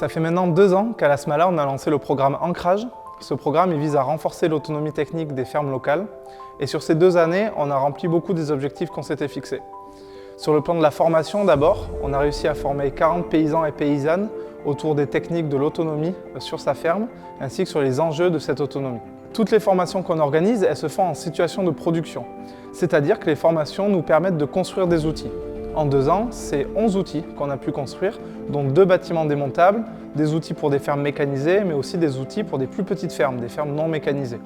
Ça fait maintenant 2 ans qu'à la SMALA, on a lancé le programme Ancrage. Ce programme il vise à renforcer l'autonomie technique des fermes locales. Et sur ces 2 années, on a rempli beaucoup des objectifs qu'on s'était fixés. Sur le plan de la formation d'abord, on a réussi à former 40 paysans et paysannes autour des techniques de l'autonomie sur sa ferme, ainsi que sur les enjeux de cette autonomie. Toutes les formations qu'on organise, elles se font en situation de production. C'est-à-dire que les formations nous permettent de construire des outils. En 2 ans, c'est 11 outils qu'on a pu construire, dont 2 bâtiments démontables, des outils pour des fermes mécanisées, mais aussi des outils pour des plus petites fermes, des fermes non mécanisées.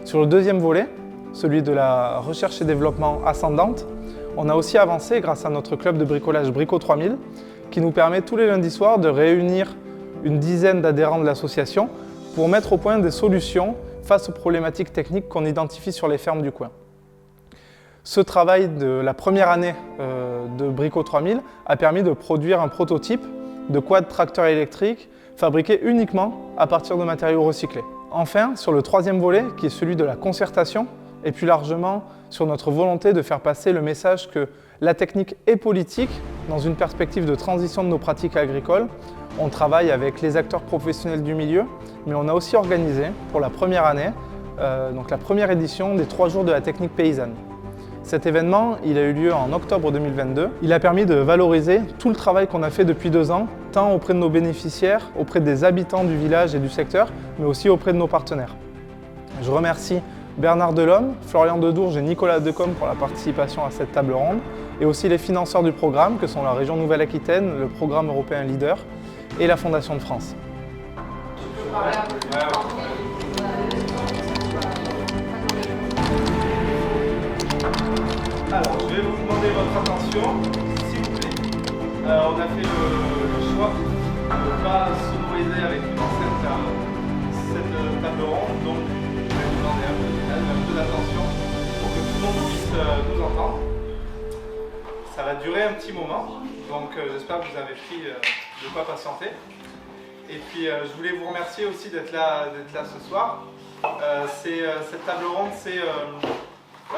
Sur le deuxième volet, celui de la recherche et développement ascendante, on a aussi avancé grâce à notre club de bricolage Brico 3000, qui nous permet tous les lundis soirs de réunir une dizaine d'adhérents de l'association pour mettre au point des solutions face aux problématiques techniques qu'on identifie sur les fermes du coin. Ce travail de la première année de Brico 3000 a permis de produire un prototype de quad tracteur électrique fabriqué uniquement à partir de matériaux recyclés. Enfin, sur le troisième volet, qui est celui de la concertation, et plus largement sur notre volonté de faire passer le message que la technique est politique dans une perspective de transition de nos pratiques agricoles. On travaille avec les acteurs professionnels du milieu, mais on a aussi organisé pour la première année, donc la première édition des 3 jours de la technique paysanne. Cet événement, il a eu lieu en octobre 2022. Il a permis de valoriser tout le travail qu'on a fait depuis 2 ans, tant auprès de nos bénéficiaires, auprès des habitants du village et du secteur, mais aussi auprès de nos partenaires. Je remercie Bernard Delhomme, Florian Dedourge et Nicolas Decombe pour la participation à cette table ronde, et aussi les financeurs du programme, que sont la région Nouvelle-Aquitaine, le programme européen Leader et la Fondation de France. Alors, je vais vous demander votre attention, s'il vous plaît. On a fait le choix de ne pas sonoriser avec une enceinte cette table ronde, donc je vais vous demander un peu d'attention pour que tout le monde puisse nous entendre. Ça va durer un petit moment, donc j'espère que vous avez pris de quoi patienter. Et puis je voulais vous remercier aussi d'être là ce soir. Cette table ronde, c'est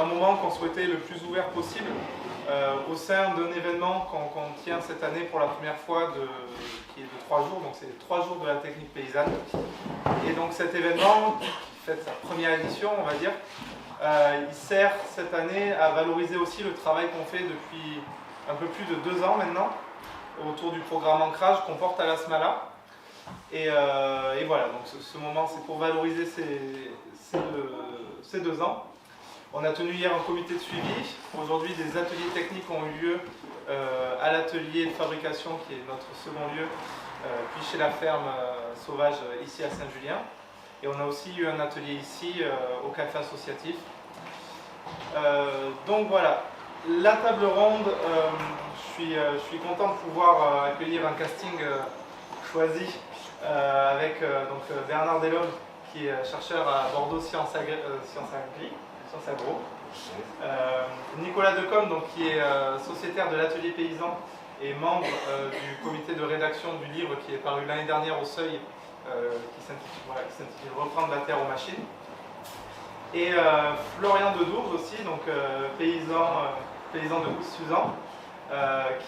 un moment qu'on souhaitait le plus ouvert possible au sein d'un événement qu'on tient cette année pour la première fois qui est de 3 jours, donc c'est les 3 jours de la technique paysanne. Et donc cet événement, qui fête sa première édition, on va dire, il sert cette année à valoriser aussi le travail qu'on fait depuis un peu plus de 2 ans maintenant autour du programme Ancrage qu'on porte à la SMALA. Et voilà, donc ce moment c'est pour valoriser ces 2 ans. On a tenu hier un comité de suivi. Aujourd'hui, des ateliers techniques ont eu lieu à l'atelier de fabrication qui est notre second lieu, puis chez la ferme sauvage ici à Saint-Julien. Et on a aussi eu un atelier ici au café associatif. Donc voilà, la table ronde, je suis content de pouvoir accueillir un casting choisi avec Bernard Delhomme qui est chercheur à Bordeaux Sciences Agro. Nicolas Decombe, donc, qui est sociétaire de l'atelier paysan et membre du comité de rédaction du livre qui est paru l'année dernière au Seuil, qui s'intitule Reprendre la terre aux machines. Et Florian Dedourge aussi, donc paysan de Coussuzan,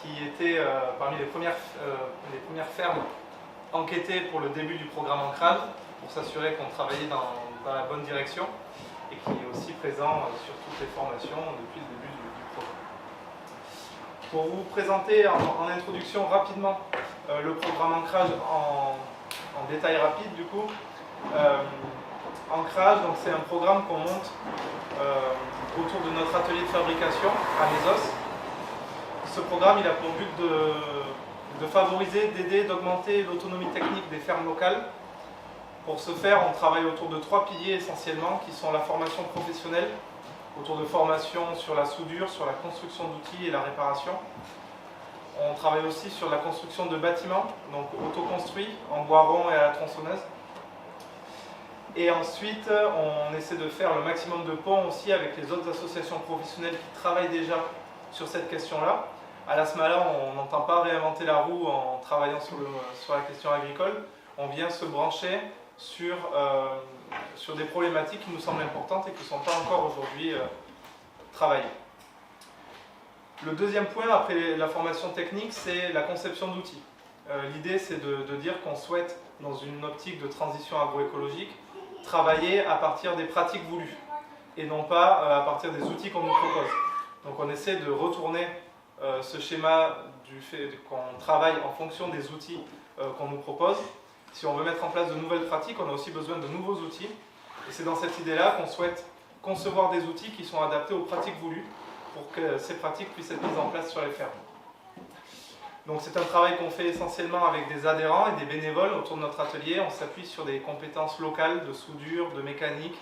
qui était parmi les premières fermes enquêtées pour le début du programme Ancrage, pour s'assurer qu'on travaillait dans la bonne direction, et qui est aussi présent sur toutes les formations depuis le début du programme. Pour vous présenter en introduction rapidement le programme Ancrage en détail rapide du coup. Ancrage, c'est un programme qu'on monte autour de notre atelier de fabrication à Mésos. Ce programme il a pour but de favoriser, d'aider, d'augmenter l'autonomie technique des fermes locales. Pour ce faire, on travaille autour de 3 piliers essentiellement, qui sont la formation professionnelle, autour de formation sur la soudure, sur la construction d'outils et la réparation. On travaille aussi sur la construction de bâtiments, donc autoconstruits, en bois rond et à la tronçonneuse. Et ensuite, on essaie de faire le maximum de ponts aussi avec les autres associations professionnelles qui travaillent déjà sur cette question-là. À la SMALA, on n'entend pas réinventer la roue en travaillant sur la question agricole. On vient se brancher sur des problématiques qui nous semblent importantes et qui ne sont pas encore aujourd'hui travaillées. Le deuxième point, après la formation technique, c'est la conception d'outils. L'idée, c'est de dire qu'on souhaite, dans une optique de transition agroécologique, travailler à partir des pratiques voulues et non pas à partir des outils qu'on nous propose. Donc on essaie de retourner ce schéma du fait qu'on travaille en fonction des outils qu'on nous propose. Si on veut mettre en place de nouvelles pratiques, on a aussi besoin de nouveaux outils. Et c'est dans cette idée-là qu'on souhaite concevoir des outils qui sont adaptés aux pratiques voulues pour que ces pratiques puissent être mises en place sur les fermes. Donc c'est un travail qu'on fait essentiellement avec des adhérents et des bénévoles autour de notre atelier. On s'appuie sur des compétences locales de soudure, de mécanique,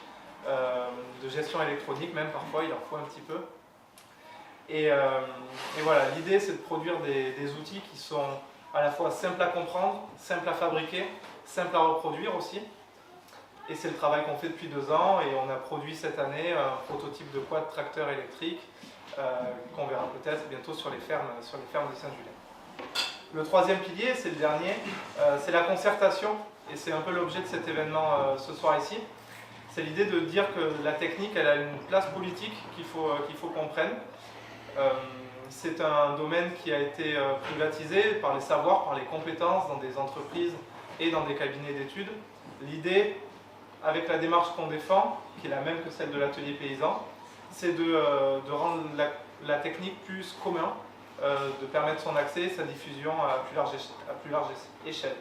de gestion électronique même parfois, il en faut un petit peu. Et voilà, l'idée c'est de produire des outils qui sont à la fois simples à comprendre, simples à fabriquer, simples à reproduire aussi. Et c'est le travail qu'on fait depuis 2 ans et on a produit cette année un prototype de quad tracteur électrique qu'on verra peut-être bientôt sur les fermes de Saint-Julien. Le troisième pilier, c'est le dernier, c'est la concertation et c'est un peu l'objet de cet événement ce soir ici. C'est l'idée de dire que la technique, elle a une place politique qu'il faut qu'on prenne. C'est un domaine qui a été privatisé par les savoirs, par les compétences dans des entreprises et dans des cabinets d'études. L'idée, avec la démarche qu'on défend, qui est la même que celle de l'atelier paysan, c'est de rendre la technique plus commun, de permettre son accès et sa diffusion à plus large échelle.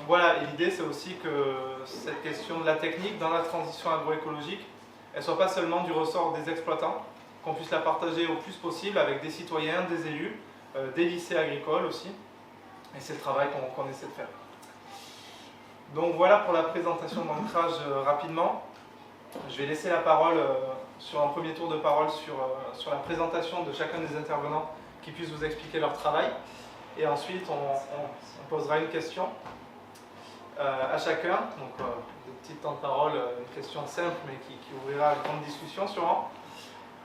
Voilà, et l'idée c'est aussi que cette question de la technique dans la transition agroécologique, elle ne soit pas seulement du ressort des exploitants, qu'on puisse la partager au plus possible avec des citoyens, des élus, des lycées agricoles aussi, et c'est le travail qu'on essaie de faire. Donc voilà pour la présentation d'Ancrage rapidement. Je vais laisser la parole sur un premier tour de parole sur la présentation de chacun des intervenants qui puissent vous expliquer leur travail. Et ensuite, on posera une question à chacun. Donc, des petites temps de parole, une question simple, mais qui ouvrira une grande discussion sûrement.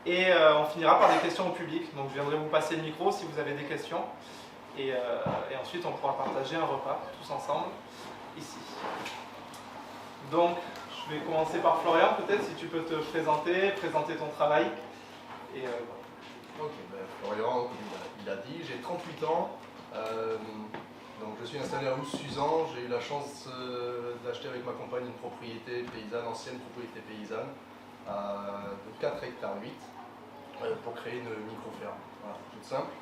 Et on finira par des questions au public. Donc, je viendrai vous passer le micro si vous avez des questions. Et ensuite, on pourra partager un repas tous ensemble ici. Donc, je vais commencer par Florian, peut-être, si tu peux te présenter ton travail. Et, Ok, ben, Florian, il a dit, j'ai 38 ans. Donc je suis installé à Oust-Suzan. J'ai eu la chance d'acheter avec ma compagne une propriété paysanne, ancienne propriété paysanne, de 4 hectares 8, pour créer une micro-ferme. Voilà, toute simple.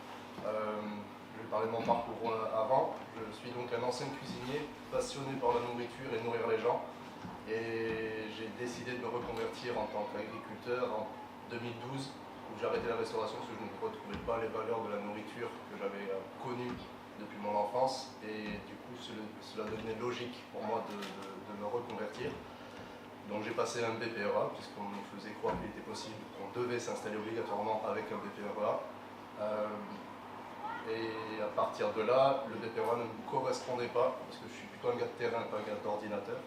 Je vais parler de mon parcours avant. Je suis donc un ancien cuisinier, passionné par la nourriture et nourrir les gens. Et j'ai décidé de me reconvertir en tant qu'agriculteur en 2012, où j'ai arrêté la restauration parce que je ne retrouvais pas les valeurs de la nourriture que j'avais connues depuis mon enfance. Et du coup, cela devenait logique pour moi de me reconvertir. Donc j'ai passé un BPRA, puisqu'on nous faisait croire qu'il était possible qu'on devait s'installer obligatoirement avec un BPRA. Et à partir de là, le BPRA ne me correspondait pas, parce que je suis plutôt un gars de terrain, pas un gars d'ordinateur.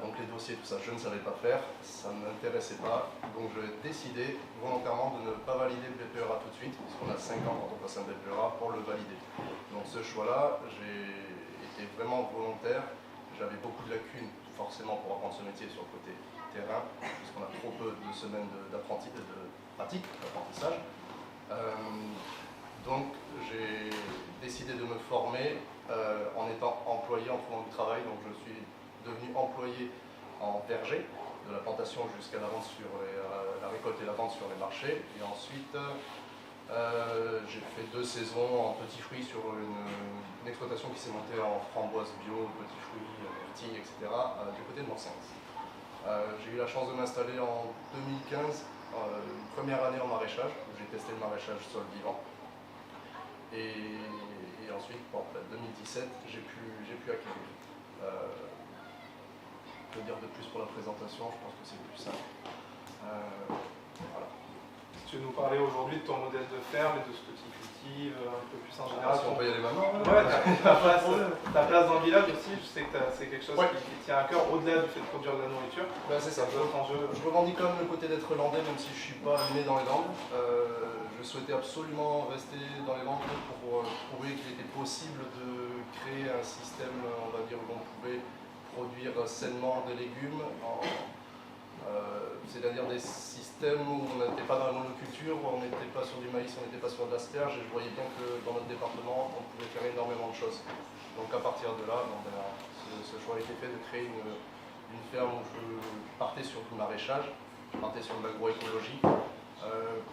Donc les dossiers, tout ça, je ne savais pas faire, ça ne m'intéressait pas. Donc j'ai décidé volontairement de ne pas valider le BPRA tout de suite, puisqu'on a 5 ans quand on passe un BPRA pour le valider. Donc ce choix-là, j'ai été vraiment volontaire. J'avais beaucoup de lacunes, forcément, pour apprendre ce métier sur le côté terrain, puisqu'on a trop peu de semaines d'apprentissage. Donc j'ai décidé de me former en étant employé, en trouvant du travail. Donc je suis devenu employé en verger, de la plantation jusqu'à la vente la récolte et la vente sur les marchés. Et ensuite, j'ai fait 2 saisons en petits fruits sur une exploitation qui s'est montée en framboises bio, petits fruits, myrtilles, etc. Du côté de Morsens. J'ai eu la chance de m'installer en 2015, une première année en maraîchage, où j'ai testé le maraîchage sol vivant. Et ensuite, en 2017, j'ai pu acquérir. Que dire de plus pour la présentation, je pense que c'est plus simple. Voilà. Si tu veux nous parler aujourd'hui de ton modèle de ferme et de ce que tu cultives un peu plus en général. Si on peut y aller maintenant. Ouais, ta place dans le village aussi, je sais que c'est quelque chose qui tient à cœur, au-delà du fait de produire de la nourriture. Ben, c'est ça. Je revendique quand même le côté d'être landais, même si je ne suis pas né dans les Landes. Je souhaitais absolument rester dans les Landes pour prouver qu'il était possible de créer un système, on va dire, où on pouvait produire sainement des légumes C'est-à-dire des systèmes où on n'était pas dans la monoculture, où on n'était pas sur du maïs, on n'était pas sur de l'asperge, et je voyais bien que dans notre département, on pouvait faire énormément de choses. Donc à partir de là, ce choix a été fait de créer une ferme où je partais sur du maraîchage, je partais sur de l'agroécologie.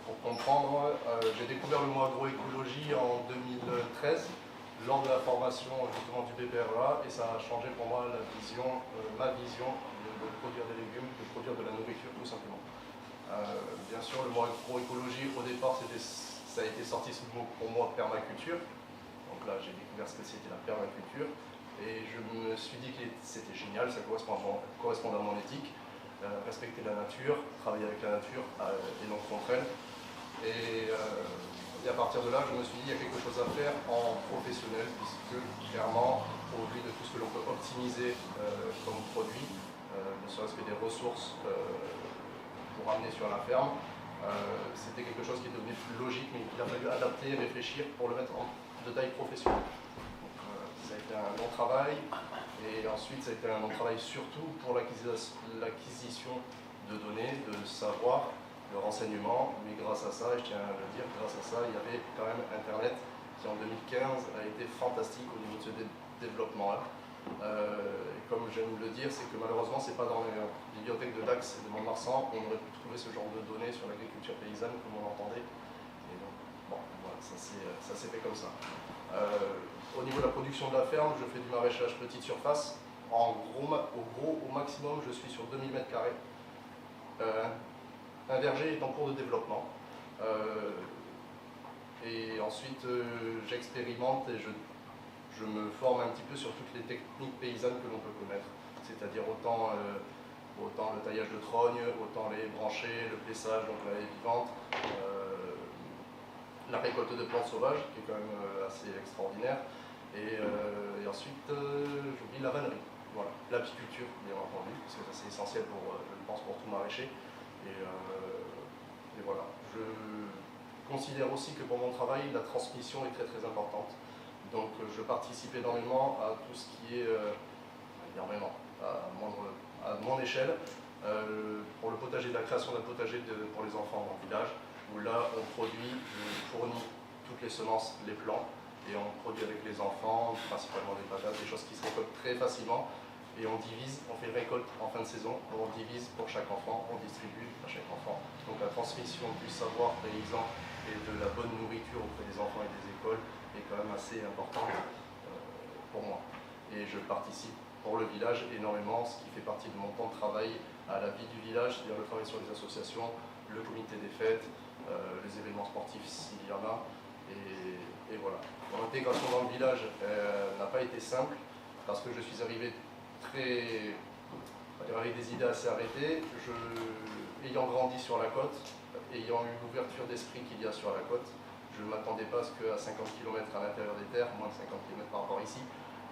Pour comprendre, j'ai découvert le mot agroécologie en 2013, lors de la formation justement du BPREA, et ça a changé pour moi ma vision de produire des légumes, de produire de la nourriture tout simplement. Bien sûr, le mot agroécologie, au départ, ça a été sorti sous le mot pour moi permaculture. Donc là, j'ai découvert ce que c'était la permaculture, et je me suis dit que c'était génial, ça correspond à mon éthique. Respecter la nature, travailler avec la nature et non contre elle. Et à partir de là, je me suis dit qu'il y a quelque chose à faire en professionnel, puisque clairement, au vu de tout ce que l'on peut optimiser comme produit, ne serait-ce que des ressources pour amener sur la ferme, c'était quelque chose qui est devenu plus logique, mais qu'il a fallu adapter, réfléchir pour le mettre de taille professionnelle. Donc, ça a été un long travail. Et ensuite, ça a été un long travail surtout pour l'acquisition de données, de savoir, de renseignements. Mais grâce à ça, et je tiens à le dire, grâce à ça, il y avait quand même Internet qui en 2015 a été fantastique au niveau de ce développement-là. Et comme j'aime le dire, c'est que malheureusement, ce n'est pas dans les bibliothèques de Dax et de Mont-de-Marsan qu'on aurait pu trouver ce genre de données sur l'agriculture paysanne comme on entendait. Et donc, bon, voilà, ça s'est fait comme ça. Au niveau de la production de la ferme, je fais du maraîchage petite surface. Au maximum, je suis sur 2000 m². Un verger est en cours de développement. Et ensuite, j'expérimente et je me forme un petit peu sur toutes les techniques paysannes que l'on peut connaître. C'est-à-dire autant le taillage de trogne, autant les branchés, le plessage, donc la haie vivante, la récolte de plantes sauvages, qui est quand même assez extraordinaire. Et ensuite, j'oublie la vannerie, voilà, l'apiculture, bien entendu, parce que c'est essentiel pour, je pense, pour tout maraîcher. Et voilà. Je considère aussi que pour mon travail, la transmission est très très importante. Donc je participe énormément à tout ce qui est, énormément, à mon échelle, pour le potager, la création d'un potager pour les enfants dans le village, où là on produit, je fournis toutes les semences, les plants, et on produit avec les enfants, principalement des patates, des choses qui se récoltent très facilement, et on divise, on fait récolte en fin de saison, on divise pour chaque enfant, on distribue à chaque enfant. Donc la transmission du savoir paysan et de la bonne nourriture auprès des enfants et des écoles est quand même assez importante pour moi. Et je participe pour le village énormément, ce qui fait partie de mon temps de travail à la vie du village, c'est-à-dire le travail sur les associations, le comité des fêtes, les événements sportifs s'il y en a, et voilà. Mon intégration dans le village n'a pas été simple, parce que je suis arrivé avec des idées assez arrêtées. Ayant grandi sur la côte, ayant eu l'ouverture d'esprit qu'il y a sur la côte, je ne m'attendais pas à ce qu'à 50 km à l'intérieur des terres, moins de 50 km par rapport ici,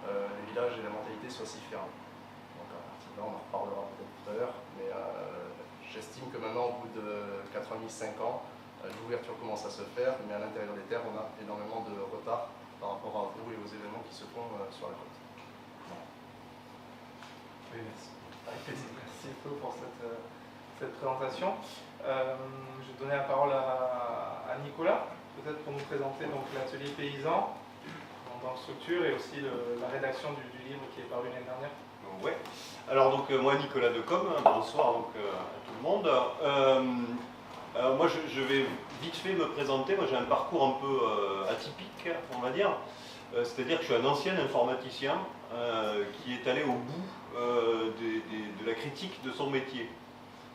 les villages et la mentalité soient si fermes. Donc à partir de là, on en reparlera peut-être tout à l'heure, mais j'estime que maintenant, au bout de 85 ans, l'ouverture commence à se faire, mais à l'intérieur des terres, on a énormément de retard par rapport à vous et aux événements qui se font sur la côte. Oui, merci. Avec plaisir. Merci beaucoup pour cette présentation. Je vais donner la parole à Nicolas, peut-être pour nous présenter l'atelier paysan dans la structure et aussi la rédaction du livre qui est paru l'année dernière. Ouais. Alors donc moi Nicolas Decombe, bonsoir donc, à tout le monde. Moi je vais vite fait me présenter. Moi j'ai un parcours un peu atypique, on va dire. C'est-à-dire que je suis un ancien informaticien qui est allé au bout de la critique de son métier.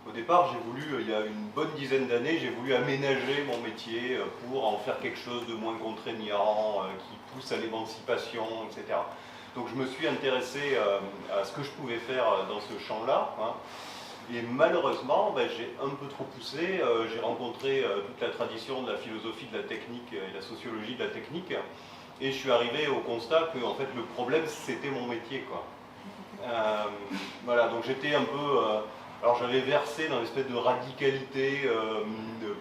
Au départ, j'ai voulu, il y a une bonne dizaine d'années, j'ai voulu aménager mon métier pour en faire quelque chose de moins contraignant, qui pousse à l'émancipation, etc. Donc je me suis intéressé à ce que je pouvais faire dans ce champ-là. Hein. Et malheureusement, j'ai un peu trop poussé. J'ai rencontré toute la tradition de la philosophie de la technique et la sociologie de la technique. Et je suis arrivé au constat que en fait, le problème, c'était mon métier, quoi. Voilà, donc j'étais un peu... alors j'avais versé dans une espèce de radicalité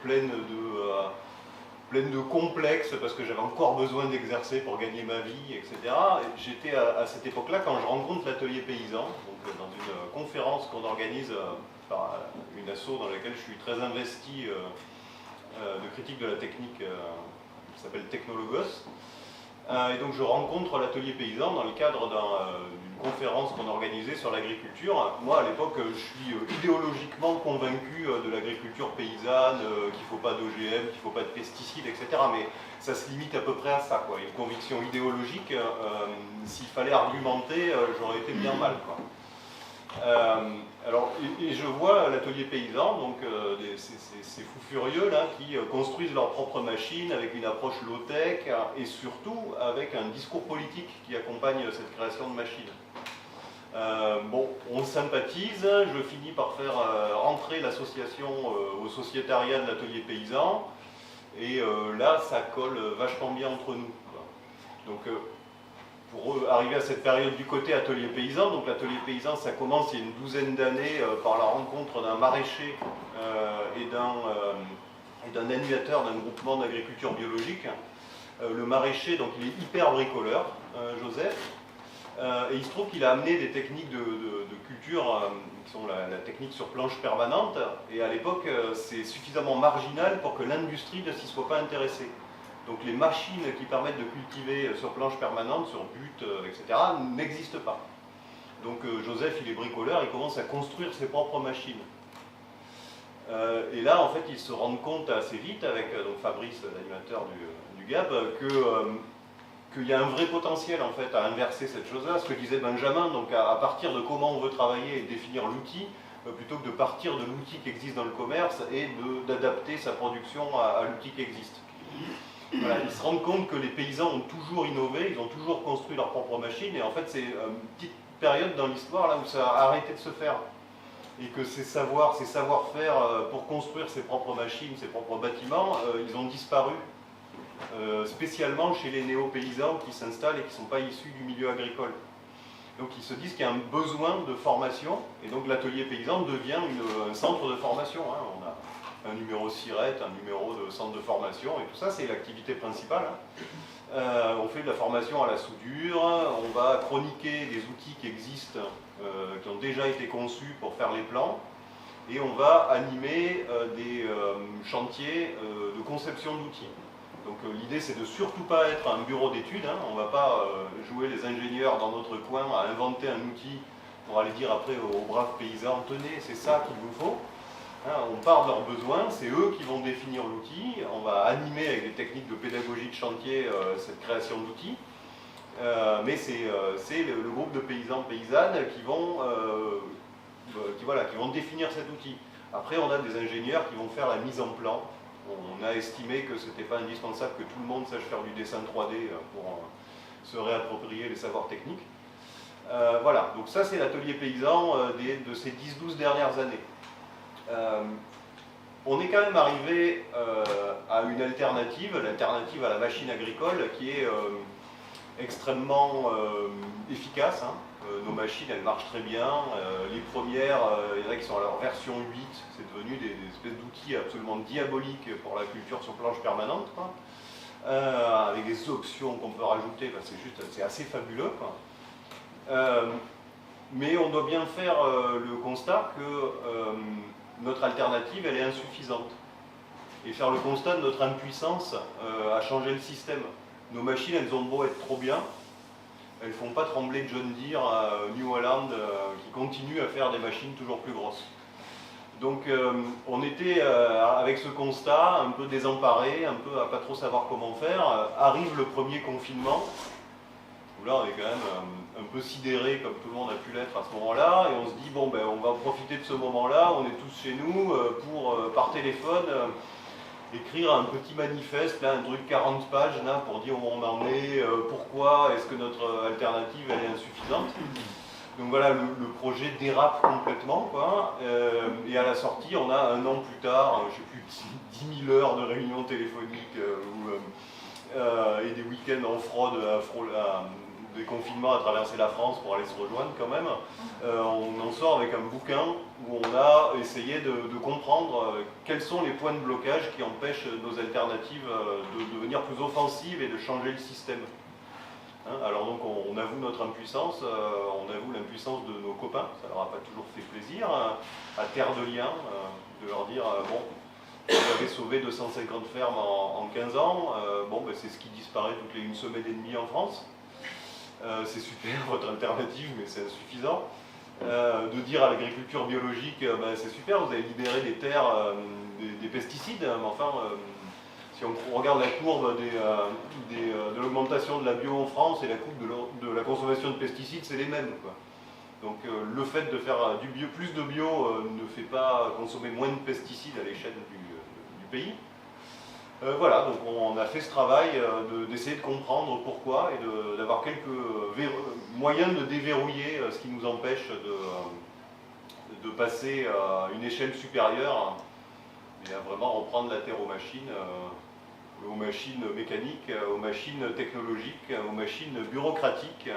pleine pleine de complexes, parce que j'avais encore besoin d'exercer pour gagner ma vie, etc. Et j'étais à cette époque-là, quand je rencontre l'atelier paysan, donc dans une conférence qu'on organise par une asso dans laquelle je suis très investi de critique de la technique, qui s'appelle Technologos. Et donc je rencontre l'atelier paysan dans le cadre d'une conférence qu'on organisait sur l'agriculture. Moi à l'époque je suis idéologiquement convaincu de l'agriculture paysanne, qu'il ne faut pas d'OGM, qu'il ne faut pas de pesticides, etc. Mais ça se limite à peu près à ça, quoi. Une conviction idéologique, s'il fallait argumenter, j'aurais été bien mal, quoi. Alors, et je vois l'atelier paysan, donc ces fous furieux là qui construisent leurs propres machines avec une approche low-tech et surtout avec un discours politique qui accompagne cette création de machines. Bon, on sympathise, je finis par faire rentrer l'association au sociétariat de l'atelier paysan et là ça colle vachement bien entre nous, quoi. Donc pour arriver à cette période du côté atelier paysan, donc l'atelier paysan ça commence il y a une douzaine d'années par la rencontre d'un maraîcher et d'un animateur d'un groupement d'agriculture biologique. Le maraîcher, donc il est hyper bricoleur, Joseph, et il se trouve qu'il a amené des techniques de culture qui sont la technique sur planche permanente, et à l'époque c'est suffisamment marginal pour que l'industrie ne s'y soit pas intéressée. Donc les machines qui permettent de cultiver sur planche permanente, sur butte, etc. n'existent pas. Donc Joseph, il est bricoleur, il commence à construire ses propres machines. Et là, en fait, ils se rendent compte assez vite, avec donc Fabrice, l'animateur du GAB, qu'il y a un vrai potentiel en fait, à inverser cette chose-là. Ce que disait Benjamin, donc à partir de comment on veut travailler et définir l'outil, plutôt que de partir de l'outil qui existe dans le commerce et d'adapter sa production à l'outil qui existe. Voilà, ils se rendent compte que les paysans ont toujours innové, ils ont toujours construit leurs propres machines, et en fait c'est une petite période dans l'histoire là où ça a arrêté de se faire. Et que ces savoir-faire pour construire ses propres machines, ses propres bâtiments, ils ont disparu. Spécialement chez les néo-paysans qui s'installent et qui ne sont pas issus du milieu agricole. Donc ils se disent qu'il y a un besoin de formation, et donc l'atelier paysan devient un centre de formation, hein. On a un numéro SIRET, un numéro de centre de formation, et tout ça c'est l'activité principale, hein. On fait de la formation à la soudure, on va chroniquer des outils qui existent, qui ont déjà été conçus pour faire les plans, et on va animer des chantiers de conception d'outils. Donc l'idée c'est de surtout pas être un bureau d'études, hein. On ne va pas jouer les ingénieurs dans notre coin à inventer un outil pour aller dire après aux braves paysans, tenez c'est ça qu'il vous faut. Hein, on part de leurs besoins, c'est eux qui vont définir l'outil, on va animer avec des techniques de pédagogie de chantier cette création d'outils, mais c'est le groupe de paysans paysannes qui vont définir cet outil. Après on a des ingénieurs qui vont faire la mise en plan. On a estimé que ce n'était pas indispensable que tout le monde sache faire du dessin 3D pour se réapproprier les savoirs techniques. Voilà, donc ça c'est l'atelier paysan de ces 10-12 dernières années. On est quand même arrivé à une alternative, l'alternative à la machine agricole qui est extrêmement efficace, hein. Nos machines elles marchent très bien, les premières, il y en a qui sont à leur version 8, c'est devenu des espèces d'outils absolument diaboliques pour la culture sur planche permanente, quoi. Avec des options qu'on peut rajouter, c'est assez fabuleux, quoi. Mais on doit bien faire le constat que notre alternative elle est insuffisante, et faire le constat de notre impuissance à changer le système. Nos machines elles ont beau être trop bien, elles ne font pas trembler John Deere, New Holland, qui continuent à faire des machines toujours plus grosses. Donc on était avec ce constat, un peu désemparé, un peu à pas trop savoir comment faire. Arrive le premier confinement, où là on est quand même un peu sidéré, comme tout le monde a pu l'être à ce moment-là, et on se dit, bon ben on va profiter de ce moment-là, on est tous chez nous, pour par téléphone, écrire un petit manifeste, là, un truc 40 pages, là, pour dire où on en est, pourquoi est-ce que notre alternative elle est insuffisante. Donc voilà, le projet dérape complètement, quoi. Et à la sortie, on a un an plus tard, je ne sais plus, 10 000 heures de réunions téléphoniques et des week-ends en fraude des confinements à traverser la France pour aller se rejoindre quand même, on en sort avec un bouquin où on a essayé de comprendre quels sont les points de blocage qui empêchent nos alternatives de devenir plus offensives et de changer le système. Hein, alors donc on avoue notre impuissance, on avoue l'impuissance de nos copains, ça leur a pas toujours fait plaisir, à Terre de Liens, de leur dire bon, vous avez sauvé 250 fermes en 15 ans, bon ben, c'est ce qui disparaît toutes les 1 semaine et demie en France. C'est super votre alternative, mais c'est insuffisant. De dire à l'agriculture biologique, ben, c'est super, vous avez libéré des terres des pesticides, mais enfin, si on regarde la courbe de l'augmentation de la bio en France et la courbe de la consommation de pesticides, c'est les mêmes, quoi. Donc le fait de faire plus de bio ne fait pas consommer moins de pesticides à l'échelle du pays. Voilà, donc on a fait ce travail d'essayer de comprendre pourquoi et d'avoir quelques moyens de déverrouiller ce qui nous empêche de passer à une échelle supérieure et à vraiment reprendre la terre aux machines mécaniques, aux machines technologiques, aux machines bureaucratiques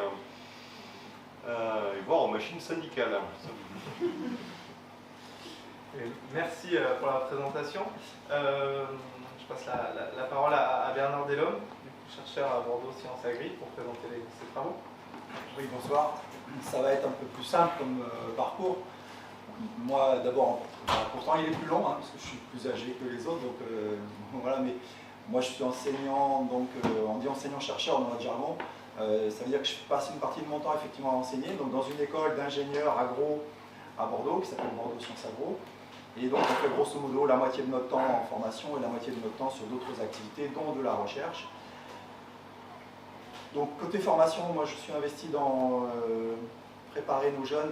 et voire aux machines syndicales. Merci pour la présentation. Je passe la parole à Bernard Delhomme, chercheur à Bordeaux Sciences Agri, pour présenter ses travaux. Oui, bonsoir. Ça va être un peu plus simple comme parcours. Moi, d'abord, pourtant il est plus long, hein, parce que je suis plus âgé que les autres, donc voilà, mais moi je suis enseignant, donc on dit enseignant-chercheur dans notre jargon. Ça veut dire que je passe une partie de mon temps effectivement à enseigner, donc dans une école d'ingénieurs agro à Bordeaux, qui s'appelle Bordeaux Sciences Agro. Et donc on fait grosso modo la moitié de notre temps en formation et la moitié de notre temps sur d'autres activités, dont de la recherche. Donc côté formation, moi je suis investi dans préparer nos jeunes.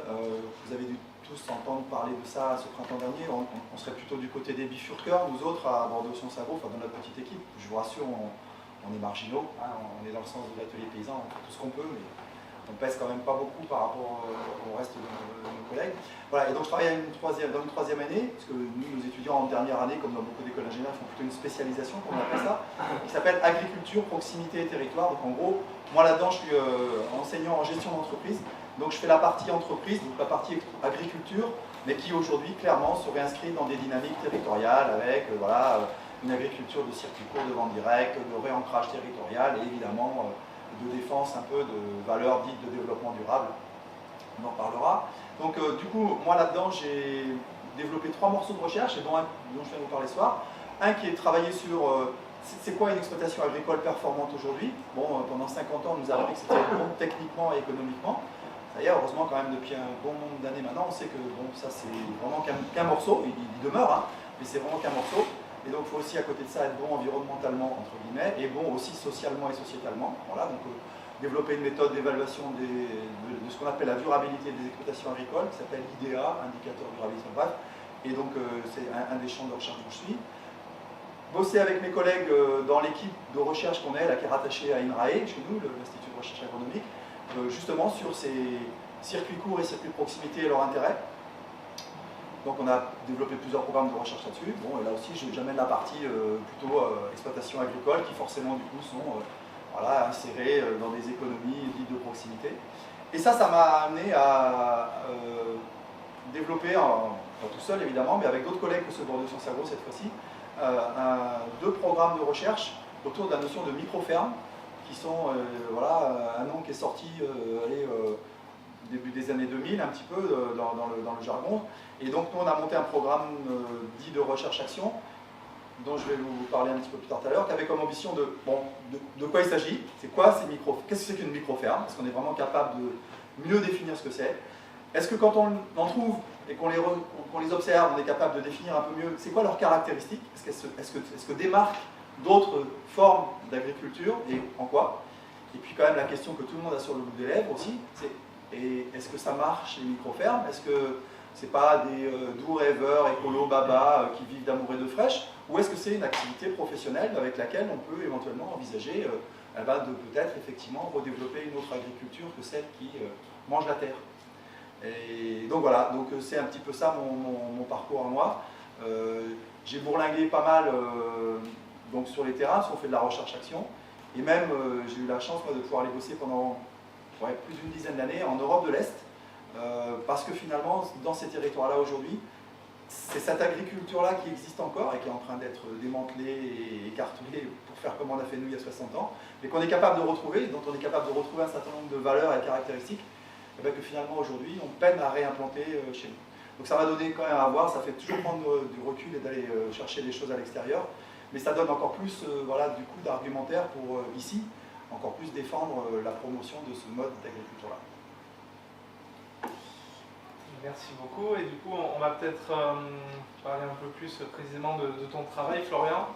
Vous avez dû tous entendre parler de ça ce printemps dernier. On serait plutôt du côté des bifurqueurs, nous autres à Bordeaux Sciences Agro, enfin dans notre petite équipe. Je vous rassure, on est marginaux, hein, on est dans le sens de l'atelier paysan, on fait tout ce qu'on peut, mais on pèse quand même pas beaucoup par rapport au reste de nos collègues. Voilà, et donc je travaille dans une troisième année, parce que nous, nos étudiants en dernière année, comme dans beaucoup d'écoles d'ingénieurs, font plutôt une spécialisation, comme on appelle ça, qui s'appelle agriculture, proximité et territoire. Donc en gros, moi là-dedans, je suis enseignant en gestion d'entreprise, donc je fais la partie entreprise, donc la partie agriculture, mais qui aujourd'hui clairement se réinscrit dans des dynamiques territoriales avec voilà, une agriculture de circuit court, de vente directe, de réancrage territorial et évidemment de défense un peu de valeurs dites de développement durable. On en parlera. Donc du coup, moi là-dedans, j'ai développé 3 morceaux de recherche, et dont un dont je viens de vous parler ce soir. Un qui est travaillé sur c'est quoi une exploitation agricole performante aujourd'hui. Bon, pendant 50 ans, on nous a rappelé que c'était bon techniquement et économiquement. Ça y est, heureusement quand même, depuis un bon nombre d'années maintenant, on sait que bon, ça c'est vraiment qu'un morceau, il demeure, hein, mais c'est vraiment qu'un morceau. Et donc il faut aussi à côté de ça être bon environnementalement, entre guillemets, et bon aussi socialement et sociétalement. Voilà, donc développer une méthode d'évaluation de ce qu'on appelle la durabilité des exploitations agricoles, qui s'appelle IDEA, indicateur de durabilité, bref. Et donc c'est un des champs de recherche où je suis. Bosser avec mes collègues dans l'équipe de recherche qu'on est, là, qui est rattachée à INRAE, chez nous, l'Institut de recherche agronomique, justement sur ces circuits courts et circuits de proximité et leur intérêt. Donc on a développé plusieurs programmes de recherche là-dessus. Bon, et là aussi, j'amène la partie plutôt exploitation agricole, qui forcément du coup sont voilà, insérées dans des économies dites de proximité. Et ça m'a amené à développer, pas tout seul évidemment, mais avec d'autres collègues que ce Bordeaux Sciences Agro cette fois-ci, 2 programmes de recherche autour de la notion de micro-ferme, qui sont voilà, un nom qui est sorti début des années 2000, un petit peu dans le jargon. Et donc nous on a monté un programme dit de recherche-action, dont je vais vous parler un petit peu plus tard tout à l'heure, qui avait comme ambition de quoi il s'agit, c'est quoi ces micro, qu'est-ce que c'est qu'une micro-ferme, est-ce qu'on est vraiment capable de mieux définir ce que c'est, est-ce que quand on en trouve et qu'on les observe, on est capable de définir un peu mieux c'est quoi leurs caractéristiques, est-ce que démarquent d'autres formes d'agriculture et en quoi. Et puis quand même la question que tout le monde a sur le bout des lèvres aussi, c'est est-ce que ça marche les micro-fermes, est-ce que c'est pas des doux rêveurs, écolos, babas qui vivent d'amour et de fraîche, ou est-ce que c'est une activité professionnelle avec laquelle on peut éventuellement envisager de peut-être effectivement redévelopper une autre agriculture que celle qui mange la terre. Et donc voilà, donc c'est un petit peu ça mon parcours à moi. J'ai bourlingué pas mal donc sur les terrains, parce qu'on fait de la recherche-action, et même j'ai eu la chance moi, de pouvoir aller bosser pendant ouais, plus d'une dizaine d'années en Europe de l'Est, parce que finalement, dans ces territoires-là aujourd'hui, c'est cette agriculture-là qui existe encore et qui est en train d'être démantelée et écartelée pour faire comme on a fait nous il y a 60 ans, mais qu'on est capable de retrouver, dont on est capable de retrouver un certain nombre de valeurs et caractéristiques, et bien que finalement aujourd'hui on peine à réimplanter chez nous. Donc ça va donner quand même à voir, ça fait toujours prendre du recul et d'aller chercher des choses à l'extérieur, mais ça donne encore plus voilà, du coup d'argumentaire pour ici, encore plus défendre la promotion de ce mode d'agriculture-là. Merci beaucoup. Et du coup, on va peut-être parler un peu plus précisément de ton travail, Florian.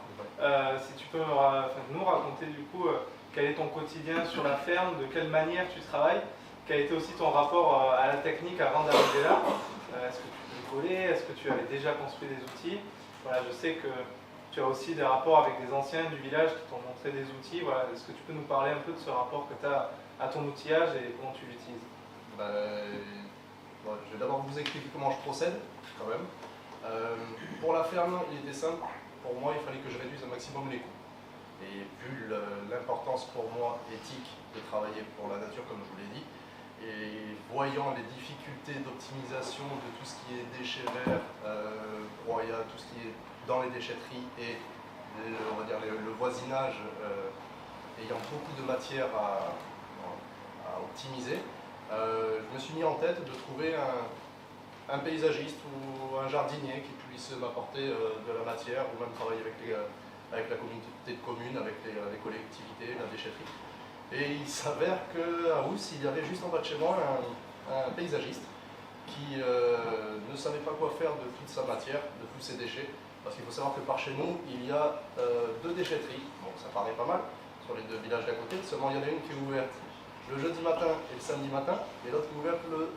Si tu peux nous raconter du coup quel est ton quotidien sur la ferme, de quelle manière tu travailles, quel était aussi ton rapport à la technique avant d'arriver là. Est-ce que tu peux coller? Est-ce que tu avais déjà construit des outils? Voilà, je sais que tu as aussi des rapports avec des anciens du village qui t'ont montré des outils. Voilà, est-ce que tu peux nous parler un peu de ce rapport que tu as à ton outillage et comment tu l'utilises? Je vais d'abord vous expliquer comment je procède, quand même. Pour la ferme, il était simple. Pour moi, il fallait que je réduise un maximum les coûts. Et vu l'importance pour moi éthique de travailler pour la nature, comme je vous l'ai dit, et voyant les difficultés d'optimisation de tout ce qui est déchets verts, broyat, tout ce qui est dans les déchetteries et on va dire le voisinage ayant beaucoup de matière à optimiser, je me suis mis en tête de trouver un paysagiste ou un jardinier qui puisse m'apporter de la matière ou même travailler avec la communauté de communes, avec les collectivités, la déchetterie. Et il s'avère qu'à Rousse, il y avait juste en bas de chez moi un paysagiste qui ne savait pas quoi faire de toute sa matière, de tous ses déchets. Parce qu'il faut savoir que par chez nous, il y a 2 déchetteries. Bon, ça paraît pas mal sur les 2 villages d'à côté, seulement il y en a une qui est ouverte le jeudi matin et le samedi matin, et l'autre qui est ouverte le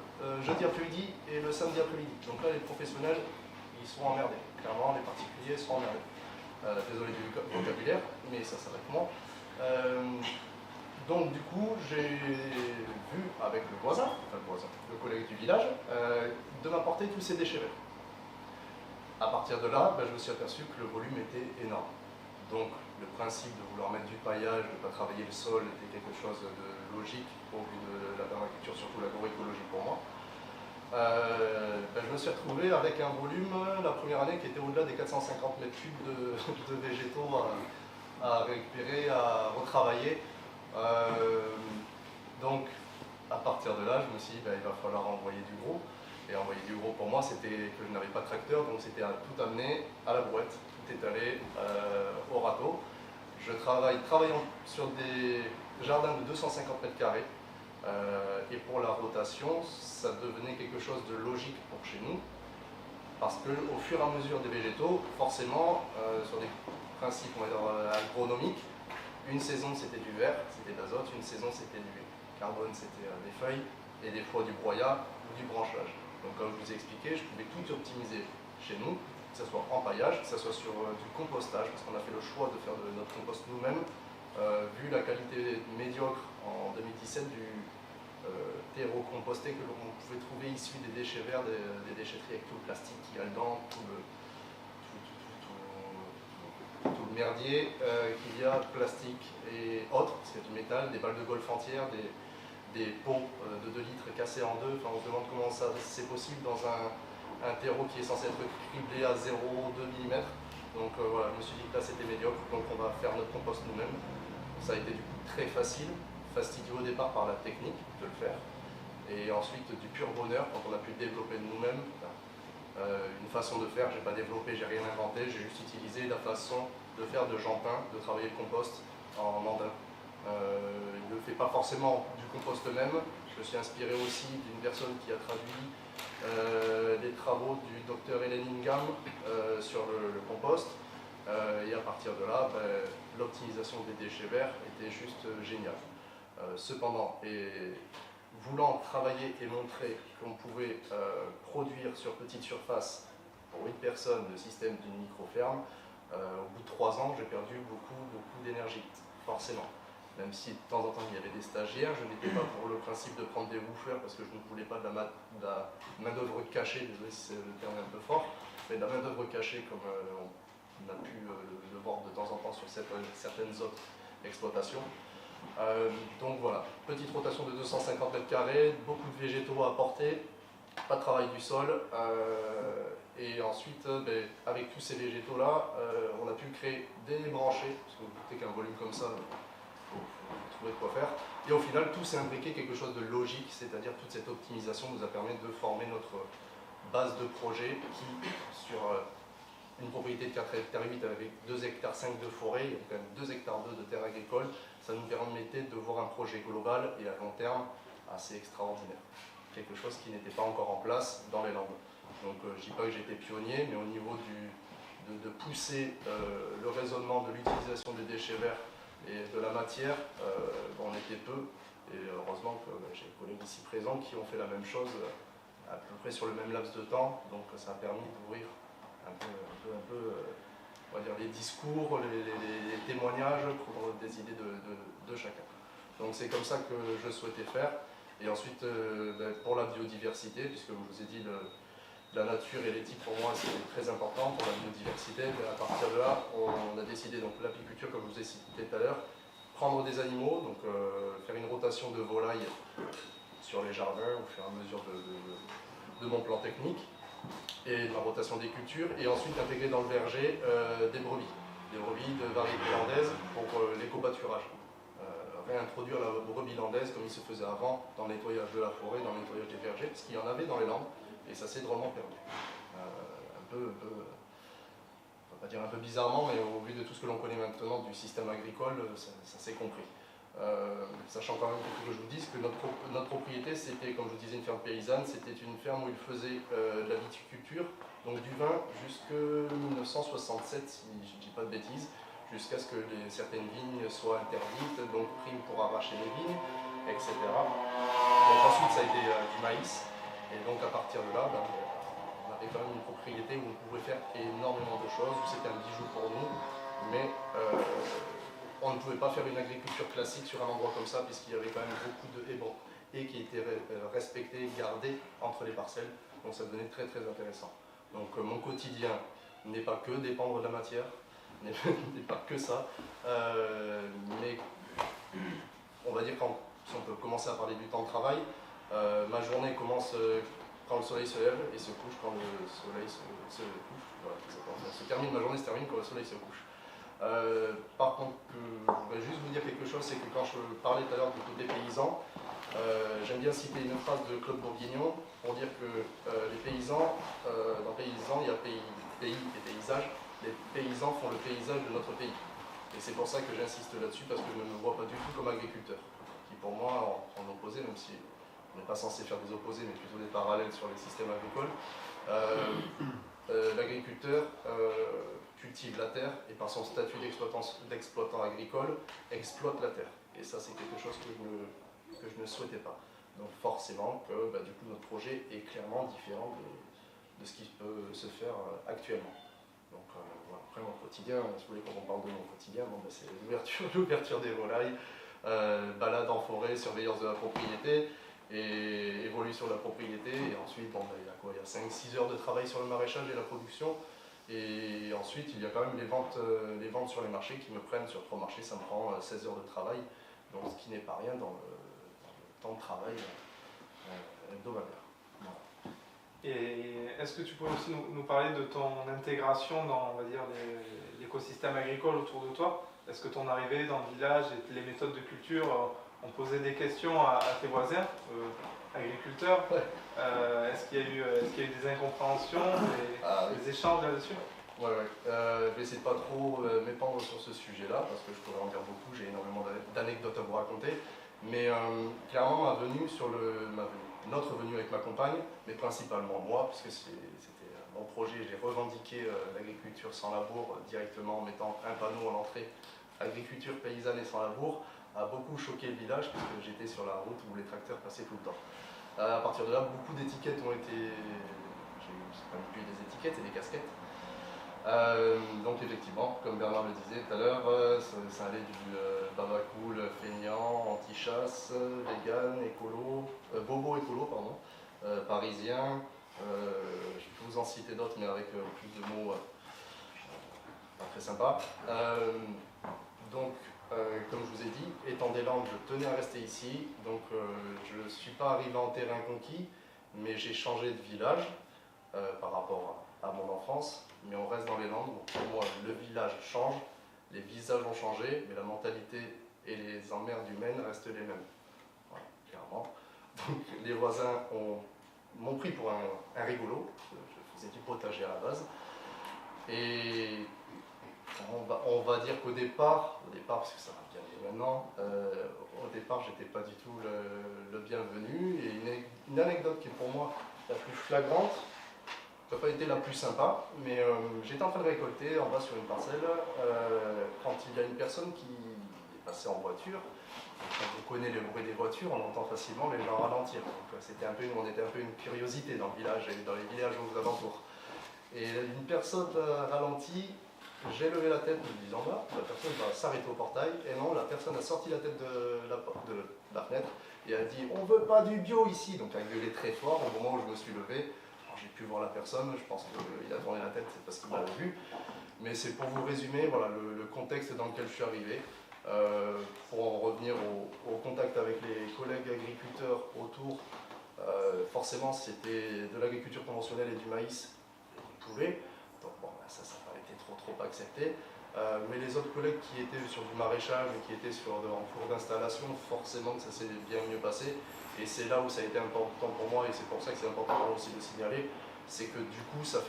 jeudi après-midi et le samedi après-midi. Donc là, les professionnels, ils seront emmerdés. Clairement, les particuliers seront emmerdés. Désolé du vocabulaire, mais ça s'arrête moi. Donc du coup, j'ai vu avec le collègue du village, de m'apporter tous ces déchets verts. À partir de là, je me suis aperçu que le volume était énorme. Donc le principe de vouloir mettre du paillage, de ne pas travailler le sol, était quelque chose de logique au vu de la permaculture, surtout l'agroécologie pour moi. Je me suis retrouvé avec un volume, la première année, qui était au-delà des 450 mètres cubes de végétaux à récupérer, à retravailler. Donc, à partir de là, je me suis dit, il va falloir envoyer du gros. Et envoyer du gros, pour moi, c'était que je n'avais pas de tracteur, donc c'était à tout amener à la brouette, tout étalé au râteau. Je travaillant sur des jardins de 250 mètres carrés. Et pour la rotation, ça devenait quelque chose de logique pour chez nous, parce qu'au fur et à mesure des végétaux, forcément, sur des principes on va dire, agronomiques, une saison c'était du vert, c'était de l'azote, une saison c'était du carbone, c'était des feuilles, et des fois du broyat ou du branchage. Donc comme je vous ai expliqué, je pouvais tout optimiser chez nous, que ce soit en paillage, que ce soit sur du compostage, parce qu'on a fait le choix de faire de notre compost nous-mêmes, vu la qualité médiocre en 2017 du terreau composté que l'on pouvait trouver issu des déchets verts, des déchetteries avec tout le plastique qu'il y a dedans, tout le merdier qu'il y a, plastique et autres, parce qu'il y a du métal, des balles de golf entières, des pots de 2 litres cassés en deux. Enfin, on se demande comment ça c'est possible dans un terreau qui est censé être criblé à 0,2 mm. Donc voilà, je me suis dit que là c'était médiocre, donc on va faire notre compost nous-mêmes. Ça a été du coup très facile, fastidieux au départ par la technique de le faire, et ensuite du pur bonheur quand on a pu le développer de nous-mêmes. Une façon de faire, j'ai pas développé, j'ai rien inventé, j'ai juste utilisé la façon de faire de Jeanpin, de travailler le compost en andin. Il ne fait pas forcément du compost même. Je me suis inspiré aussi d'une personne qui a traduit les travaux du docteur Hélène Ingham sur le compost. Et à partir de là, l'optimisation des déchets verts était juste géniale. Cependant, et voulant travailler et montrer qu'on pouvait produire sur petite surface pour 8 personnes le système d'une micro-ferme, au bout de 3 ans, j'ai perdu beaucoup d'énergie, forcément. Même si de temps en temps il y avait des stagiaires, je n'étais pas pour le principe de prendre des bouffeurs parce que je ne voulais pas de la main-d'œuvre cachée, désolé si le terme est un peu fort, mais de la main-d'œuvre cachée comme on a pu le voir de temps en temps sur certaines autres exploitations. Donc voilà, petite rotation de 250 mètres carrés, beaucoup de végétaux à apporter, pas de travail du sol. Et ensuite, avec tous ces végétaux-là, on a pu créer des branchés, parce que vous doutez qu'un volume comme ça, il faut trouver de quoi faire. Et au final, tout s'est imbriqué quelque chose de logique, c'est-à-dire toute cette optimisation nous a permis de former notre base de projet qui, sur une propriété de 4 hectares 8 avec 2 hectares 5 de forêt, il y a quand même 2 hectares 2 de terre agricole, ça nous permettait de voir un projet global et à long terme assez extraordinaire. Quelque chose qui n'était pas encore en place dans les Landes. Donc je ne dis pas que j'étais pionnier, mais au niveau de pousser le raisonnement de l'utilisation des déchets verts et de la matière, on était peu. Et heureusement que j'ai des collègues ici présents qui ont fait la même chose à peu près sur le même laps de temps. Donc ça a permis d'ouvrir un peu on va dire, les discours, les témoignages pour des idées de chacun. Donc c'est comme ça que je souhaitais faire. Et ensuite, pour la biodiversité, puisque je vous ai dit, la nature et l'éthique pour moi c'est très important pour la biodiversité. À partir de là, on a décidé, donc l'apiculture comme je vous ai cité tout à l'heure, prendre des animaux, donc faire une rotation de volailles sur les jardins au fur et à mesure de mon plan technique et de la rotation des cultures, et ensuite intégrer dans le verger des brebis de variété landaise pour l'éco-pâturage. Réintroduire la brebis landaise comme il se faisait avant dans le nettoyage de la forêt, dans le nettoyage des vergers, parce qu'il y en avait dans les Landes, et ça s'est drôlement perdu. On va pas dire un peu bizarrement, mais au vu de tout ce que l'on connaît maintenant du système agricole, ça s'est compris. Sachant quand même que je vous dise que notre propriété, c'était, comme je vous disais, une ferme paysanne, c'était une ferme où il faisait de la viticulture, donc du vin jusqu'en 1967, si je ne dis pas de bêtises, jusqu'à ce que certaines vignes soient interdites, donc prime pour arracher les vignes, etc. Donc ensuite ça a été du maïs, et donc à partir de là, on avait quand même une propriété où on pouvait faire énormément de choses, où c'était un bijou pour nous, mais on ne pouvait pas faire une agriculture classique sur un endroit comme ça, puisqu'il y avait quand même beaucoup de haies et qui étaient respectés, gardés entre les parcelles, donc ça devenait très très intéressant. Donc mon quotidien n'est pas que dépendre de la matière, n'est pas que ça, mais on va dire si on peut commencer à parler du temps de travail, ma journée commence quand le soleil se lève et se couche quand le soleil se couche. Voilà, ma journée se termine quand le soleil se couche. Par contre, je voudrais juste vous dire quelque chose, c'est que quand je parlais tout à l'heure du côté paysan, j'aime bien citer une phrase de Claude Bourguignon pour dire que les paysans, dans paysans, il y a pays et paysage. Les paysans font le paysage de notre pays. Et c'est pour ça que j'insiste là-dessus, parce que je ne me vois pas du tout comme agriculteur, qui pour moi, en opposé, même si on n'est pas censé faire des opposés, mais plutôt des parallèles sur les systèmes agricoles, l'agriculteur cultive la terre et par son statut d'exploitant agricole, exploite la terre. Et ça, c'est quelque chose que je ne souhaitais pas. Donc forcément que du coup, notre projet est clairement différent de ce qui peut se faire actuellement. Donc voilà. Après mon quotidien, si vous voulez qu'on parle de mon quotidien, c'est l'ouverture des volailles, balade en forêt, surveillance de la propriété, et évolution de la propriété, et ensuite il y a quoi, il y a 5-6 heures de travail sur le maraîchage et la production, et ensuite il y a quand même les ventes sur les marchés qui me prennent sur 3 marchés, ça me prend 16 heures de travail, donc ce qui n'est pas rien dans le temps de travail hebdomadaire. Et est-ce que tu pourrais aussi nous parler de ton intégration dans, on va dire, l'écosystème agricole autour de toi? Est-ce que ton arrivée dans le village et les méthodes de culture ont posé des questions à tes voisins, agriculteurs? Ouais. Est-ce qu'il y a eu des incompréhensions, des échanges là-dessus? Ouais. Je vais essayer de pas trop m'épandre sur ce sujet-là, parce que je pourrais en dire beaucoup, j'ai énormément d'anecdotes à vous raconter. Mais clairement, notre venue avec ma compagne, mais principalement moi, puisque c'était mon projet, j'ai revendiqué l'agriculture sans labour directement en mettant un panneau à l'entrée, agriculture paysanne et sans labour, a beaucoup choqué le village, puisque j'étais sur la route où les tracteurs passaient tout le temps. À partir de là, beaucoup d'étiquettes ont été... J'ai manipulé des étiquettes et des casquettes. Donc effectivement, comme Bernard le disait tout à l'heure, ça allait du baba cool, feignant, anti-chasse, vegan, écolo, bobo écolo, pardon, parisien, je peux vous en citer d'autres mais avec plus de mots pas très sympas. Donc comme je vous ai dit, étant des Landes, je tenais à rester ici, donc je ne suis pas arrivé en terrain conquis, mais j'ai changé de village par rapport à mon enfance, mais on reste dans les Landes, donc pour moi le village change, les visages ont changé, mais la mentalité et les emmerdes humaines restent les mêmes, voilà, clairement. Donc les voisins m'ont pris pour un rigolo, je faisais du potager à la base, et on va dire qu'au départ, parce que ça va bien aller maintenant, au départ j'étais pas du tout le bienvenu, et une anecdote qui est pour moi la plus flagrante, ça n'a pas été la plus sympa, mais j'étais en train de récolter en bas sur une parcelle, quand il y a une personne qui est passée en voiture. Quand on connaît le bruit des voitures, on entend facilement les gens ralentir. Donc on était un peu une curiosité dans le village et dans les villages aux alentours. Et une personne ralentit, j'ai levé la tête, me disant là, la personne va s'arrêter au portail, et non, la personne a sorti la tête de la fenêtre et a dit on veut pas du bio ici, donc a gueulé très fort au moment où je me suis levé. J'ai pu voir la personne, je pense qu'il a tourné la tête, c'est parce qu'il m'avait vu. Mais c'est pour vous résumer voilà, le contexte dans lequel je suis arrivé. Pour en revenir au contact avec les collègues agriculteurs autour, forcément c'était de l'agriculture conventionnelle et du maïs, et du poulet. Donc bon, ça n'a pas été trop accepté. Mais les autres collègues qui étaient sur du maraîchage et qui étaient en cours d'installation, forcément que ça s'est bien mieux passé. Et c'est là où ça a été important pour moi, et c'est pour ça que c'est important pour moi aussi de signaler, c'est que du coup ça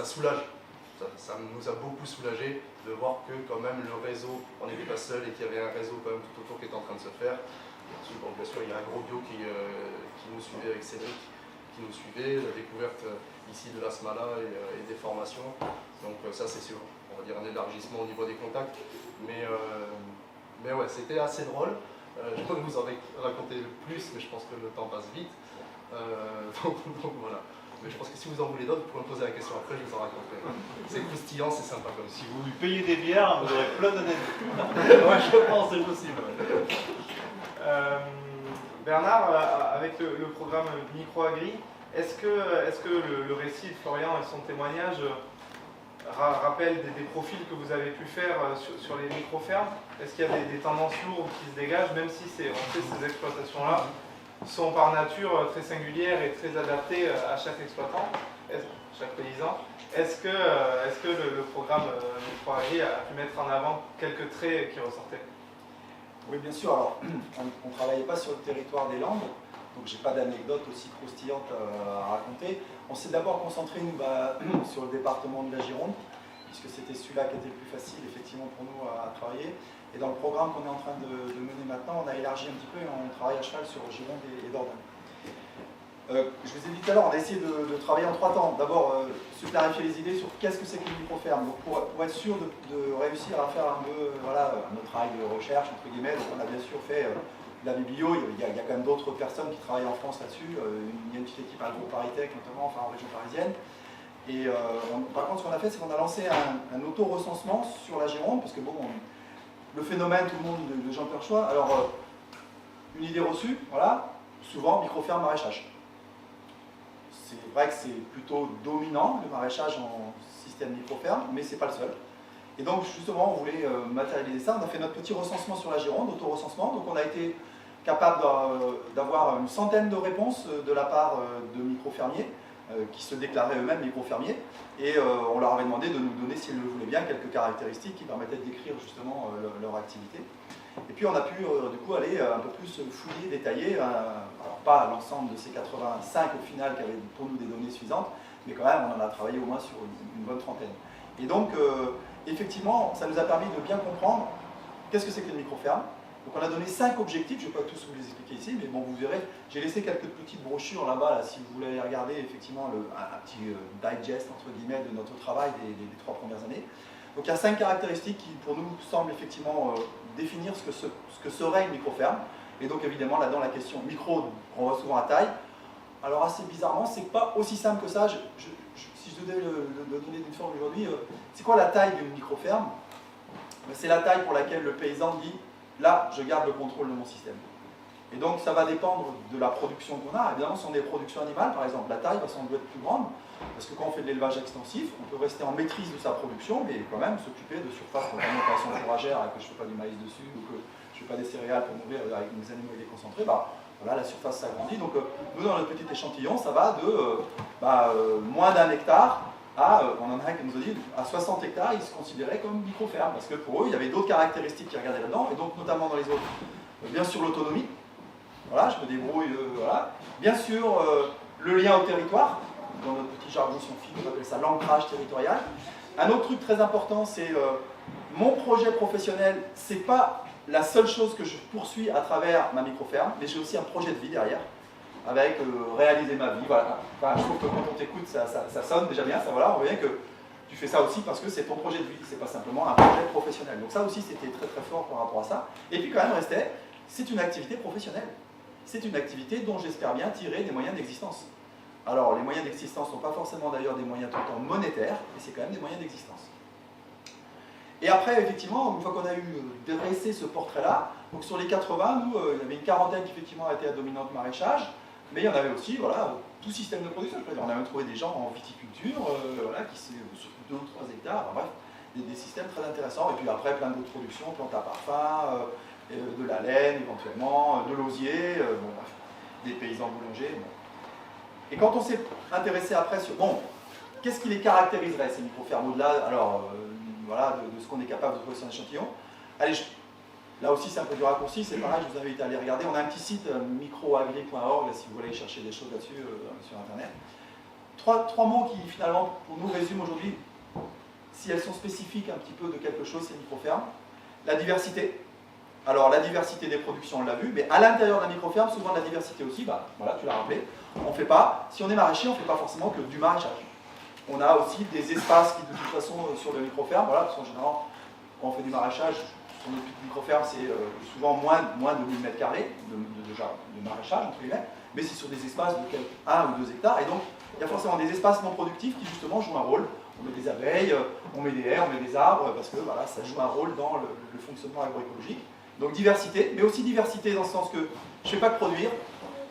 soulage. Ça nous a beaucoup soulagé de voir que quand même le réseau, on n'était pas seul et qu'il y avait un réseau quand même tout autour qui était en train de se faire. Bon, bien sûr, il y a Agrobio qui nous suivait avec Cédric, qui nous suivait, la découverte ici de l'Asmala et des formations. Donc ça c'est sûr, on va dire un élargissement au niveau des contacts. Mais ouais, c'était assez drôle. Je peux vous en raconter plus, mais je pense que le temps passe vite. Donc voilà. Mais je pense que si vous en voulez d'autres, vous pouvez me poser la question après, je vous en raconterai. C'est croustillant, c'est sympa comme Si vous lui payez des bières, vous aurez plein d'anecdotes. Ouais, je pense, c'est possible. Bernard, avec le programme Microagri, est-ce que le récit de Florian et son témoignage rappelle des profils que vous avez pu faire sur les micro-fermes? Est-ce qu'il y a des tendances lourdes qui se dégagent, même si ces exploitations-là sont par nature très singulières et très adaptées à chaque exploitant, chaque paysan? Est-ce que le programme Microagri a pu mettre en avant quelques traits qui ressortaient? Oui, bien sûr. Alors, on ne travaillait pas sur le territoire des Landes, donc j'ai pas d'anecdote aussi croustillante à raconter. On s'est d'abord concentré, nous, sur le département de la Gironde, puisque c'était celui-là qui était le plus facile, effectivement, pour nous à travailler. Et dans le programme qu'on est en train de mener maintenant, on a élargi un petit peu et on travaille à cheval sur Gironde et Dordogne. Je vous ai dit tout à l'heure, on a essayé de travailler en 3 temps. D'abord, se clarifier les idées sur qu'est-ce que c'est qu'une micro-ferme. Donc pour être sûr de réussir à faire un peu notre travail de recherche, entre guillemets, donc on a bien sûr fait de la biblio, il y a quand même d'autres personnes qui travaillent en France là-dessus. Il y a une petite équipe à Paris-Tech, notamment, enfin en région parisienne. Et par contre, ce qu'on a fait, c'est qu'on a lancé un auto-recensement sur la Gironde, parce que bon, le phénomène, tout le monde, de Jean Perchois. Alors, une idée reçue, voilà, souvent micro-ferme maraîchage. C'est vrai que c'est plutôt dominant, le maraîchage en système micro-ferme, mais c'est pas le seul. Et donc, justement, on voulait matérialiser ça. On a fait notre petit recensement sur la Gironde, auto-recensement. Donc, on a été capable d'avoir une centaine de réponses de la part de micro-fermiers qui se déclaraient eux-mêmes micro-fermiers. Et on leur avait demandé de nous donner, s'ils le voulaient bien, quelques caractéristiques qui permettaient de décrire justement leur activité. Et puis on a pu du coup aller un peu plus fouiller, détailler, alors pas l'ensemble de ces 85 au final qui avaient pour nous des données suffisantes, mais quand même on en a travaillé au moins sur une bonne trentaine. Et donc effectivement ça nous a permis de bien comprendre qu'est-ce que c'est que les micro-fermes. Donc on a donné 5 objectifs, je ne vais pas tous vous les expliquer ici, mais bon vous verrez, j'ai laissé quelques petites brochures là-bas, là, si vous voulez aller regarder effectivement un petit digest entre guillemets de notre travail des 3 premières années. Donc il y a 5 caractéristiques qui pour nous semblent effectivement définir ce que serait une micro-ferme. Et donc évidemment là-dedans la question micro, on voit souvent à taille. Alors assez bizarrement, c'est pas aussi simple que ça. Si je devais le donner d'une forme aujourd'hui, c'est quoi la taille d'une micro-ferme? C'est la taille pour laquelle le paysan dit là je garde le contrôle de mon système. Et donc ça va dépendre de la production qu'on a. Évidemment, si on est production animale, par exemple, la taille va sans doute être plus grande, parce que quand on fait de l'élevage extensif, on peut rester en maîtrise de sa production, mais quand même s'occuper de surfaces, notamment quand elles sont fourragères, et que je ne fais pas du maïs dessus, ou que je ne fais pas des céréales pour nourrir avec mes animaux et les concentrer, bah, voilà, la surface s'agrandit. Donc nous, dans notre petit échantillon, ça va de moins d'1 hectare à, on en a un qui nous a dit, à 60 hectares, ils se considéraient comme micro-fermes, parce que pour eux, il y avait d'autres caractéristiques qui regardaient là-dedans, et donc notamment dans les autres, bien sûr l'autonomie, voilà, je me débrouille, voilà. Bien sûr, le lien au territoire, dans notre petit jargon scientifique, on appelle ça l'ancrage territorial. Un autre truc très important, c'est mon projet professionnel, c'est pas la seule chose que je poursuis à travers ma micro-ferme, mais j'ai aussi un projet de vie derrière, avec réaliser ma vie, voilà. Enfin, je trouve que quand on t'écoute, ça sonne déjà bien, ça, voilà, on voit bien que tu fais ça aussi parce que c'est ton projet de vie, c'est pas simplement un projet professionnel. Donc ça aussi, c'était très très fort par rapport à ça. Et puis quand même, restait, c'est une activité professionnelle. C'est une activité dont j'espère bien tirer des moyens d'existence. Alors, les moyens d'existence ne sont pas forcément d'ailleurs des moyens tout le temps monétaires, mais c'est quand même des moyens d'existence. Et après, effectivement, une fois qu'on a eu dressé ce portrait-là, donc sur les 80, nous, il y avait une quarantaine qui effectivement était à dominante maraîchage, mais il y en avait aussi, voilà, tout système de production. On a même trouvé des gens en viticulture, voilà, qui c'est sur 2 ou 3 hectares, enfin, bref, des systèmes très intéressants. Et puis après, plein d'autres productions, plantes à parfum, de la laine éventuellement, de l'osier, bon, bref, des paysans boulangers. Bon. Et quand on s'est intéressé après sur, bon, qu'est-ce qui les caractériserait ces micro-fermes au-delà, alors, voilà, de ce qu'on est capable de trouver sur un échantillon. Allez, là aussi c'est un peu du raccourci, c'est pareil, je vous invite à aller regarder. On a un petit site microagri.org si vous voulez chercher des choses là-dessus sur internet. Trois mots qui finalement pour nous résument aujourd'hui, si elles sont spécifiques un petit peu de quelque chose, ces micro-fermes. La diversité. Alors la diversité des productions, on l'a vu, mais à l'intérieur de la micro-ferme, souvent la diversité aussi, bah, voilà, tu l'as rappelé, on fait pas, si on est maraîcher, on ne fait pas forcément que du maraîchage. On a aussi des espaces qui de toute façon sur le micro-ferme, voilà, parce qu'en général, quand on fait du maraîchage, sur nos petites micro-fermes, c'est souvent moins de 1000 m² de maraîchage, entre guillemets, mais c'est sur des espaces de 1 ou 2 hectares, et donc il y a forcément des espaces non productifs qui justement jouent un rôle. On met des abeilles, on met des haies, on met des arbres, parce que voilà, ça joue un rôle dans le fonctionnement agroécologique. Donc diversité, mais aussi diversité dans le sens que je ne fais pas que produire,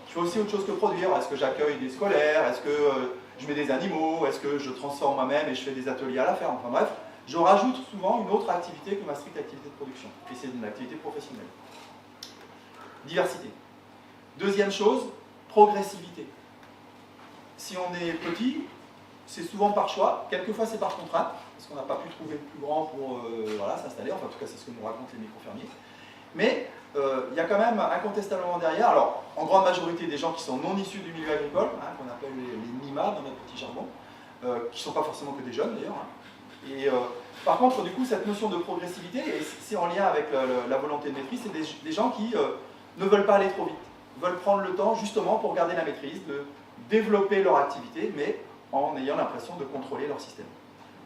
je fais aussi autre chose que produire. Est-ce que j'accueille des scolaires? Est-ce que je mets des animaux? Est-ce que je transforme moi-même et je fais des ateliers à la ferme? Enfin bref, je rajoute souvent une autre activité que ma stricte activité de production. Et c'est une activité professionnelle. Diversité. Deuxième chose, progressivité. Si on est petit, c'est souvent par choix, quelquefois c'est par contrainte, parce qu'on n'a pas pu trouver le plus grand pour voilà, s'installer, enfin en tout cas c'est ce que nous racontent les micro-fermiers. Mais il y a quand même incontestablement derrière, alors en grande majorité des gens qui sont non issus du milieu agricole, hein, qu'on appelle les NIMA dans notre petit jargon, qui ne sont pas forcément que des jeunes d'ailleurs. Hein. Et par contre, du coup, cette notion de progressivité, et c'est en lien avec la volonté de maîtrise, c'est des gens qui ne veulent pas aller trop vite, veulent prendre le temps justement pour garder la maîtrise, de développer leur activité, mais en ayant l'impression de contrôler leur système.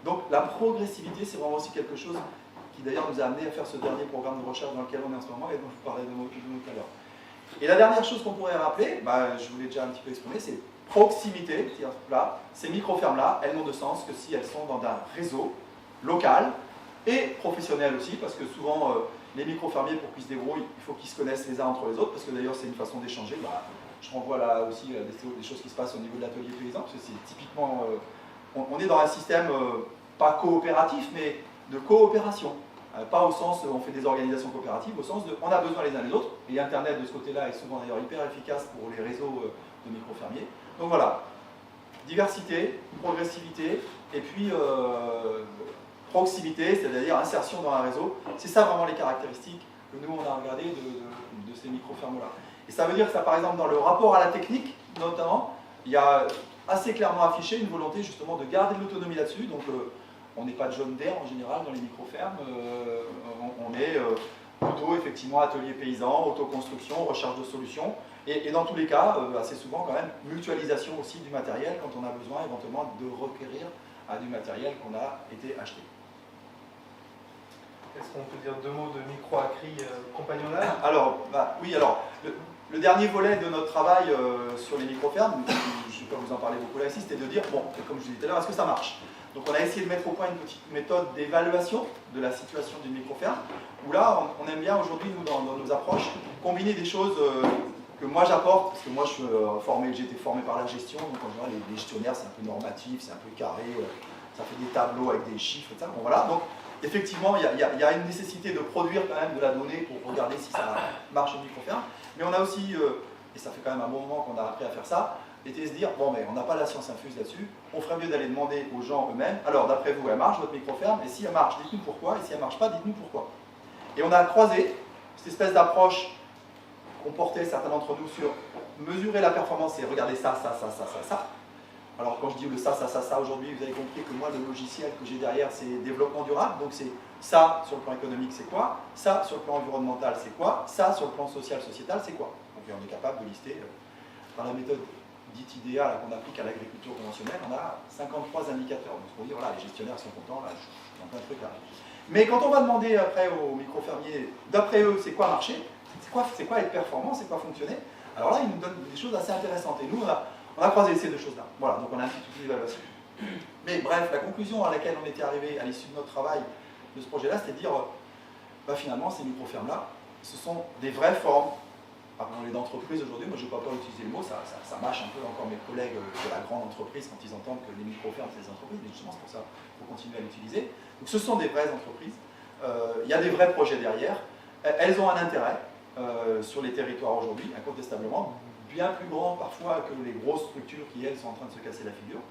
Donc la progressivité, c'est vraiment aussi quelque chose qui d'ailleurs nous a amené à faire ce dernier programme de recherche dans lequel on est en ce moment et dont je vous parlais de mots tout à l'heure. Et la dernière chose qu'on pourrait rappeler, je vous l'ai déjà un petit peu exprimé, c'est proximité. Là, ces micro-fermes-là, elles n'ont de sens que si elles sont dans un réseau local et professionnel aussi, parce que souvent les micro-fermiers, pour qu'ils se débrouillent, il faut qu'ils se connaissent les uns entre les autres, parce que d'ailleurs c'est une façon d'échanger. Je renvoie là aussi des choses qui se passent au niveau de l'atelier paysan, parce que c'est typiquement, on est dans un système pas coopératif, mais de coopération. Pas au sens on fait des organisations coopératives, au sens de on a besoin les uns des autres, et Internet de ce côté-là est souvent d'ailleurs hyper efficace pour les réseaux de micro-fermiers. Donc voilà, diversité, progressivité, et puis proximité, c'est-à-dire insertion dans un réseau. C'est ça vraiment les caractéristiques que nous on a regardé de ces micro-fermes-là. Et ça veut dire que ça, par exemple, dans le rapport à la technique, notamment, il y a assez clairement affiché une volonté justement de garder de l'autonomie là-dessus. Donc on n'est pas de jaune d'air en général dans les micro-fermes, on est plutôt effectivement atelier paysan, autoconstruction, recherche de solutions, et dans tous les cas, assez souvent quand même, mutualisation aussi du matériel quand on a besoin éventuellement de requérir à du matériel qu'on a été acheté. Est-ce qu'on peut dire 2 mots de micro-acri compagnonnage? Alors, oui, alors, le dernier volet de notre travail sur les micro-fermes, je ne vais pas vous en parler beaucoup là ici, c'était de dire, bon, comme je vous disais tout à l'heure, est-ce que ça marche? Donc on a essayé de mettre au point une petite méthode d'évaluation de la situation d'une microferme, où là on aime bien aujourd'hui, nous, dans nos approches, combiner des choses que moi j'apporte, parce que moi j'ai été formé par la gestion, donc en général les gestionnaires c'est un peu normatif, c'est un peu carré, ça fait des tableaux avec des chiffres, etc. Bon, voilà. Donc effectivement il y a une nécessité de produire quand même de la donnée pour regarder si ça marche une microferme, mais on a aussi, et ça fait quand même un bon moment qu'on a appris à faire ça, était de se dire, bon mais on n'a pas la science infuse là-dessus, on ferait mieux d'aller demander aux gens eux-mêmes, alors d'après vous elle marche votre microferme, et si elle marche, dites-nous pourquoi, et si elle ne marche pas, dites-nous pourquoi. Et on a croisé cette espèce d'approche qu'on portait certains d'entre nous sur mesurer la performance et regarder ça. Alors quand je dis le ça, aujourd'hui vous avez compris que moi le logiciel que j'ai derrière c'est développement durable, donc c'est ça sur le plan économique c'est quoi, ça sur le plan environnemental c'est quoi, ça sur le plan social, sociétal c'est quoi. Donc on est capable de lister dans la méthode dite IDEA qu'on applique à l'agriculture conventionnelle, on a 53 indicateurs. Donc on dit voilà, les gestionnaires sont contents, là, dans plein de trucs là. Mais quand on va demander après aux micro-fermiers, d'après eux, c'est quoi marcher, c'est quoi être performant, c'est quoi fonctionner, alors là, ils nous donnent des choses assez intéressantes. Et nous, on a croisé ces deux choses-là. Voilà, donc on a un petit outil d'évaluation. Mais bref, la conclusion à laquelle on était arrivé à l'issue de notre travail de ce projet-là, c'était de dire, finalement, ces micro-fermes-là, ce sont des vraies formes. Appelons-les d'entreprise aujourd'hui, moi je ne vais pas peur d'utiliser le mot, ça mâche un peu encore mes collègues de la grande entreprise quand ils entendent que les micro-fermes c'est des entreprises, mais justement c'est pour ça qu'il faut continuer à l'utiliser. Donc ce sont des vraies entreprises, il y a des vrais projets derrière, elles ont un intérêt sur les territoires aujourd'hui, incontestablement, bien plus grand parfois que les grosses structures qui elles sont en train de se casser la figure.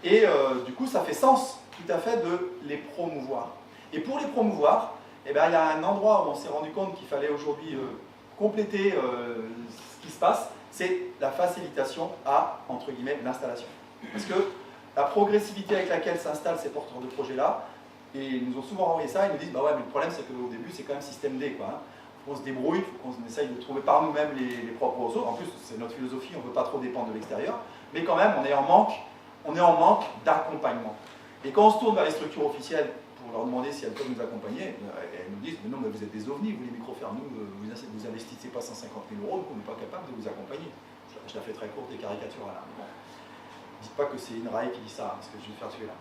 Et du coup ça fait sens tout à fait de les promouvoir. Et pour les promouvoir, eh bien, il y a un endroit où on s'est rendu compte qu'il fallait aujourd'hui compléter ce qui se passe, c'est la facilitation à, entre guillemets, l'installation. Parce que la progressivité avec laquelle s'installent ces porteurs de projets-là, et ils nous ont souvent envoyé ça, ils nous disent, bah ouais, mais le problème c'est qu'au début c'est quand même système D, quoi. Hein. On se débrouille, il faut qu'on essaye de trouver par nous-mêmes les propres ressources. En plus, c'est notre philosophie, on ne veut pas trop dépendre de l'extérieur, mais quand même, on est en manque d'accompagnement. Et quand on se tourne vers les structures officielles, pour leur demander si elles peuvent nous accompagner, elles nous disent, mais non, mais vous êtes des ovnis, vous les micro-fermes, vous investissez pas 150 000 €, donc on n'est pas capable de vous accompagner. Je la fais très courte et caricaturale. Hein. Bon. Dites pas que c'est une raille qui dit ça, parce que je vais me faire tuer là.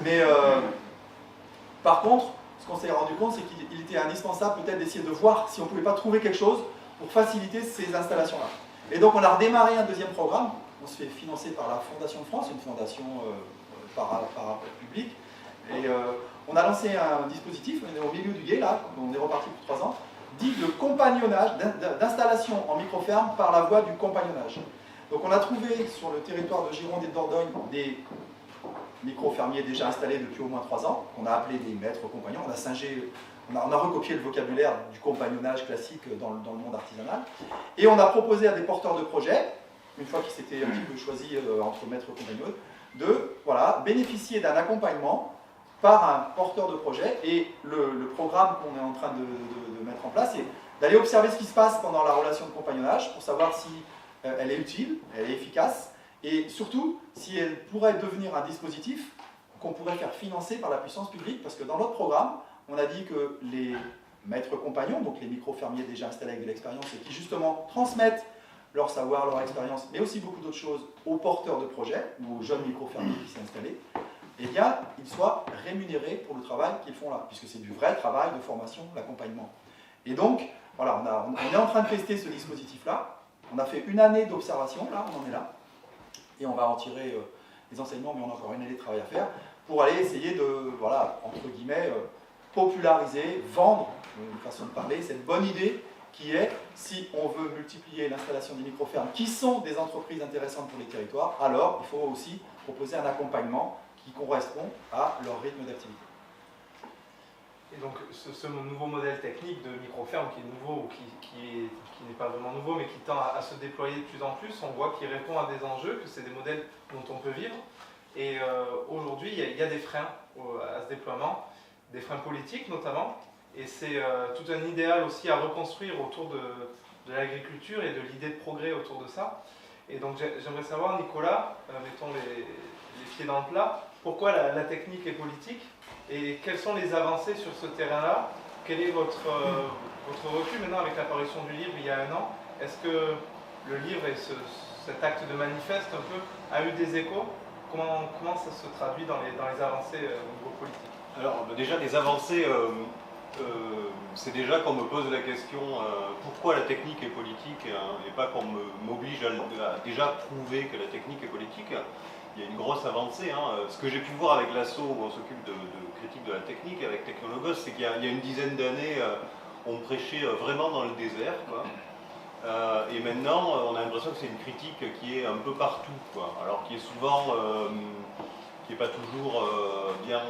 Mais par contre, ce qu'on s'est rendu compte, c'est qu'il était indispensable peut-être d'essayer de voir si on ne pouvait pas trouver quelque chose pour faciliter ces installations-là. Et donc on a redémarré un deuxième programme, on se fait financer par la Fondation de France, une fondation publique. Et on a lancé un dispositif, on est au milieu du gué là, on est reparti pour 3 ans, dit de compagnonnage, d'installation en micro-ferme par la voie du compagnonnage. Donc on a trouvé sur le territoire de Gironde et de Dordogne des micro-fermiers déjà installés depuis au moins 3 ans, qu'on a appelés des maîtres compagnons, on a singé, on a recopié le vocabulaire du compagnonnage classique dans le monde artisanal, et on a proposé à des porteurs de projets, une fois qu'ils s'étaient un petit peu choisis entre maîtres compagnons, de bénéficier d'un accompagnement par un porteur de projet, et le programme qu'on est en train de mettre en place, c'est d'aller observer ce qui se passe pendant la relation de compagnonnage pour savoir si elle est utile, elle est efficace, et surtout si elle pourrait devenir un dispositif qu'on pourrait faire financer par la puissance publique, parce que dans notre programme, on a dit que les maîtres compagnons, donc les micro-fermiers déjà installés avec de l'expérience et qui justement transmettent leur savoir, leur expérience, mais aussi beaucoup d'autres choses aux porteurs de projet ou aux jeunes micro-fermiers qui s'est installés, eh bien, ils soient rémunérés pour le travail qu'ils font là, puisque c'est du vrai travail de formation, l'accompagnement. Et donc, voilà, on est en train de tester ce dispositif-là. On a fait une année d'observation, là, on en est là, et on va en tirer les enseignements, mais on a encore une année de travail à faire, pour aller essayer de, voilà, entre guillemets, populariser, vendre, une façon de parler, cette bonne idée qui est, si on veut multiplier l'installation des micro-fermes, qui sont des entreprises intéressantes pour les territoires, alors il faut aussi proposer un accompagnement qui correspond à leur rythme d'activité. Et donc ce nouveau modèle technique de micro-ferme qui est nouveau, ou qui n'est pas vraiment nouveau, mais qui tend à se déployer de plus en plus, on voit qu'il répond à des enjeux, que c'est des modèles dont on peut vivre. Et aujourd'hui, il y a des freins à ce déploiement, des freins politiques notamment, et c'est tout un idéal aussi à reconstruire autour de l'agriculture et de l'idée de progrès autour de ça. Et donc j'aimerais savoir, Nicolas, mettons les pieds dans le plat, pourquoi la technique est politique et quelles sont les avancées sur ce terrain-là? Quel est votre recul maintenant avec l'apparition du livre il y a 1 an? Est-ce que le livre et cet acte de manifeste un peu a eu des échos Comment ça se traduit dans les avancées au niveau politique? Alors déjà les avancées, c'est déjà qu'on me pose la question pourquoi la technique est politique, hein, et pas qu'on m'oblige à déjà prouver que la technique est politique. Il y a une grosse avancée. Hein. Ce que j'ai pu voir avec l'ASSO où on s'occupe de critique de la technique, avec Technologos, c'est qu'il y a une dizaine d'années, on prêchait vraiment dans le désert, quoi. Et maintenant, on a l'impression que c'est une critique qui est un peu partout, quoi. Alors qui est souvent, qui n'est pas toujours bien,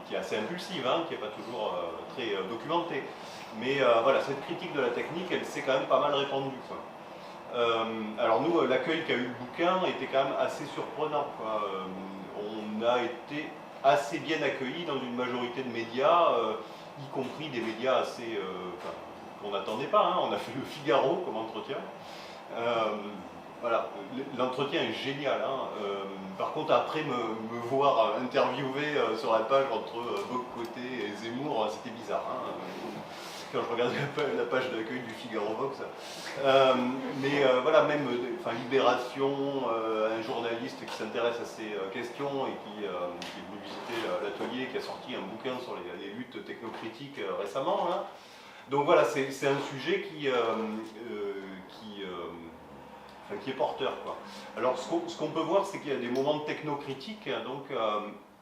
qui est assez impulsive, hein, qui n'est pas toujours très documentée. Mais voilà, cette critique de la technique, elle s'est quand même pas mal répandue, quoi. Alors nous, l'accueil qu'a eu le bouquin était quand même assez surprenant, quoi. On a été assez bien accueillis dans une majorité de médias, y compris des médias assez... qu'on n'attendait pas, hein. On a fait le Figaro comme entretien. Voilà, l'entretien est génial. Hein. Par contre, après me voir interviewer sur la page entre Bock-Côté et Zemmour, c'était bizarre. Hein. Quand je regardais la page d'accueil du Figaro Vox. Mais voilà, même Libération, un journaliste qui s'intéresse à ces questions et qui est venu visiter l'atelier, qui a sorti un bouquin sur les luttes technocritiques récemment. Hein. Donc voilà, c'est un sujet qui est porteur, quoi. Alors ce qu'on peut voir, c'est qu'il y a des moments de technocritique, donc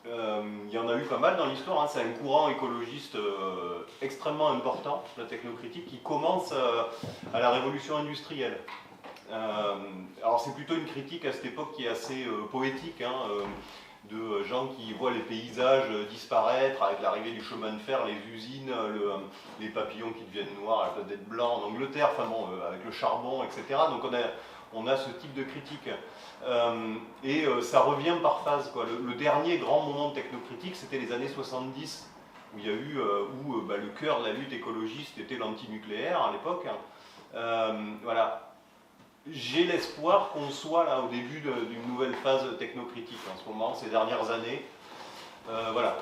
il y en a eu pas mal dans l'histoire, hein. C'est un courant écologiste extrêmement important, la technocritique, qui commence à la révolution industrielle. Alors c'est plutôt une critique à cette époque qui est assez poétique, hein, de gens qui voient les paysages disparaître avec l'arrivée du chemin de fer, les usines, les papillons qui deviennent noirs à la place d'être blancs en Angleterre, enfin bon, avec le charbon, etc. Donc on a ce type de critique. Et ça revient par phase, quoi. Le dernier grand moment de technocritique, c'était les années 70, où il y a eu, le cœur de la lutte écologiste était l'antinucléaire à l'époque. Voilà. J'ai l'espoir qu'on soit là au début d'une nouvelle phase technocritique en ce moment, ces dernières années. Voilà,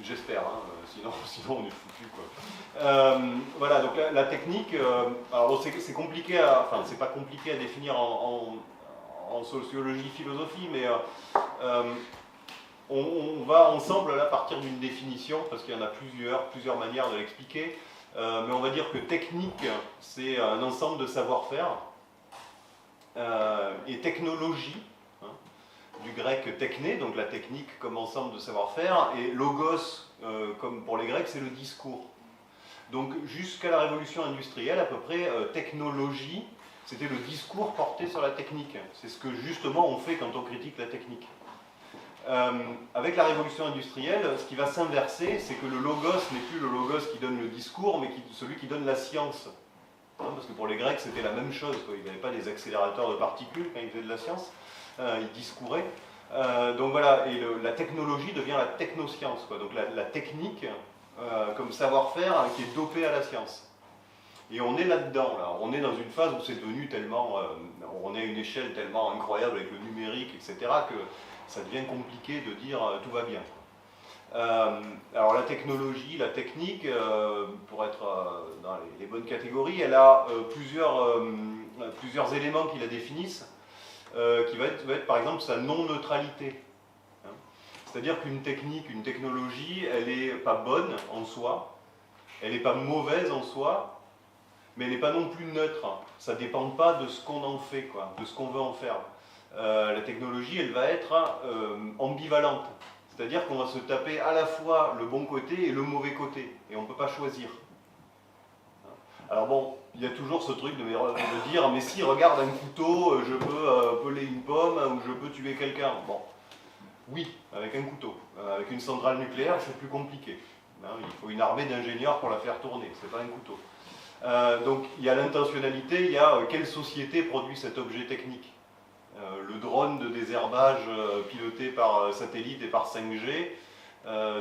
j'espère, hein, sinon on est foutu, quoi. Voilà, donc la technique, alors c'est compliqué, c'est pas compliqué à définir en sociologie, philosophie, mais on va ensemble là partir d'une définition, parce qu'il y en a plusieurs manières de l'expliquer. Mais on va dire que technique, c'est un ensemble de savoir-faire, et technologie, hein, du grec techné, donc la technique comme ensemble de savoir-faire, et logos, comme pour les Grecs, c'est le discours. Donc jusqu'à la révolution industrielle, à peu près, technologie, c'était le discours porté sur la technique. C'est ce que justement on fait quand on critique la technique. Avec la révolution industrielle, ce qui va s'inverser, c'est que le logos n'est plus le logos qui donne le discours, mais celui qui donne la science. Hein, parce que pour les Grecs, c'était la même chose, quoi. Ils n'avaient pas des accélérateurs de particules quand ils faisaient de la science, ils discouraient. Donc voilà, et la technologie devient la technoscience, quoi. Donc la technique, comme savoir-faire, qui est dopé à la science. Et on est là-dedans, là. On est dans une phase où c'est devenu tellement... on est à une échelle tellement incroyable avec le numérique, etc., que ça devient compliqué de dire tout va bien. Alors la technologie, la technique, pour être dans les bonnes catégories, elle a plusieurs éléments qui la définissent, qui va être par exemple sa non-neutralité. Hein. C'est-à-dire qu'une technique, une technologie, elle n'est pas bonne en soi, elle n'est pas mauvaise en soi, mais elle n'est pas non plus neutre. Ça ne dépend pas de ce qu'on en fait, quoi, de ce qu'on veut en faire. La technologie, elle va être ambivalente. C'est-à-dire qu'on va se taper à la fois le bon côté et le mauvais côté. Et on ne peut pas choisir. Alors bon, il y a toujours ce truc de dire, mais si, regarde un couteau, je peux peler une pomme ou je peux tuer quelqu'un. Bon, oui, avec un couteau. Avec une centrale nucléaire, c'est plus compliqué. Il faut une armée d'ingénieurs pour la faire tourner, c'est pas un couteau. Donc il y a l'intentionnalité, il y a quelle société produit cet objet technique. Le drone de désherbage piloté par satellite et par 5G,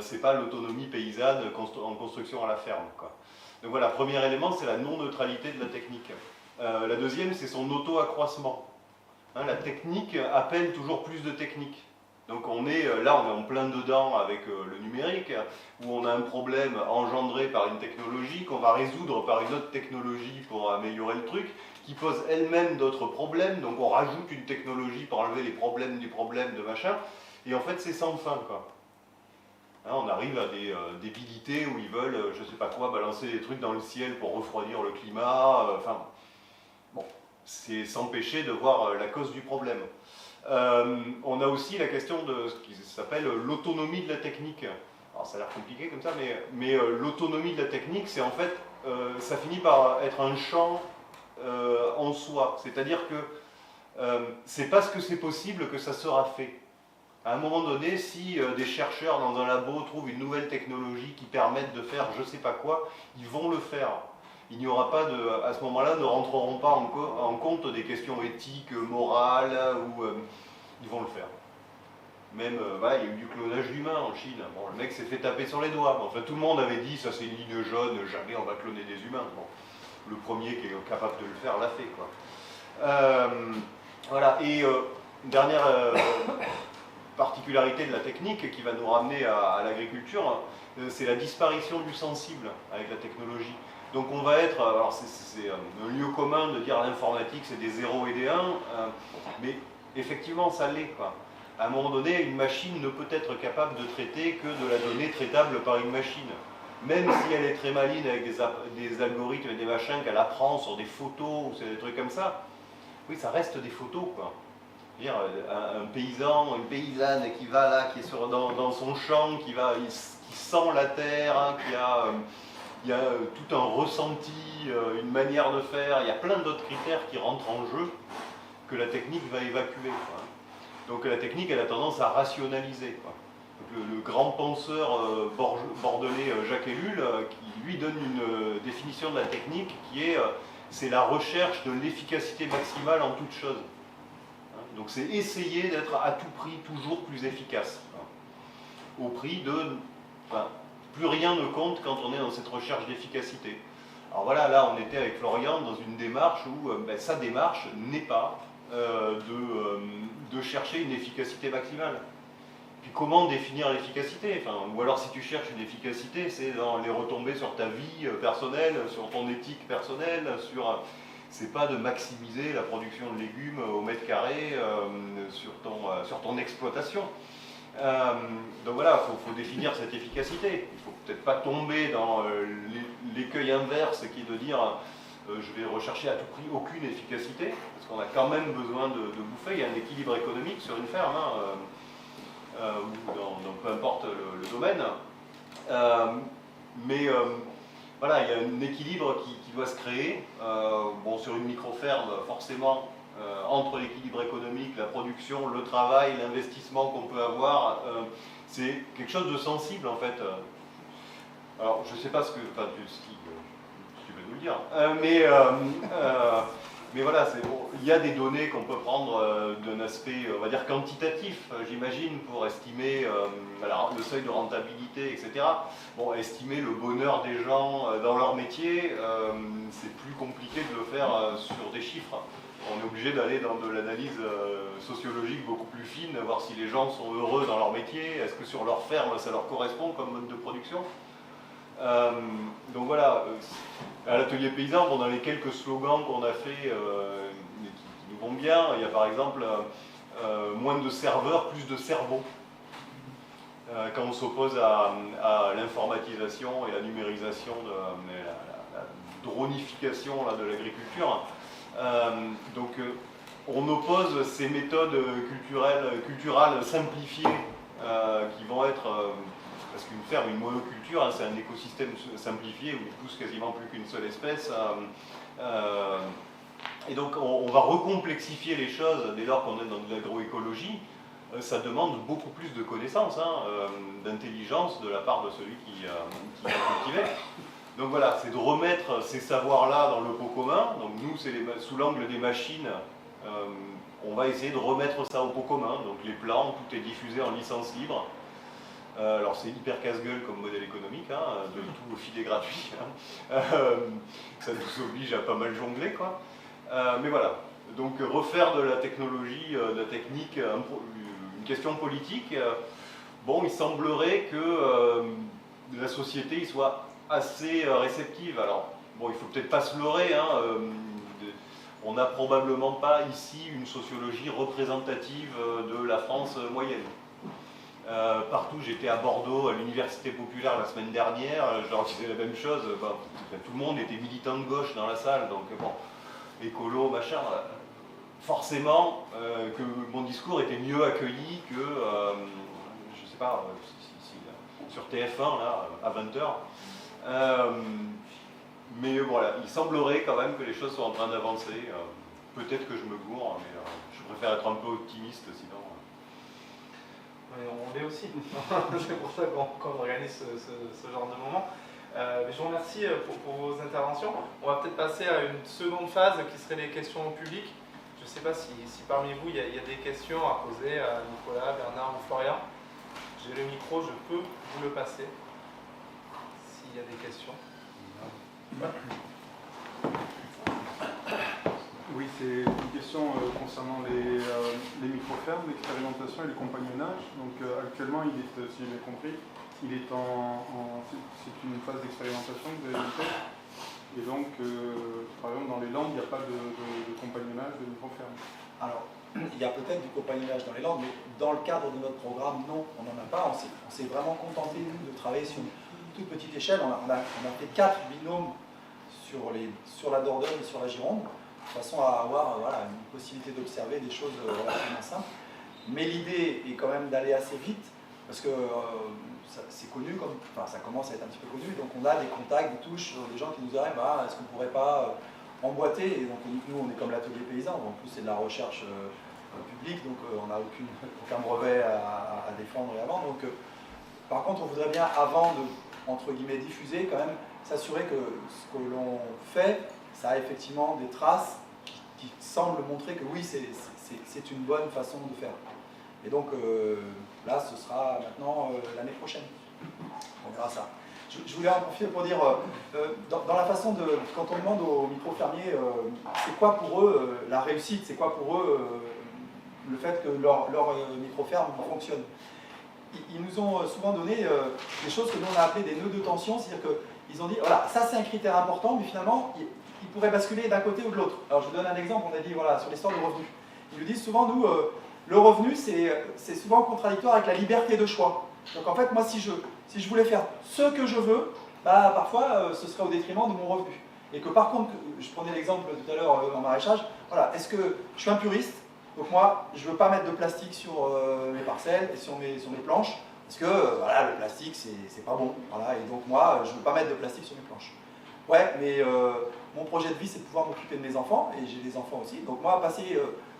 c'est pas l'autonomie paysanne en construction à la ferme, quoi. Donc voilà, premier élément, c'est la non-neutralité de la technique. La deuxième, c'est son auto-accroissement. Hein, la technique appelle toujours plus de technique. Donc là, on est en plein dedans avec le numérique, où on a un problème engendré par une technologie qu'on va résoudre par une autre technologie pour améliorer le truc, qui pose elle-même d'autres problèmes, donc on rajoute une technologie pour enlever les problèmes du problème de machin, et en fait c'est sans fin, quoi. Hein, on arrive à des débilités où ils veulent, je sais pas quoi, balancer des trucs dans le ciel pour refroidir le climat, enfin, bon, c'est s'empêcher de voir la cause du problème. On a aussi la question de ce qui s'appelle l'autonomie de la technique. Alors ça a l'air compliqué comme ça, mais l'autonomie de la technique, c'est en fait, ça finit par être un champ en soi. C'est-à-dire que c'est parce que c'est possible que ça sera fait. À un moment donné, si des chercheurs dans un labo trouvent une nouvelle technologie qui permette de faire je sais pas quoi, ils vont le faire. Il n'y aura pas de, à ce moment-là, ne rentreront pas en compte des questions éthiques, morales, ou ils vont le faire. Même, voilà, il y a eu du clonage d'humains en Chine. Bon, le mec s'est fait taper sur les doigts. Enfin, tout le monde avait dit, ça c'est une ligne jaune, jamais on va cloner des humains. Bon, le premier qui est capable de le faire l'a fait, quoi. Voilà, et dernière particularité de la technique qui va nous ramener à l'agriculture, c'est la disparition du sensible avec la technologie. Donc on va être, alors c'est un lieu commun de dire l'informatique c'est des 0 et des 1, mais effectivement ça l'est, quoi. À un moment donné, une machine ne peut être capable de traiter que de la donnée traitable par une machine. Même si elle est très maligne avec des algorithmes et des machins qu'elle apprend sur des photos ou sur des trucs comme ça, oui ça reste des photos, quoi. Dire, un paysan, une paysanne qui va là, qui est dans son champ, qui sent la terre, hein, il y a tout un ressenti, une manière de faire, il y a plein d'autres critères qui rentrent en jeu que la technique va évacuer, quoi. Donc la technique, elle a tendance à rationaliser, quoi. Donc, le grand penseur bordelais Jacques Ellul, qui lui donne une définition de la technique qui est c'est la recherche de l'efficacité maximale en toute chose. Donc c'est essayer d'être à tout prix toujours plus efficace, hein, au prix de... Enfin, plus rien ne compte quand on est dans cette recherche d'efficacité. Alors voilà, là on était avec Florian dans une démarche où sa démarche n'est pas de chercher une efficacité maximale. Puis comment définir l'efficacité? Enfin, ou alors si tu cherches une efficacité, c'est dans les retombées sur ta vie personnelle, sur ton éthique personnelle, sur... C'est pas de maximiser la production de légumes au mètre carré sur ton exploitation. Donc voilà, il faut définir cette efficacité. Il ne faut peut-être pas tomber dans l'écueil inverse qui est de dire je vais rechercher à tout prix aucune efficacité, parce qu'on a quand même besoin de bouffer. Il y a un équilibre économique sur une ferme, hein, ou dans peu importe le domaine. Voilà, il y a un équilibre qui doit se créer. Bon, sur une micro-ferme, forcément, entre l'équilibre économique, la production, le travail, l'investissement qu'on peut avoir, c'est quelque chose de sensible, en fait. Alors, je ne sais pas ce que... Enfin, si tu veux nous le dire. Mais voilà, bon, il y a des données qu'on peut prendre d'un aspect, on va dire, quantitatif, j'imagine, pour estimer alors, le seuil de rentabilité, etc. Bon, estimer le bonheur des gens dans leur métier, c'est plus compliqué de le faire sur des chiffres. On est obligé d'aller dans de l'analyse sociologique beaucoup plus fine, voir si les gens sont heureux dans leur métier, est-ce que sur leur ferme ça leur correspond comme mode de production. Donc voilà, à l'atelier paysan, bon, dans les quelques slogans qu'on a fait qui nous vont bien, il y a par exemple moins de serveurs, plus de cerveaux. Quand on s'oppose à l'informatisation et la numérisation, la dronification là, de l'agriculture, donc on oppose ces méthodes culturales simplifiées qui vont être... parce qu'une ferme, une monoculture, hein, c'est un écosystème simplifié où il pousse quasiment plus qu'une seule espèce. Et donc on va recomplexifier les choses dès lors qu'on est dans de l'agroécologie. Ça demande beaucoup plus de connaissances, hein, d'intelligence de la part de celui qui va cultiver. Donc voilà, c'est de remettre ces savoirs-là dans le pot commun. Donc nous, c'est sous l'angle des machines, on va essayer de remettre ça au pot commun. Donc les plans, tout est diffusé en licence libre. Alors c'est hyper casse-gueule comme modèle économique, hein, de tout filer gratuit. Hein. Ça nous oblige à pas mal jongler, quoi. Mais voilà, donc refaire de la technologie, de la technique, une question politique. Bon, il semblerait que la société soit assez réceptive. Alors, bon, il ne faut peut-être pas se leurrer, hein, on n'a probablement pas ici une sociologie représentative de la France moyenne. Partout, j'étais à Bordeaux, à l'Université populaire la semaine dernière, je leur disais la même chose, tout le monde était militant de gauche dans la salle, donc bon, écolo, machin, forcément que mon discours était mieux accueilli que, je ne sais pas, sur TF1, là, à 20h. Mais voilà, il semblerait quand même que les choses sont en train d'avancer. Peut-être que je me gourre, mais je préfère être un peu optimiste, sinon... On l'est aussi. C'est pour ça qu'on organise ce genre de moment. Je vous remercie pour vos interventions. On va peut-être passer à une seconde phase qui serait les questions au public. Je ne sais pas si parmi vous il y a des questions à poser à Nicolas, Bernard ou Florian. J'ai le micro, je peux vous le passer s'il y a des questions. Oui, c'est une question concernant les micro-fermes, l'expérimentation et le compagnonnage. Donc actuellement, il est, si j'ai bien compris, c'est une phase d'expérimentation que vous avez faite. Et donc, par exemple, dans les Landes, il n'y a pas de compagnonnage de micro-fermes. Alors, il y a peut-être du compagnonnage dans les Landes, mais dans le cadre de notre programme, non, on n'en a pas. On s'est vraiment contenté, nous, de travailler sur une toute petite échelle. On a fait 4 binômes sur la Dordogne et sur la Gironde, de façon à avoir voilà, une possibilité d'observer des choses relativement simples. Mais l'idée est quand même d'aller assez vite, parce que c'est connu, ça commence à être un petit peu connu, donc on a des contacts, des touches, des gens qui nous arrivent, est-ce qu'on ne pourrait pas emboîter, et donc nous on est comme l'atelier paysan, en plus c'est de la recherche publique, donc on n'a aucun brevet à défendre et à vendre. Donc, par contre, on voudrait bien, avant de, entre guillemets, diffuser, quand même s'assurer que ce que l'on fait, ça a effectivement des traces qui semblent montrer que oui, c'est une bonne façon de faire. Et donc là, ce sera maintenant l'année prochaine. On verra ça. Je voulais en profiter pour dire, dans la façon de, quand on demande aux micro-fermiers, c'est quoi pour eux la réussite, c'est quoi pour eux le fait que leur micro-ferme fonctionne. Ils nous ont souvent donné des choses que nous on a appelées des nœuds de tension, c'est-à-dire qu'ils ont dit, voilà, ça c'est un critère important, mais finalement, il pourrait basculer d'un côté ou de l'autre. Alors je vous donne un exemple, on a dit, voilà, sur l'histoire du revenu. Ils nous disent souvent, nous, le revenu, c'est souvent contradictoire avec la liberté de choix. Donc en fait, moi, si je voulais faire ce que je veux, parfois, ce serait au détriment de mon revenu. Et que par contre, je prenais l'exemple tout à l'heure en maraîchage, voilà, est-ce que je suis un puriste? Donc moi, je ne veux pas mettre de plastique sur mes parcelles et sur mes planches, parce que voilà, le plastique, c'est pas bon. Voilà, et donc moi, je ne veux pas mettre de plastique sur mes planches. Ouais, mais mon projet de vie, c'est de pouvoir m'occuper de mes enfants, et j'ai des enfants aussi. Donc moi, passer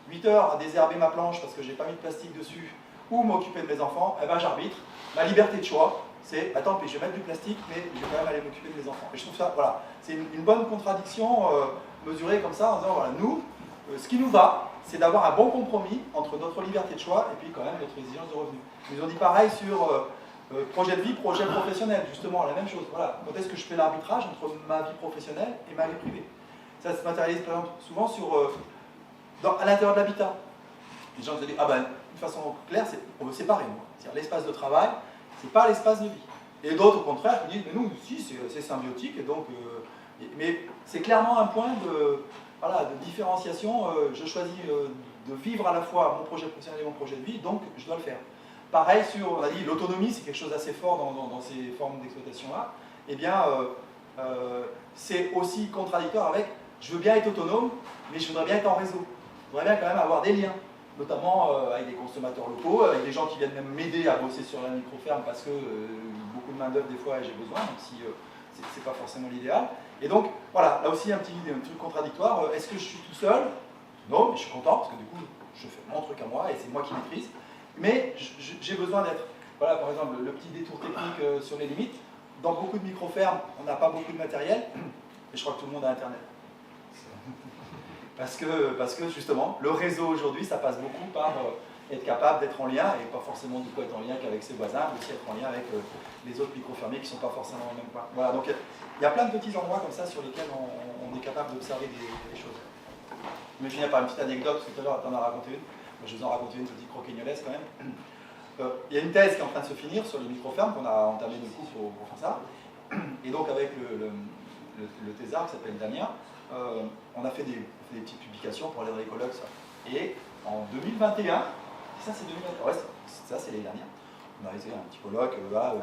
8 heures à désherber ma planche parce que j'ai pas mis de plastique dessus, ou m'occuper de mes enfants, eh ben j'arbitre. Ma liberté de choix, c'est, attends, je vais mettre du plastique, mais je vais quand même aller m'occuper de mes enfants. Et je trouve ça, voilà, c'est une bonne contradiction mesurée comme ça, en disant, voilà, nous, ce qui nous va, c'est d'avoir un bon compromis entre notre liberté de choix et puis quand même notre exigence de revenus. Ils ont dit pareil sur projet de vie, projet professionnel, justement, la même chose. Voilà, quand est-ce que je fais l'arbitrage entre ma vie professionnelle et ma vie privée? Ça se matérialise par exemple souvent sur, à l'intérieur de l'habitat. Les gens se disent, de façon claire, on veut séparer, moi. C'est-à-dire l'espace de travail, c'est pas l'espace de vie. Et d'autres, au contraire, qui disent, mais nous, si, c'est symbiotique, et donc, mais c'est clairement un point de différenciation. Je choisis de vivre à la fois mon projet professionnel et mon projet de vie, donc je dois le faire. Pareil sur, on a dit, l'autonomie, c'est quelque chose d'assez fort dans ces formes d'exploitation-là. Eh bien, c'est aussi contradictoire avec, je veux bien être autonome, mais je voudrais bien être en réseau. Je voudrais bien quand même avoir des liens, notamment avec des consommateurs locaux, avec des gens qui viennent même m'aider à bosser sur la micro-ferme parce que beaucoup de main-d'œuvre des fois j'ai besoin, même si c'est pas forcément l'idéal. Et donc, voilà, là aussi un truc contradictoire. Est-ce que je suis tout seul? Non, mais je suis content parce que du coup, je fais mon truc à moi et c'est moi qui maîtrise. Mais j'ai besoin d'être. Voilà, par exemple, le petit détour technique sur les limites. Dans beaucoup de micro-fermes, on n'a pas beaucoup de matériel, et je crois que tout le monde a Internet. Parce que justement, le réseau aujourd'hui, ça passe beaucoup par être capable d'être en lien, et pas forcément du coup être en lien qu'avec ses voisins, mais aussi être en lien avec les autres micro-fermiers qui ne sont pas forcément au même point. Voilà, donc il y a plein de petits endroits comme ça sur lesquels on est capable d'observer des choses. Je me souviens par une petite anecdote, tout à l'heure, tu en as raconté une. Je vais vous en raconter une petite croquignolaise quand même. Il y a une thèse qui est en train de se finir sur les micro-fermes qu'on a entamé du coup pour faire ça. Et donc avec le thésard qui s'appelle Damien, on a fait des petites publications pour aller dans les colloques. Ça. Et en 2021, ça c'est 2021, ouais, ça c'est l'année dernière, on a été un petit colloque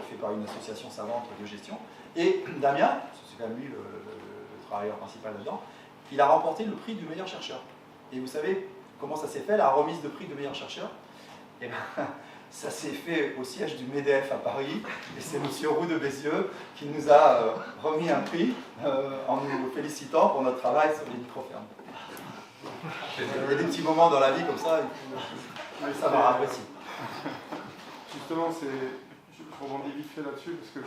fait par une association savante de gestion. Et Damien, c'est quand même lui le travailleur principal là-dedans, il a remporté le prix du meilleur chercheur. Et vous savez comment ça s'est fait, la remise de prix de meilleur chercheur? Et ben, ça s'est fait au siège du MEDEF à Paris, et c'est M. Roux de Bézieux qui nous a remis un prix en nous félicitant pour notre travail sur les micro-fermes. Il y a des petits moments dans la vie comme ça, il faut savoir apprécier. Justement, je rebondis vite fait là-dessus, parce que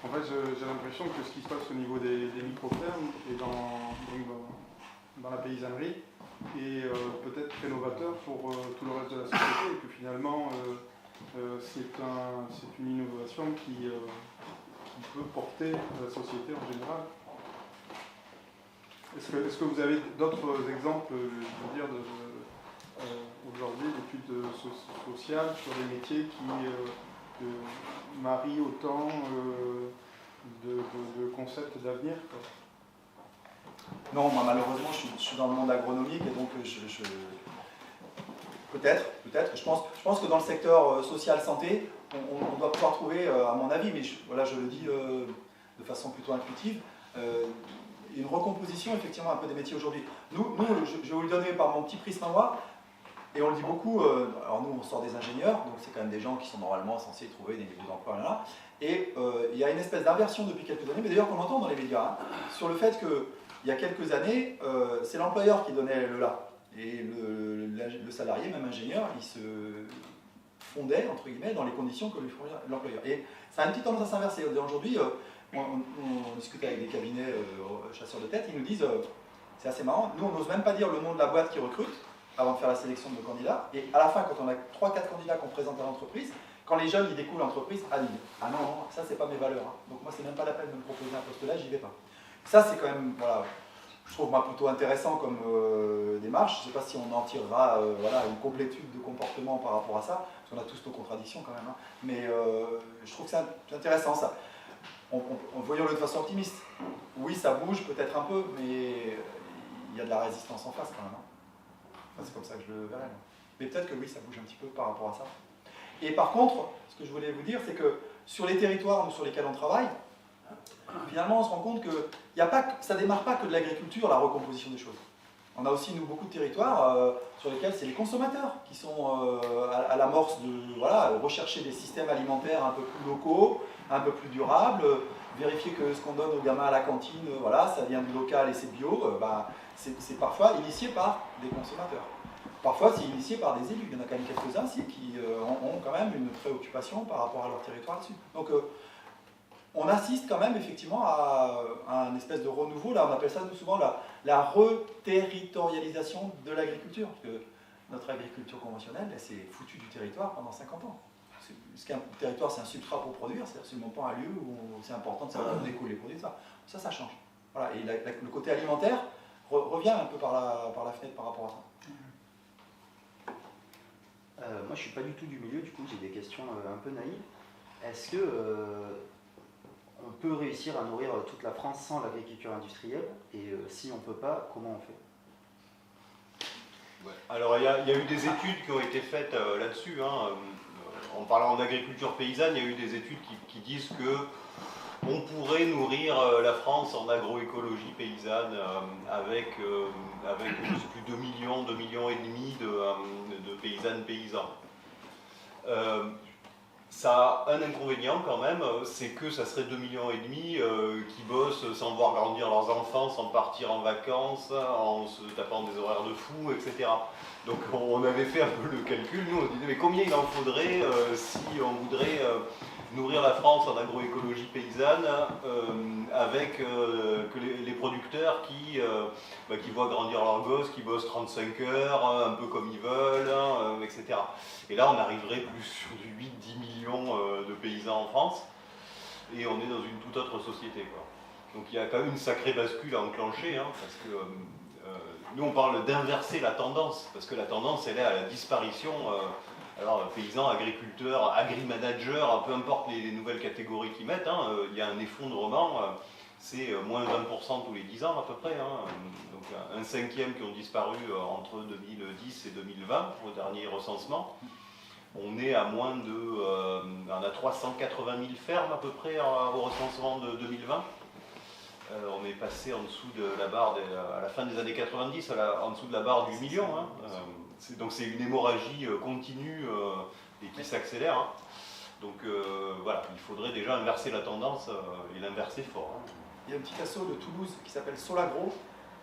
en fait, j'ai l'impression que ce qui se passe au niveau des micro-fermes et dans la paysannerie est peut-être très novateur pour tout le reste de la société, et que finalement c'est une innovation qui peut porter la société en général. Est-ce que vous avez d'autres exemples, je veux dire, aujourd'hui d'études sociales sur des métiers qui marient autant de concepts d'avenir? Non, moi malheureusement je suis dans le monde agronomique, et donc peut-être, je pense que dans le secteur social santé, on doit pouvoir trouver, à mon avis, mais je le dis de façon plutôt intuitive, une recomposition effectivement un peu des métiers aujourd'hui. Nous, je vais vous le donner par mon petit prisme à moi, et on le dit beaucoup, alors nous on sort des ingénieurs, donc c'est quand même des gens qui sont normalement censés trouver des niveaux d'emploi là, et il y a une espèce d'inversion depuis quelques années, mais d'ailleurs qu'on entend dans les médias, sur le fait que il y a quelques années, c'est l'employeur qui donnait le là, et le salarié, même ingénieur, il se fondait entre guillemets dans les conditions que lui fournit l'employeur. Et ça a une petite tendance à s'inverser. Aujourd'hui, on discute avec des cabinets chasseurs de tête, ils nous disent, c'est assez marrant, nous on n'ose même pas dire le nom de la boîte qui recrute avant de faire la sélection de nos candidats, et à la fin, quand on a 3-4 candidats qu'on présente à l'entreprise, quand les jeunes ils découvrent l'entreprise, ah non, ça c'est pas mes valeurs, hein. Donc moi c'est même pas la peine de me proposer un poste là, j'y vais pas. Ça c'est quand même, voilà, je trouve moi plutôt intéressant comme démarche. Je ne sais pas si on en tirera une complétude de comportement par rapport à ça, parce qu'on a tous nos contradictions quand même, hein. Mais je trouve que c'est intéressant ça. Voyons-le de façon optimiste. Oui, ça bouge peut-être un peu, mais il y a de la résistance en face quand même, hein. Enfin, c'est comme ça que je le verrai. Mais peut-être que oui, ça bouge un petit peu par rapport à ça. Et par contre, ce que je voulais vous dire, c'est que sur les territoires sur lesquels on travaille, finalement, on se rend compte que ça ne démarre pas que de l'agriculture, la recomposition des choses. On a aussi, nous, beaucoup de territoires sur lesquels c'est les consommateurs qui sont à l'amorce de rechercher des systèmes alimentaires un peu plus locaux, un peu plus durables, vérifier que ce qu'on donne aux gamins à la cantine, ça vient du local et c'est bio, c'est parfois initié par des consommateurs. Parfois, c'est initié par des élus. Il y en a quand même quelques-uns qui ont quand même une préoccupation par rapport à leur territoire là-dessus. Donc, on assiste quand même effectivement à un espèce de renouveau. Là, on appelle ça souvent la reterritorialisation de l'agriculture. Parce que notre agriculture conventionnelle, elle s'est foutue du territoire pendant 50 ans. Ce qu'un territoire, c'est un substrat pour produire, c'est absolument pas un lieu où c'est important de savoir où découlent les produits. Ça change. Voilà. Et le côté alimentaire revient un peu par la fenêtre par rapport à ça. Moi, je ne suis pas du tout du milieu, du coup, j'ai des questions un peu naïves. Est-ce que on peut réussir à nourrir toute la France sans l'agriculture industrielle? Et si on ne peut pas, comment on fait? Ouais. Alors, il y a eu des études qui ont été faites là-dessus. En parlant d'agriculture paysanne, il y a eu des études qui disent que on pourrait nourrir la France en agroécologie paysanne avec je sais plus, 2 millions et demi de paysannes paysans. Ça a un inconvénient quand même, c'est que ça serait 2 millions et demi qui bossent sans voir grandir leurs enfants, sans partir en vacances, en se tapant des horaires de fou, etc. Donc on avait fait un peu le calcul, nous on disait mais combien il en faudrait si on voudrait nourrir la France en agroécologie paysanne avec que les producteurs qui voient grandir leurs gosses, qui bossent 35 heures, un peu comme ils veulent, etc. Et là on arriverait plus sur du 8-10 millions de paysans en France, et on est dans une toute autre société, quoi. Donc il y a quand même une sacrée bascule à enclencher, parce que nous on parle d'inverser la tendance, parce que la tendance elle est à la disparition. Alors paysans, agriculteurs, agri-managers, peu importe les nouvelles catégories qu'ils mettent, hein, il y a un effondrement, c'est moins 20% tous les 10 ans à peu près. Hein, donc un cinquième qui ont disparu entre 2010 et 2020 au dernier recensement. On est à moins de... on a 380 000 fermes à peu près au recensement de 2020. On est passé en dessous de la barre, à la fin des années 90, en dessous de la barre du million. Hein. Donc c'est une hémorragie continue et qui s'accélère. Hein. Donc voilà, il faudrait déjà inverser la tendance et l'inverser fort. Hein. Il y a un petit asso de Toulouse qui s'appelle Solagro,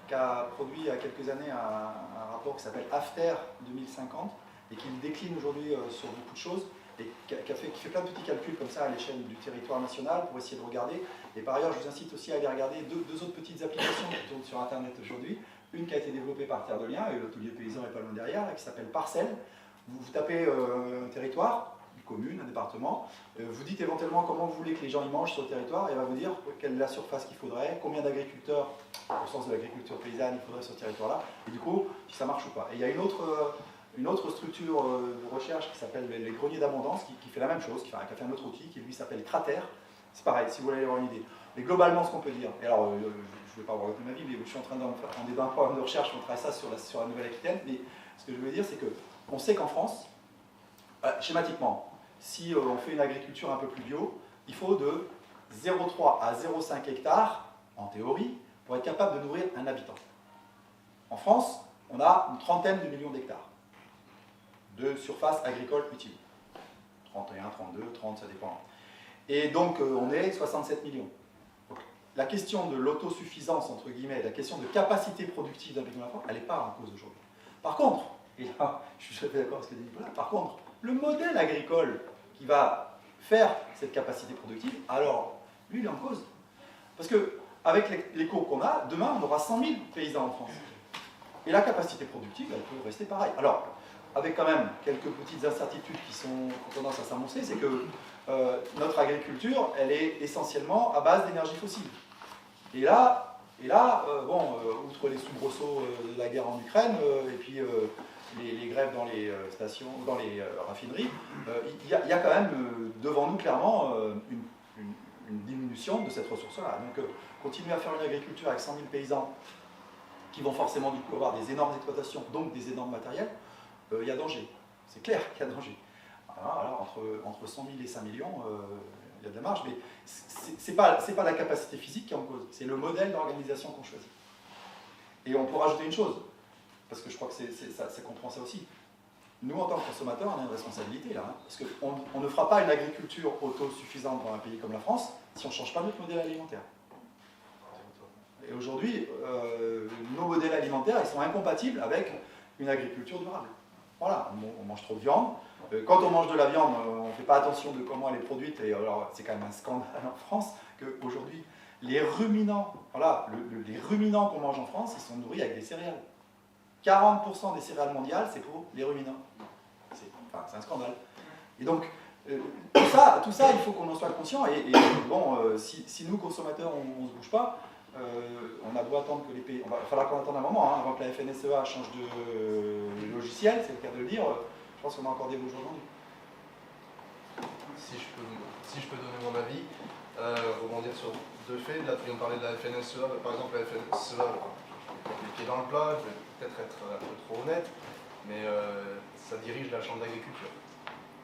qui a produit il y a quelques années un rapport qui s'appelle After 2050 et qui le décline aujourd'hui sur beaucoup de choses et qui fait plein de petits calculs comme ça à l'échelle du territoire national pour essayer de regarder. Et par ailleurs, je vous incite aussi à aller regarder deux autres petites applications qui tournent sur Internet aujourd'hui. Une qui a été développée par Terre de Liens, et l'atelier paysan est pas loin derrière, là, qui s'appelle Parcelle. Vous tapez un territoire, une commune, un département, vous dites éventuellement comment vous voulez que les gens y mangent sur le territoire, et elle va vous dire quelle est la surface qu'il faudrait, combien d'agriculteurs, au sens de l'agriculture paysanne, il faudrait sur ce territoire-là, et du coup, si ça marche ou pas. Et il y a une autre structure de recherche qui s'appelle les greniers d'abondance, qui fait la même chose, qui a fait un autre outil, qui lui s'appelle Cratère. C'est pareil, si vous voulez avoir une idée. Mais globalement, ce qu'on peut dire, et alors je ne vais pas avoir ma vie, mais je suis en train d'un programme de recherche, on travaille ça sur la Nouvelle-Aquitaine, mais ce que je veux dire, c'est qu'on sait qu'en France, schématiquement, si on fait une agriculture un peu plus bio, il faut de 0,3 à 0,5 hectares, en théorie, pour être capable de nourrir un habitant. En France, on a une trentaine de millions d'hectares de surface agricole utile. 31, 32, 30, ça dépend. Et donc, on est 67 millions. Donc, la question de l'autosuffisance, entre guillemets, la question de capacité productive d'un pays comme la France, elle n'est pas en cause aujourd'hui. Par contre, et là, je suis tout à fait d'accord avec ce que dit Nicolas, par contre, le modèle agricole qui va faire cette capacité productive, alors, lui, il est en cause. Parce qu'avec les cours qu'on a, demain, on aura 100 000 paysans en France. Et la capacité productive, elle peut rester pareille. Alors, avec quand même quelques petites incertitudes qui ont tendance à s'annoncer, c'est que notre agriculture, elle est essentiellement à base d'énergie fossile. Et là outre les soubresauts de la guerre en Ukraine, et puis les grèves dans les stations, dans les raffineries, il y a quand même devant nous clairement une diminution de cette ressource-là. Donc continuer à faire une agriculture avec 100 000 paysans qui vont forcément du coup avoir des énormes exploitations, donc des énormes matériels, il y a danger. C'est clair qu'il y a danger. Alors, entre 100 000 et 5 millions, il y a de la marge, mais c'est pas la capacité physique qui est en cause, c'est le modèle d'organisation qu'on choisit. Et on peut rajouter une chose, parce que je crois que ça comprend ça aussi. Nous, en tant que consommateurs, on a une responsabilité là, hein, parce qu'on ne fera pas une agriculture autosuffisante dans un pays comme la France si on ne change pas notre modèle alimentaire. Et aujourd'hui, nos modèles alimentaires, ils sont incompatibles avec une agriculture durable. Voilà, on mange trop de viande. Quand on mange de la viande, on ne fait pas attention de comment elle est produite. Et alors, c'est quand même un scandale en France qu'aujourd'hui, les ruminants, les ruminants qu'on mange en France, ils sont nourris avec des céréales. 40% des céréales mondiales, c'est pour les ruminants. C'est un scandale. Et donc, tout ça, il faut qu'on en soit conscient. Et bon, si nous, consommateurs, on ne se bouge pas, on a beau attendre que les pays... Il va falloir qu'on attende un moment avant que la FNSEA change de logiciel, c'est le cas de le dire. Je pense qu'on a encore des beaux jours aujourd'hui. Si je peux donner mon avis, rebondir sur deux faits. Là, tu viens de parler de la FNSEA. Par exemple, la FNSEA, les pieds dans le plat, je vais peut-être être un peu trop honnête, mais ça dirige la Chambre d'agriculture.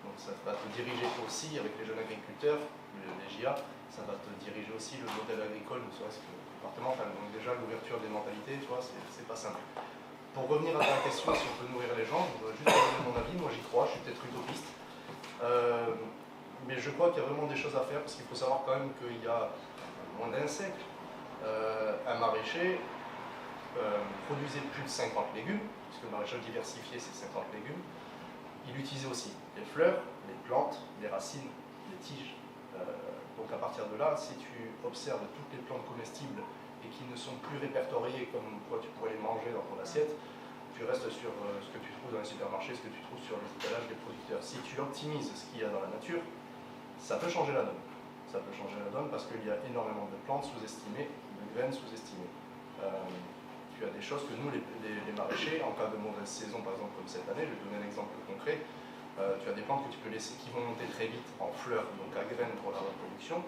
Donc ça va te diriger aussi, avec les jeunes agriculteurs, les JA, ça va te diriger aussi le modèle agricole, ne serait-ce que départemental. Donc déjà, l'ouverture des mentalités, tu vois, c'est pas simple. Pour revenir à ta question, si on peut nourrir les gens, je voudrais juste donner mon avis. Moi, j'y crois, je suis peut-être utopiste. Mais je crois qu'il y a vraiment des choses à faire, parce qu'il faut savoir quand même qu'il y a moins d'un siècle, un maraîcher produisait plus de 50 légumes, puisque le maraîchage diversifié, c'est 50 légumes. Il utilisait aussi les fleurs, les plantes, les racines, les tiges. Donc à partir de là, si tu observes toutes les plantes comestibles et qui ne sont plus répertoriées comme quoi tu pourrais les manger dans ton assiette, tu restes sur ce que tu trouves dans les supermarchés, ce que tu trouves sur les étalages des producteurs. Si tu optimises ce qu'il y a dans la nature, ça peut changer la donne. Ça peut changer la donne parce qu'il y a énormément de plantes sous-estimées, de graines sous-estimées. tu as des choses que nous, les maraîchers, en cas de mauvaise saison, par exemple comme cette année, je vais te donner un exemple concret, tu as des plantes que tu peux laisser qui vont monter très vite en fleurs, donc à graines pour la reproduction.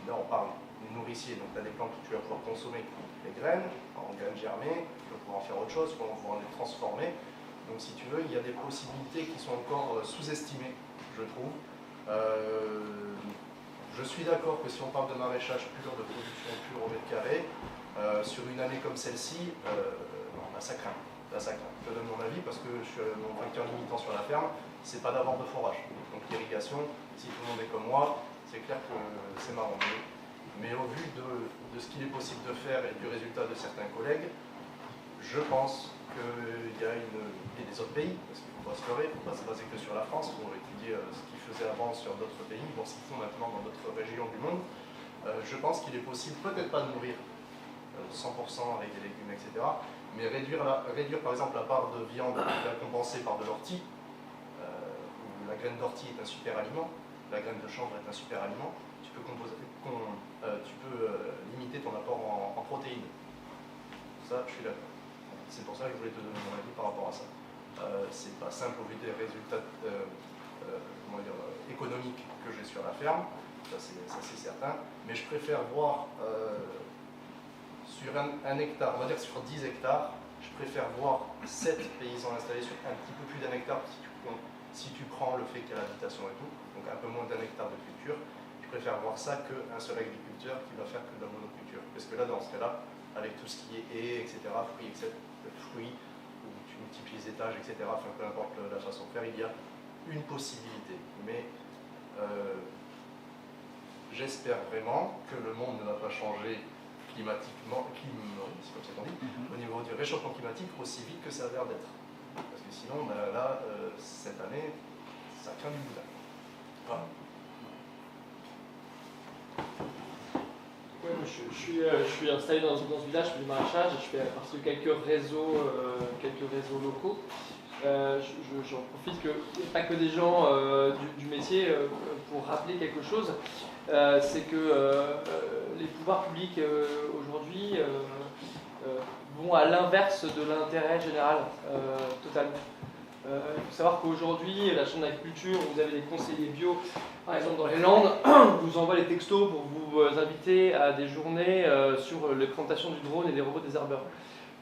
Là on parle nourricier, donc tu as des plantes que tu vas pouvoir consommer les graines, en graines germées, tu vas pouvoir en faire autre chose, tu vas pouvoir les transformer. Donc si tu veux, il y a des possibilités qui sont encore sous-estimées, je trouve. Je suis d'accord que si on parle de maraîchage pur, de production pure au mètre carré, sur une année comme celle-ci, là ça craint. Là, ça craint. Je donne mon avis parce que mon facteur limitant sur la ferme, c'est pas d'avoir de forage. Donc l'irrigation, si tout le monde est comme moi, c'est clair que c'est marrant. Mais au vu de ce qu'il est possible de faire et du résultat de certains collègues, je pense qu'il y a des autres pays, parce qu'il ne faut pas se leurrer, il ne faut pas se baser que sur la France, il faut étudier ce qu'ils faisaient avant sur d'autres pays, voir ce qu'ils font maintenant dans d'autres régions du monde. Je pense qu'il est possible, peut-être pas de nourrir 100% avec des légumes, etc., mais réduire par exemple la part de viande et la compenser par de l'ortie. La graine d'ortie est un super aliment, la graine de chanvre est un super aliment. Tu peux limiter ton apport en protéines. Ça, je suis d'accord. C'est pour ça que je voulais te donner mon avis par rapport à ça. C'est pas simple au vu des résultats économiques que j'ai sur la ferme, ça c'est certain, mais je préfère voir sur un hectare, on va dire sur 10 hectares, je préfère voir 7 paysans installés sur un petit peu plus d'un hectare si tu prends le fait qu'il y a l'habitation et tout, donc un peu moins d'un hectare de culture. Je préfère voir ça qu'un seul agriculteur qui va faire que de la monoculture. Parce que là, dans ce cas-là, avec tout ce qui est haies, etc., fruits, où tu multiplies les étages, etc., enfin, peu importe la façon de faire, il y a une possibilité. Mais j'espère vraiment que le monde ne va pas changer climatiquement, c'est comme ça qu'on dit, au niveau du réchauffement climatique aussi vite que ça a l'air d'être. Parce que sinon, là, cette année, ça craint du boudin. Voilà. Ouais, je suis installé dans ce village, je fais du maraîchage, je fais partie de quelques réseaux locaux. J'en profite qu'il n'y a pas que des gens du métier pour rappeler quelque chose. C'est que les pouvoirs publics aujourd'hui vont à l'inverse de l'intérêt général totalement. Il faut savoir qu'aujourd'hui, la Chambre d'agriculture, vous avez des conseillers bio, par exemple dans les Landes, vous envoie les textos pour vous inviter à des journées sur les présentations du drone et des robots désherbeurs.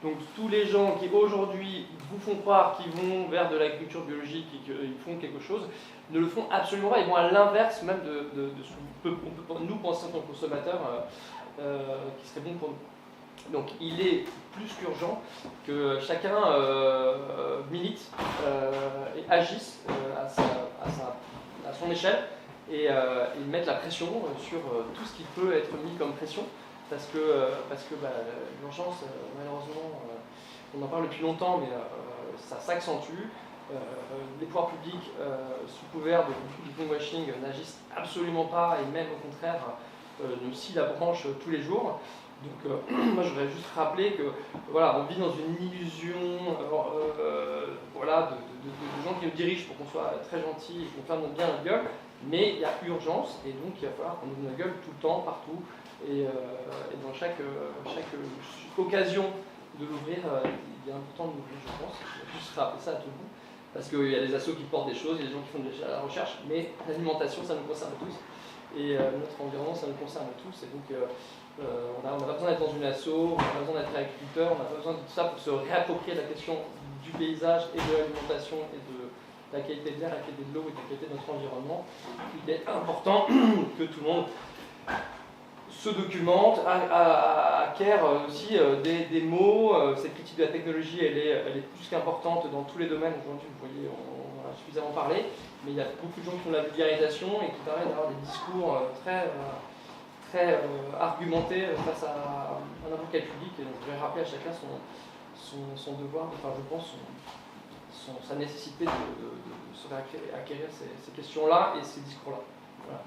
Donc tous les gens qui aujourd'hui vous font croire qu'ils vont vers de l'agriculture biologique et qu'ils font quelque chose, ne le font absolument pas, ils vont à l'inverse même de ce qu'on peut nous penser en tant que consommateurs qui serait bon pour nous. Donc il est plus qu'urgent que chacun milite et agisse à son échelle et mette la pression sur tout ce qui peut être mis comme pression parce que l'urgence, malheureusement, on en parle depuis longtemps, mais ça s'accentue. Les pouvoirs publics, sous couvert du greenwashing, n'agissent absolument pas et même au contraire nous scient la branche tous les jours. Donc moi je voudrais juste rappeler que voilà, on vit dans une illusion voilà, de gens qui nous dirigent pour qu'on soit très gentils et qu'on ferme bien notre gueule, mais il y a urgence et donc il va falloir qu'on ouvre notre gueule tout le temps, partout et dans chaque occasion de l'ouvrir, il est important de l'ouvrir, je pense. Je vais juste rappeler ça à tout le monde parce qu'il y a des assos qui portent des choses, il y a des gens qui font de la recherche, mais l'alimentation ça nous concerne tous et notre environnement ça nous concerne tous et donc on n'a pas besoin d'être dans une asso, on n'a pas besoin d'être agriculteur, on n'a pas besoin de tout ça pour se réapproprier la question du paysage et de l'alimentation et de la qualité de l'air, la qualité de l'eau et de la qualité de notre environnement. Il est important que tout le monde se documente, acquiert aussi des mots. Cette critique de la technologie, elle est plus qu'importante dans tous les domaines. Aujourd'hui, vous voyez, on en a suffisamment parlé, mais il y a beaucoup de gens qui font de la vulgarisation et qui permettent d'avoir des discours très argumenté face à n'importe quel public. Et donc, je vais rappeler à chacun son devoir, enfin je pense sa nécessité de se acquérir ces questions-là et ces discours-là. Voilà.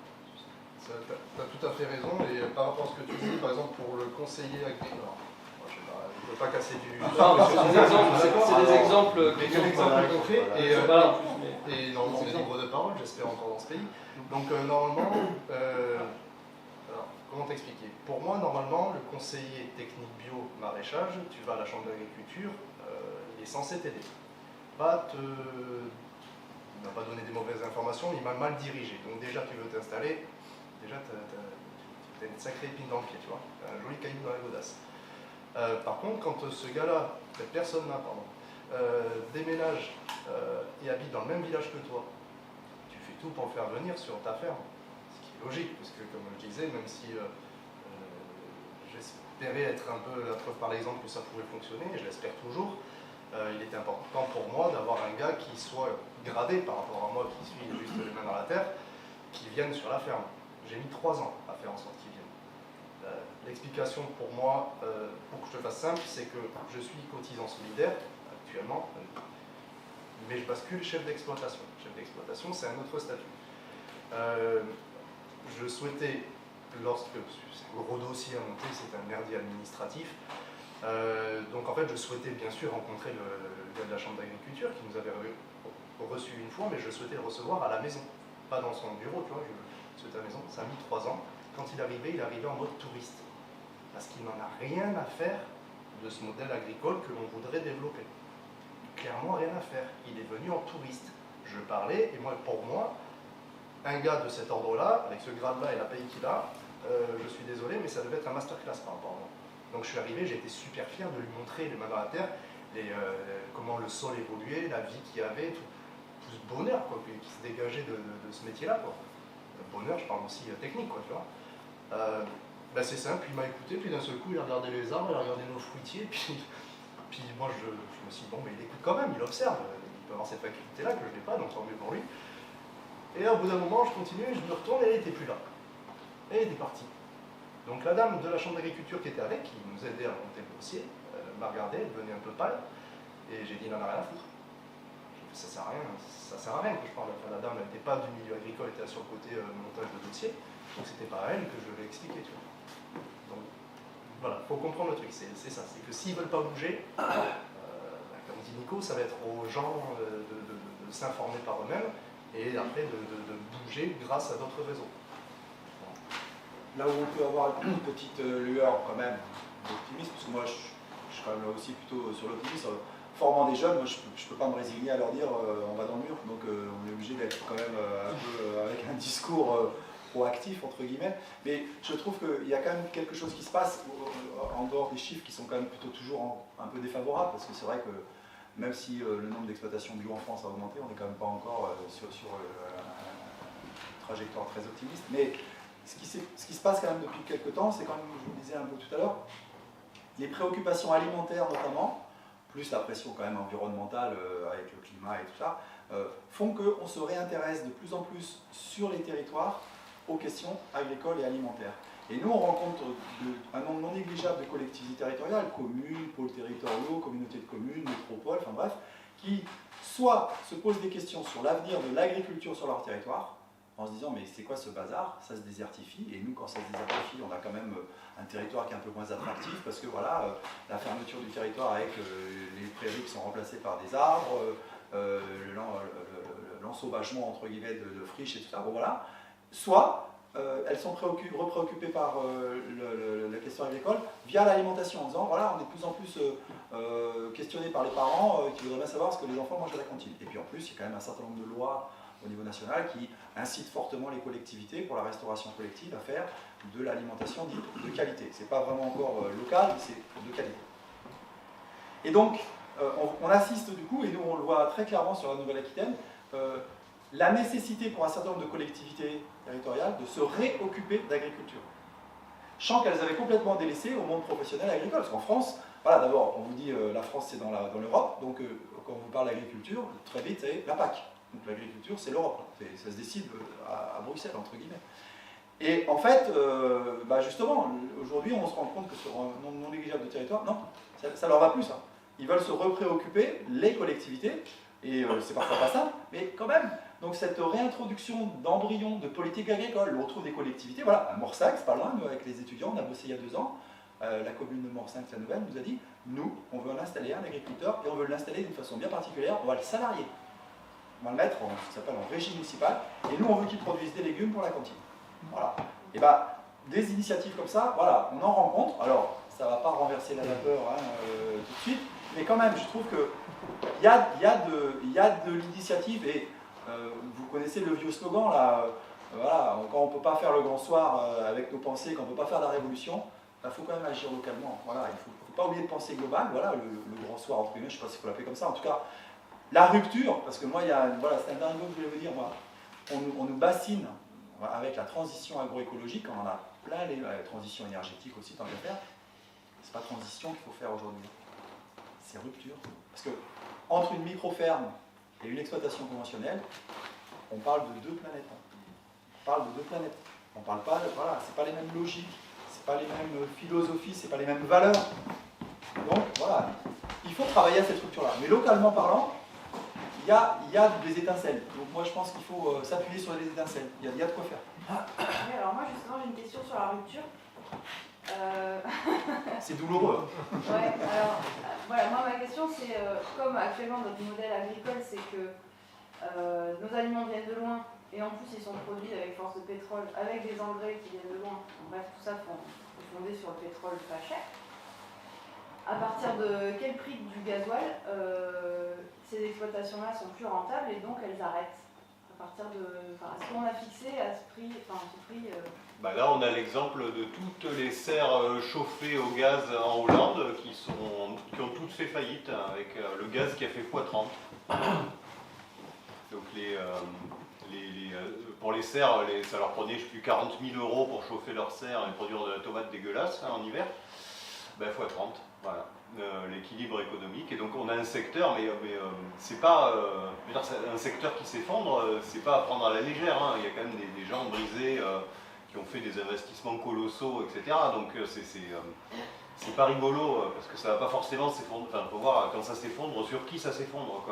Tu as tout à fait raison, et par rapport à ce que tu dis, par exemple pour le conseiller agricole, je ne veux pas casser du... Non, c'est des exemples concrets, et normalement on est libre de parole, j'espère encore dans ce pays. Donc normalement, comment t'expliquer? Pour moi, normalement, le conseiller technique bio maraîchage, tu vas à la chambre d'agriculture, il est censé t'aider. Il ne va pas donner des mauvaises informations, il m'a mal dirigé. Donc déjà, tu veux t'installer, déjà, tu as une sacrée épine dans le pied, tu vois, un joli caillou dans la godasse. Par contre, quand ce gars-là, cette personne-là, pardon, déménage et habite dans le même village que toi, tu fais tout pour le faire venir sur ta ferme. Ce qui est logique, parce que comme je disais, même si j'espérais être un peu la preuve par l'exemple que ça pouvait fonctionner, et je l'espère toujours, il était important pour moi d'avoir un gars qui soit gradé par rapport à moi qui suis juste les mains dans la terre, qui vienne sur la ferme. J'ai mis 3 ans à faire en sorte qu'il vienne. L'explication pour moi, pour que je te fasse simple, c'est que je suis cotisant solidaire actuellement, mais je bascule chef d'exploitation. Chef d'exploitation, c'est un autre statut. Je souhaitais, lorsque c'est un gros dossier à monter, c'est un merdier administratif, donc en fait je souhaitais bien sûr rencontrer le gars de la chambre d'agriculture qui nous avait reçu une fois, mais je souhaitais le recevoir à la maison, pas dans son bureau, tu vois, je souhaitais à la maison. Ça a mis 3 ans. Quand il arrivait en mode touriste, parce qu'il n'en a rien à faire de ce modèle agricole que l'on voudrait développer. Clairement rien à faire. Il est venu en touriste. Je parlais, et moi, pour moi, un gars de cet ordre-là, avec ce grade-là et la paye qu'il a, je suis désolé, mais ça devait être un masterclass par rapport à moi. Donc je suis arrivé, j'ai été super fier de lui montrer les mains dans la terre, comment le sol évoluait, la vie qu'il y avait, tout ce bonheur quoi, qui se dégageait de ce métier-là. Le bonheur, je parle aussi technique, quoi, tu vois. C'est simple, il m'a écouté, puis d'un seul coup il a regardé les arbres, il a regardé nos fruitiers, puis moi je me suis dit, bon, mais il écoute quand même, il observe, il peut avoir cette faculté-là que je n'ai pas, donc tant mieux pour lui. Et au bout d'un moment, je continue, je me retourne, et elle n'était plus là. Elle était partie. Donc la dame de la chambre d'agriculture qui était avec, qui nous aidait à monter le dossier, m'a regardé, elle devenait un peu pâle, et j'ai dit, il n'en a rien à foutre. Ça sert à rien que je parle. Enfin, la dame n'était pas du milieu agricole, elle était sur le côté montage de dossier, donc c'était pas à elle que je vais expliquer, tu vois. Donc voilà, il faut comprendre le truc, c'est ça, c'est que s'ils ne veulent pas bouger, comme dit Nico, ça va être aux gens de s'informer par eux-mêmes, et après de bouger grâce à d'autres réseaux. Là où on peut avoir une petite lueur quand même d'optimisme, parce que moi je suis quand même là aussi plutôt sur l'optimisme, formant des jeunes, moi je ne peux pas me résigner à leur dire on va dans le mur, donc on est obligé d'être quand même un peu avec un discours proactif entre guillemets, mais je trouve qu'il y a quand même quelque chose qui se passe en dehors des chiffres qui sont quand même plutôt toujours un peu défavorables, parce que c'est vrai que même si le nombre d'exploitations bio en France a augmenté, on n'est quand même pas encore sur une trajectoire très optimiste, mais ce qui se passe quand même depuis quelques temps, c'est quand même, je vous le disais un peu tout à l'heure, les préoccupations alimentaires notamment, plus la pression quand même environnementale avec le climat et tout ça, font qu'on se réintéresse de plus en plus sur les territoires aux questions agricoles et alimentaires. Et nous, on rencontre un nombre non négligeable de collectivités territoriales, communes, pôles territoriaux, communautés de communes, métropoles, enfin bref, qui soit se posent des questions sur l'avenir de l'agriculture sur leur territoire, en se disant mais c'est quoi ce bazar, ça se désertifie, et nous quand ça se désertifie on a quand même un territoire qui est un peu moins attractif parce que voilà, la fermeture du territoire avec les prairies qui sont remplacées par des arbres, l'ensauvagement entre guillemets de friches et tout ça, bon voilà, soit elles sont repréoccupées par la question agricole via l'alimentation en disant voilà, on est de plus en plus questionné par les parents qui voudraient bien savoir ce que les enfants mangent à la cantine, et puis en plus il y a quand même un certain nombre de lois au niveau national qui incite fortement les collectivités pour la restauration collective à faire de l'alimentation dite de qualité. C'est pas vraiment encore local, mais c'est de qualité. Et donc, on assiste du coup, et nous on le voit très clairement sur la Nouvelle-Aquitaine, la nécessité pour un certain nombre de collectivités territoriales de se réoccuper d'agriculture. Je sens qu'elles avaient complètement délaissé au monde professionnel agricole, parce qu'en France, voilà, d'abord, on vous dit la France c'est dans l'Europe, donc quand on vous parle d'agriculture, très vite c'est la PAC. Donc l'agriculture, c'est l'Europe, ça se décide à Bruxelles, entre guillemets. Et en fait, justement, aujourd'hui, on se rend compte que sur un nombre non négligeable de territoires, non, ça leur va plus, ça. Ils veulent se repréoccuper, les collectivités, et c'est parfois pas simple, mais quand même. Donc cette réintroduction d'embryons de politique agricole, on retrouve des collectivités, voilà, à Morsac, c'est pas loin, nous avec les étudiants, on a bossé il y a 2 ans, la commune de Morsac, la nouvelle, nous a dit, nous, on veut en installer un agriculteur, et on veut l'installer d'une façon bien particulière, on va le salarier. On va le mettre ce qui s'appelle en régie municipale, et nous on veut qu'il produise des légumes pour la cantine. Voilà. Et des initiatives comme ça, voilà, on en rencontre. Alors, ça ne va pas renverser la vapeur tout de suite, mais quand même, je trouve qu'il y a de l'initiative et vous connaissez le vieux slogan là, voilà, quand on ne peut pas faire le grand soir avec nos pensées, quand on ne peut pas faire la révolution, il faut quand même agir localement. Voilà, il ne faut pas oublier de penser global, voilà, le grand soir entre guillemets, je ne sais pas s'il faut l'appeler comme ça, en tout cas, la rupture, parce que moi, voilà, c'est un dernier mot que je voulais vous dire, moi, on nous bassine avec la transition agroécologique, on en a plein la transition énergétique aussi, tant qu'à faire. C'est pas transition qu'il faut faire aujourd'hui, c'est rupture. Parce que entre une micro-ferme et une exploitation conventionnelle, on parle de deux planètes. On parle de deux planètes. On parle pas, voilà, c'est pas les mêmes logiques, c'est pas les mêmes philosophies, c'est pas les mêmes valeurs. Donc voilà, il faut travailler à cette rupture-là. Mais localement parlant, il y a des étincelles. Donc moi je pense qu'il faut s'appuyer sur les étincelles. Il y a de quoi faire. Oui, alors moi justement j'ai une question sur la rupture. C'est douloureux. Ouais, alors voilà, moi ma question c'est comme actuellement notre modèle agricole c'est que nos aliments viennent de loin et en plus ils sont produits avec force de pétrole, avec des engrais qui viennent de loin. Bref, tout ça est fondé sur le pétrole pas cher. À partir de quel prix du gasoil ces exploitations-là sont plus rentables et donc elles arrêtent? À partir de, est-ce qu'on a fixé à ce prix, Bah là, on a l'exemple de toutes les serres chauffées au gaz en Hollande qui ont toutes fait faillite avec le gaz qui a fait x30. Donc pour les serres, ça leur prenait je sais plus 40 000 € pour chauffer leurs serres et produire de la tomate dégueulasse en hiver. Ben, x30, voilà, l'équilibre économique. Et donc on a un secteur, mais c'est pas un secteur qui s'effondre, c'est pas à prendre à la légère. Hein. Il y a quand même des gens brisés qui ont fait des investissements colossaux, etc. Donc c'est pas rigolo parce que ça va pas forcément s'effondrer. Enfin, faut voir quand ça s'effondre, sur qui ça s'effondre.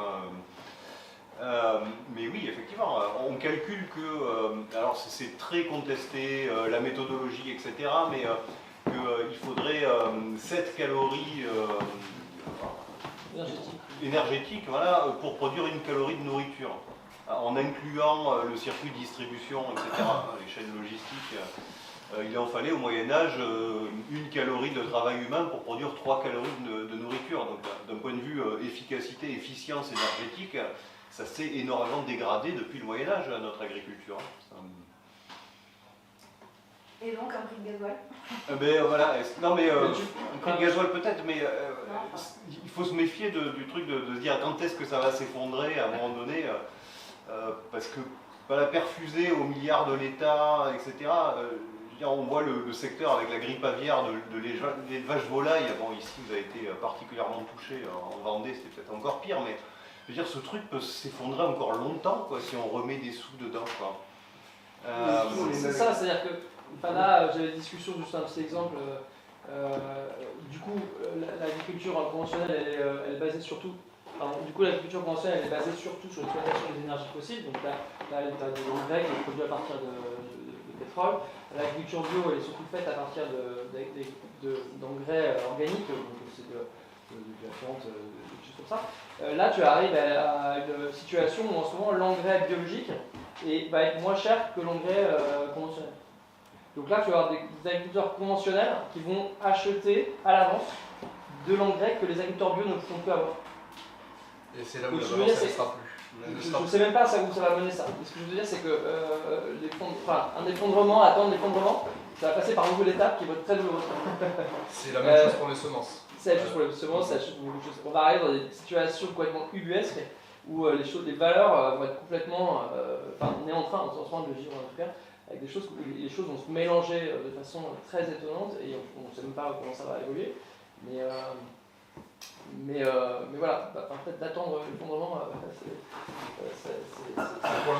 Mais oui, effectivement, on calcule que, alors c'est très contesté, la méthodologie, etc. Mais qu'il faudrait 7 calories énergétiques voilà, pour produire une calorie de nourriture, en incluant le circuit de distribution, etc., les chaînes logistiques. Il en fallait au Moyen-Âge 1 calorie de travail humain pour produire 3 calories de nourriture. Donc d'un point de vue efficacité, efficience énergétique, ça s'est énormément dégradé depuis le Moyen-Âge, notre agriculture. Et donc un prix de gasoil voilà. Non mais un prix de gasoil peut-être, mais il faut se méfier du truc de se dire quand est-ce que ça va s'effondrer à un moment donné, parce que la perfuser aux milliards de l'État, etc. On voit le secteur avec la grippe aviaire de l'élevage volaille. Bon, ici vous avez été particulièrement touché, en Vendée c'était peut-être encore pire, mais je veux dire ce truc peut s'effondrer encore longtemps quoi, si on remet des sous dedans. Quoi. C'est ça, c'est-à-dire que là, j'avais une discussion juste un petit exemple. Du coup, l'agriculture conventionnelle, elle est basée surtout. L'agriculture conventionnelle, elle est basée surtout sur l'exploitation des énergies fossiles. Donc là, tu as des engrais qui sont produits à partir de pétrole. L'agriculture bio, elle est surtout faite à partir d'engrais organiques. Donc c'est de la plante, des choses comme ça. Là, tu arrives à une situation où en ce moment, l'engrais biologique va être moins cher que l'engrais conventionnel. Donc là, tu vas avoir des agriculteurs conventionnels qui vont acheter à l'avance de l'engrais que les agriculteurs bio ne font plus avoir. Et c'est là où la balance ne sera plus. Je ne sais même pas où ça va mener ça. Ce que je veux dire, c'est que un effondrement, attendre l'effondrement, ça va passer par une nouvelle étape qui va être très douloureuse. C'est la même chose pour les semences. C'est la même chose pour les semences, on va arriver dans des situations complètement ubuesques où les valeurs vont être complètement on est en train de le vivre en tout cas, avec des choses où les choses vont se mélanger de façon très étonnante et on ne sait même pas comment ça va évoluer. Mais voilà, peut-être d'attendre l'effondrement,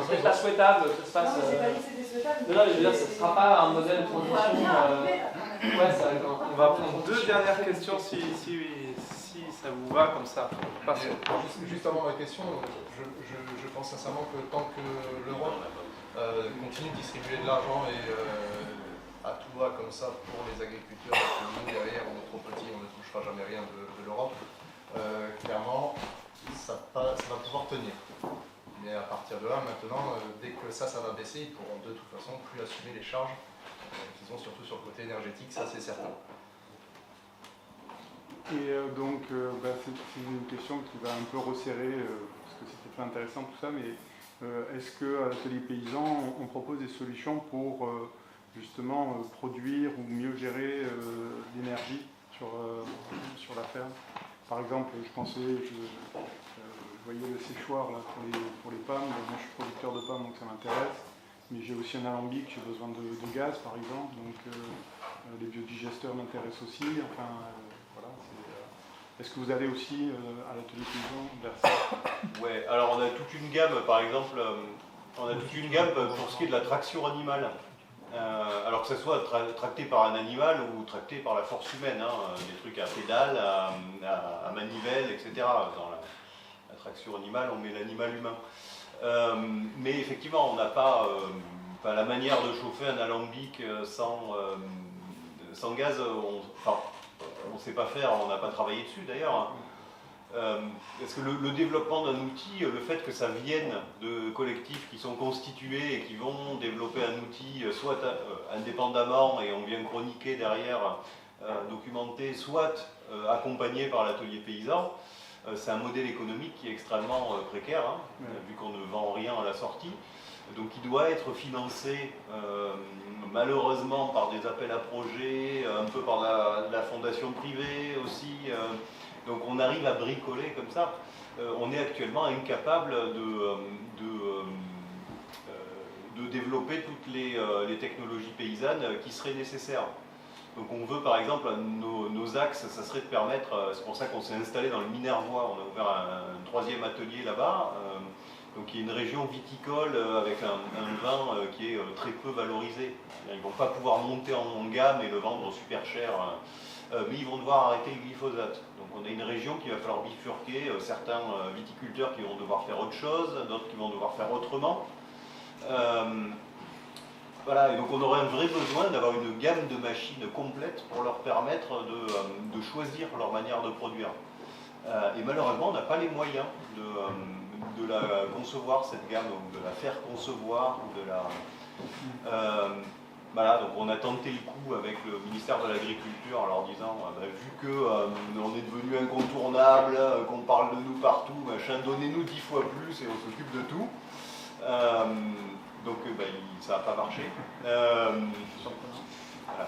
c'est pas souhaitable que ça se passe. Non, mais j'ai pas dit que c'était souhaitable. Non, mais je veux dire, ce ne sera pas un modèle de transition. On va prendre deux dernières questions si ça vous va comme ça. Juste avant ma question, je pense sincèrement que tant que l'Europe continue de distribuer de l'argent et à tout va comme ça pour les agriculteurs, parce que nous derrière on est trop petits, on ne touchera jamais rien de l'Europe, clairement ça va pouvoir tenir. Mais à partir de là, maintenant, dès que ça va baisser, ils pourront de toute façon plus assumer les charges qu'ils ont surtout sur le côté énergétique, ça c'est certain. Et donc, c'est une question qui va un peu resserrer, parce que c'était très intéressant tout ça, mais est-ce qu'à l'atelier paysan, on propose des solutions pour justement produire ou mieux gérer l'énergie sur la ferme? Par exemple, je voyais le séchoir là, pour les pommes. Moi, je suis producteur de pommes, donc ça m'intéresse. Mais j'ai aussi un alambic, j'ai besoin de gaz, par exemple. Donc, les biodigesteurs m'intéressent aussi. Enfin, voilà. Est-ce que vous allez aussi à l'atelier paysan vers ça? Ouais, alors on a toute une gamme, par exemple, pour ce qui est de la traction animale. Alors que ce soit tracté par un animal ou tracté par la force humaine, hein, des trucs à pédale, à manivelle, etc. Dans la traction animale, on met l'animal humain. Mais effectivement, on n'a pas la manière de chauffer un alambic sans gaz. On ne sait pas faire, on n'a pas travaillé dessus d'ailleurs. Parce que le développement d'un outil, le fait que ça vienne de collectifs qui sont constitués et qui vont développer un outil soit indépendamment et on vient chroniquer derrière, documenter, soit accompagné par l'atelier paysan, c'est un modèle économique qui est extrêmement précaire, hein, vu qu'on ne vend rien à la sortie. Donc il doit être financé malheureusement par des appels à projets, un peu par la fondation privée aussi. Donc on arrive à bricoler comme ça. On est actuellement incapable de développer toutes les technologies paysannes qui seraient nécessaires. Donc on veut par exemple, nos axes, ça serait de permettre, c'est pour ça qu'on s'est installé dans le Minervois, on a ouvert un troisième atelier là-bas, donc il y a une région viticole avec un vin qui est très peu valorisé. Ils ne vont pas pouvoir monter en gamme et le vendre super cher, mais ils vont devoir arrêter le glyphosate. Donc on a une région qui va falloir bifurquer, certains viticulteurs qui vont devoir faire autre chose, d'autres qui vont devoir faire autrement. Voilà, et donc on aurait un vrai besoin d'avoir une gamme de machines complète pour leur permettre de choisir leur manière de produire. Et malheureusement, on n'a pas les moyens de la concevoir, cette gamme, ou de la faire concevoir, ou de la... voilà, donc on a tenté le coup avec le ministère de l'Agriculture en leur disant, vu qu'on est devenu incontournable, qu'on parle de nous partout, machin, donnez-nous 10 fois plus et on s'occupe de tout. Donc ça n'a pas marché. Voilà,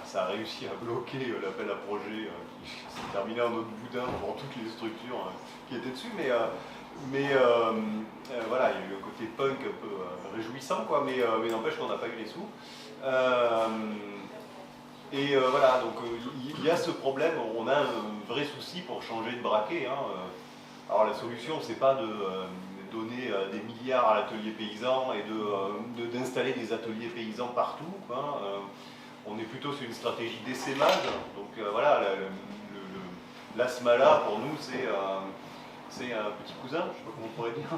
ça a réussi à bloquer l'appel à projet qui s'est terminé en autre boudin pour toutes les structures qui étaient dessus. Mais voilà, il y a eu le côté punk un peu réjouissant, quoi, mais n'empêche qu'on n'a pas eu les sous. Voilà, donc il y a ce problème, on a un vrai souci pour changer de braquet. Hein. Alors la solution, c'est pas de donner des milliards à l'atelier paysan et d'installer des ateliers paysans partout. Hein. On est plutôt sur une stratégie d'essaimage. Donc voilà, l'ASMALA pour nous c'est un petit cousin, je ne sais pas comment on pourrait dire.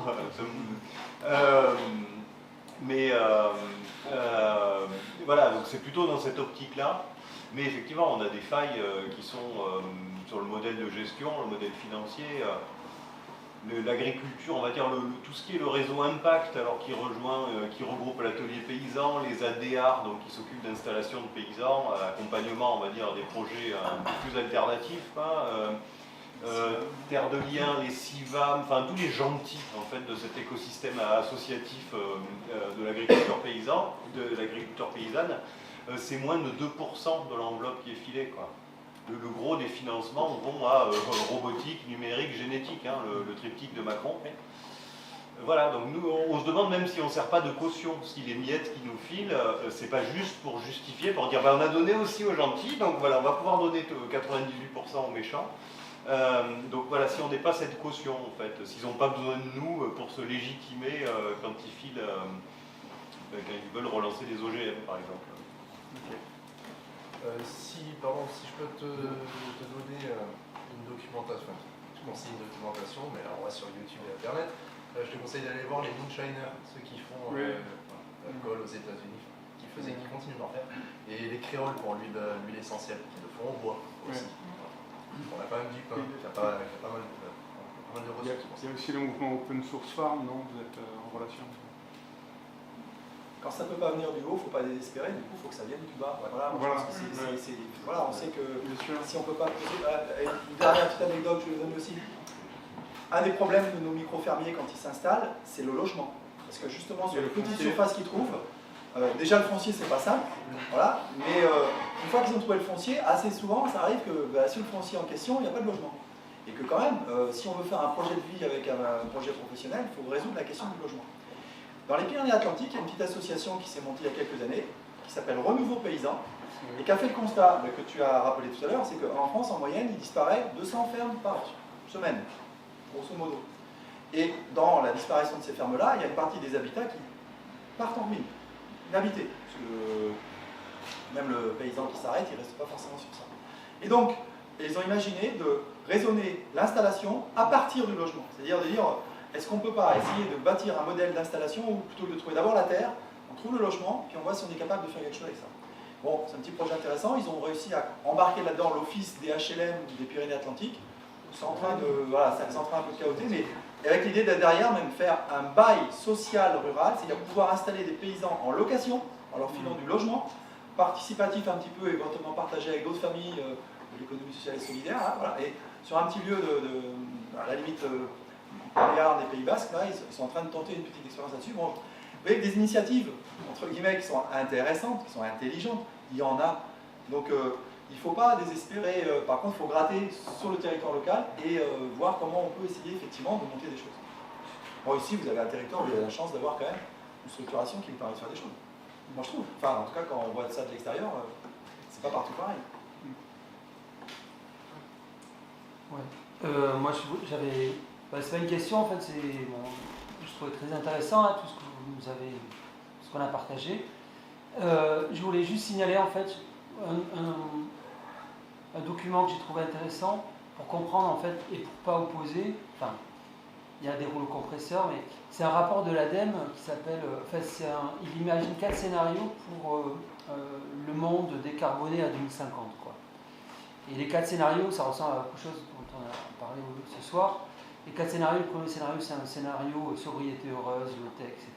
Voilà, donc c'est plutôt dans cette optique-là. Mais effectivement, on a des failles qui sont sur le modèle de gestion, le modèle financier. L'agriculture, on va dire tout ce qui est le réseau Impact, alors qui regroupe l'atelier paysan, les ADR, donc qui s'occupent d'installation de paysans, accompagnement, on va dire, des projets plus alternatifs, Terre de Liens, les CIVAM, enfin tous les gentils en fait de cet écosystème associatif de l'agriculture paysanne, c'est moins de 2% de l'enveloppe qui est filée, quoi. Le gros des financements vont à robotique, numérique, génétique, hein, le triptyque de Macron. Voilà, donc nous, on se demande même si on ne sert pas de caution, si les miettes qui nous filent, c'est pas juste pour justifier, pour dire on a donné aussi aux gentils, donc voilà, on va pouvoir donner 98% aux méchants. Donc voilà, si on n'est pas cette caution, en fait, s'ils n'ont pas besoin de nous pour se légitimer quand ils filent, quand ils veulent relancer des OGM, par exemple. Okay. Si je peux te donner une documentation, je conseille une documentation, mais alors on va sur YouTube et Internet, je te conseille d'aller voir les moonshiners, ceux qui font l'alcool aux États-Unis, qui continuent d'en faire, et les créoles pour l'huile essentielle, qui le font au bois aussi. On a quand même du pain, il y a pas mal de ressources. Il y a aussi le mouvement Open Source Farm, non? Vous êtes en relation? quand ça ne peut pas venir du haut, il ne faut pas désespérer, du coup il faut que ça vienne du bas. Voilà, moi, Voilà. je pense que voilà, on sait que Bien sûr. si on ne peut pas poser... Une dernière petite anecdote, je vais vous donner aussi. Un des problèmes de nos micro-fermiers quand ils s'installent, c'est le logement. Parce que justement, sur les petites surfaces qu'ils trouvent, déjà le foncier c'est pas simple, voilà, mais une fois qu'ils ont trouvé le foncier, assez souvent ça arrive que sur le foncier en question, il n'y a pas de logement. Et que quand même, si on veut faire un projet de vie avec un projet professionnel, il faut résoudre la question du logement. Dans les Pyrénées-Atlantiques, il y a une petite association qui s'est montée il y a quelques années, qui s'appelle Renouveau Paysan, et qui a fait le constat que tu as rappelé tout à l'heure, c'est qu'en France, en moyenne, il disparaît 200 fermes par semaine, grosso modo. Et dans la disparition de ces fermes-là, il y a une partie des habitats qui partent en ruine, inhabités. Parce que même le paysan qui s'arrête, il ne reste pas forcément sur ça. Et donc, ils ont imaginé de raisonner l'installation à partir du logement. C'est-à-dire de dire, est-ce qu'on ne peut pas essayer de bâtir un modèle d'installation où plutôt que de trouver d'abord la terre, on trouve le logement, puis on voit si on est capable de faire quelque chose avec ça. Bon, c'est un petit projet intéressant, ils ont réussi à embarquer là-dedans l'office des HLM des Pyrénées-Atlantiques. C'est en train de, voilà, c'est en train un peu de chaoter, mais avec l'idée de derrière même faire un bail social rural, c'est-à-dire pouvoir installer des paysans en location, en leur filant du logement, participatif un petit peu, éventuellement partagé avec d'autres familles de l'économie sociale et solidaire, hein, voilà, et sur un petit lieu à la limite Béarn des Pays Basques, là, ils sont en train de tenter une petite expérience là-dessus. Bon, vous voyez, des initiatives, entre guillemets, qui sont intéressantes, qui sont intelligentes, il y en a. Donc, il ne faut pas désespérer. Par contre, il faut gratter sur le territoire local et voir comment on peut essayer effectivement de monter des choses. Bon, ici, vous avez un territoire où vous avez la chance d'avoir quand même une structuration qui vous permet de faire des choses. Moi, je trouve. Enfin, en tout cas, quand on voit ça de l'extérieur, c'est pas partout pareil. Ouais. Moi, j'avais... c'est pas une question, en fait, bon, je trouvais très intéressant hein, tout ce que vous nous avez, ce qu'on a partagé. Je voulais juste signaler, en fait, un document que j'ai trouvé intéressant pour comprendre, en fait, et pour pas opposer, enfin, il y a des rouleaux compresseurs, mais c'est un rapport de l'ADEME qui s'appelle, il imagine 4 scénarios pour le monde décarboné à 2050, quoi. Et les 4 scénarios, ça ressemble à quelque chose dont on a parlé ce soir. Les 4 scénarios, le premier scénario, c'est un scénario sobriété heureuse, low-tech, etc.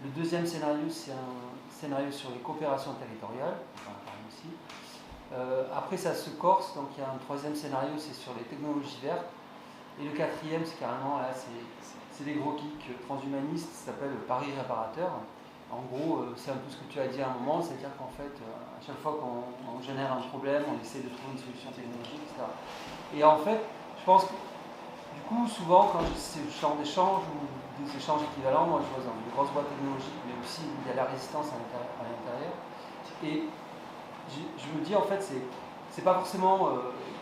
Le deuxième scénario, c'est un scénario sur les coopérations territoriales, on en parle aussi. Après, ça se corse, donc il y a un troisième scénario, c'est sur les technologies vertes. Et le quatrième, c'est carrément, là, c'est des gros kicks transhumanistes, ça s'appelle Paris réparateur. En gros, c'est un peu ce que tu as dit à un moment, c'est-à-dire qu'en fait, à chaque fois qu'on génère un problème, on essaie de trouver une solution technologique, etc. Et en fait, je pense que, du coup, souvent, quand j'ai ce genre d'échange ou des échanges équivalents, moi je vois dans une grosse boîte technologique, mais aussi où il y a la résistance à l'intérieur. Et je me dis, en fait, c'est pas forcément...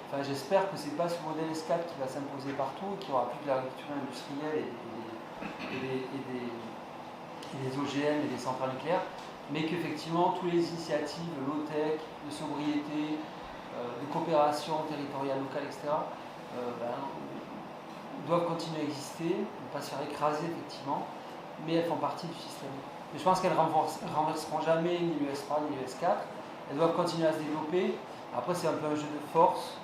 Enfin, j'espère que c'est pas ce modèle S4 qui va s'imposer partout, qu'il n'y aura plus de l'agriculture industrielle et des OGM et des centrales nucléaires, mais qu'effectivement, toutes les initiatives low-tech, de sobriété, de coopération territoriale, locale, etc., doivent continuer à exister, ne pas se faire écraser effectivement, mais elles font partie du système. Mais je pense qu'elles ne renverseront jamais ni le S3 ni le S4. Elles doivent continuer à se développer. Après, c'est un peu un jeu de force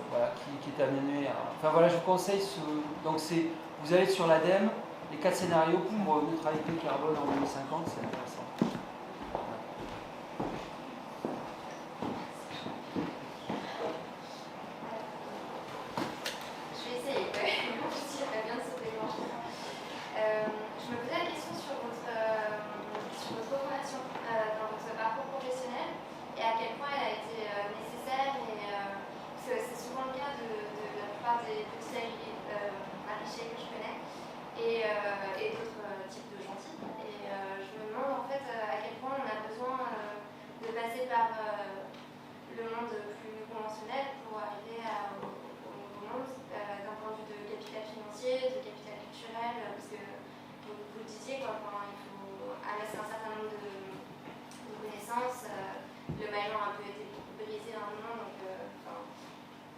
voilà, qui est amené à... Enfin voilà, je vous conseille donc vous allez sur l'ADEME, les 4 scénarios pour neutralité carbone en 2050, c'est intéressant. Et d'autres types de gentils. Et je me demande en fait à quel point on a besoin de passer par le monde plus conventionnel pour arriver au nouveau monde d'un point de vue de capital financier, de capital culturel, parce que vous le disiez, quand il faut amasser un certain nombre de connaissances, le maillon a un peu été brisé dans le monde. Donc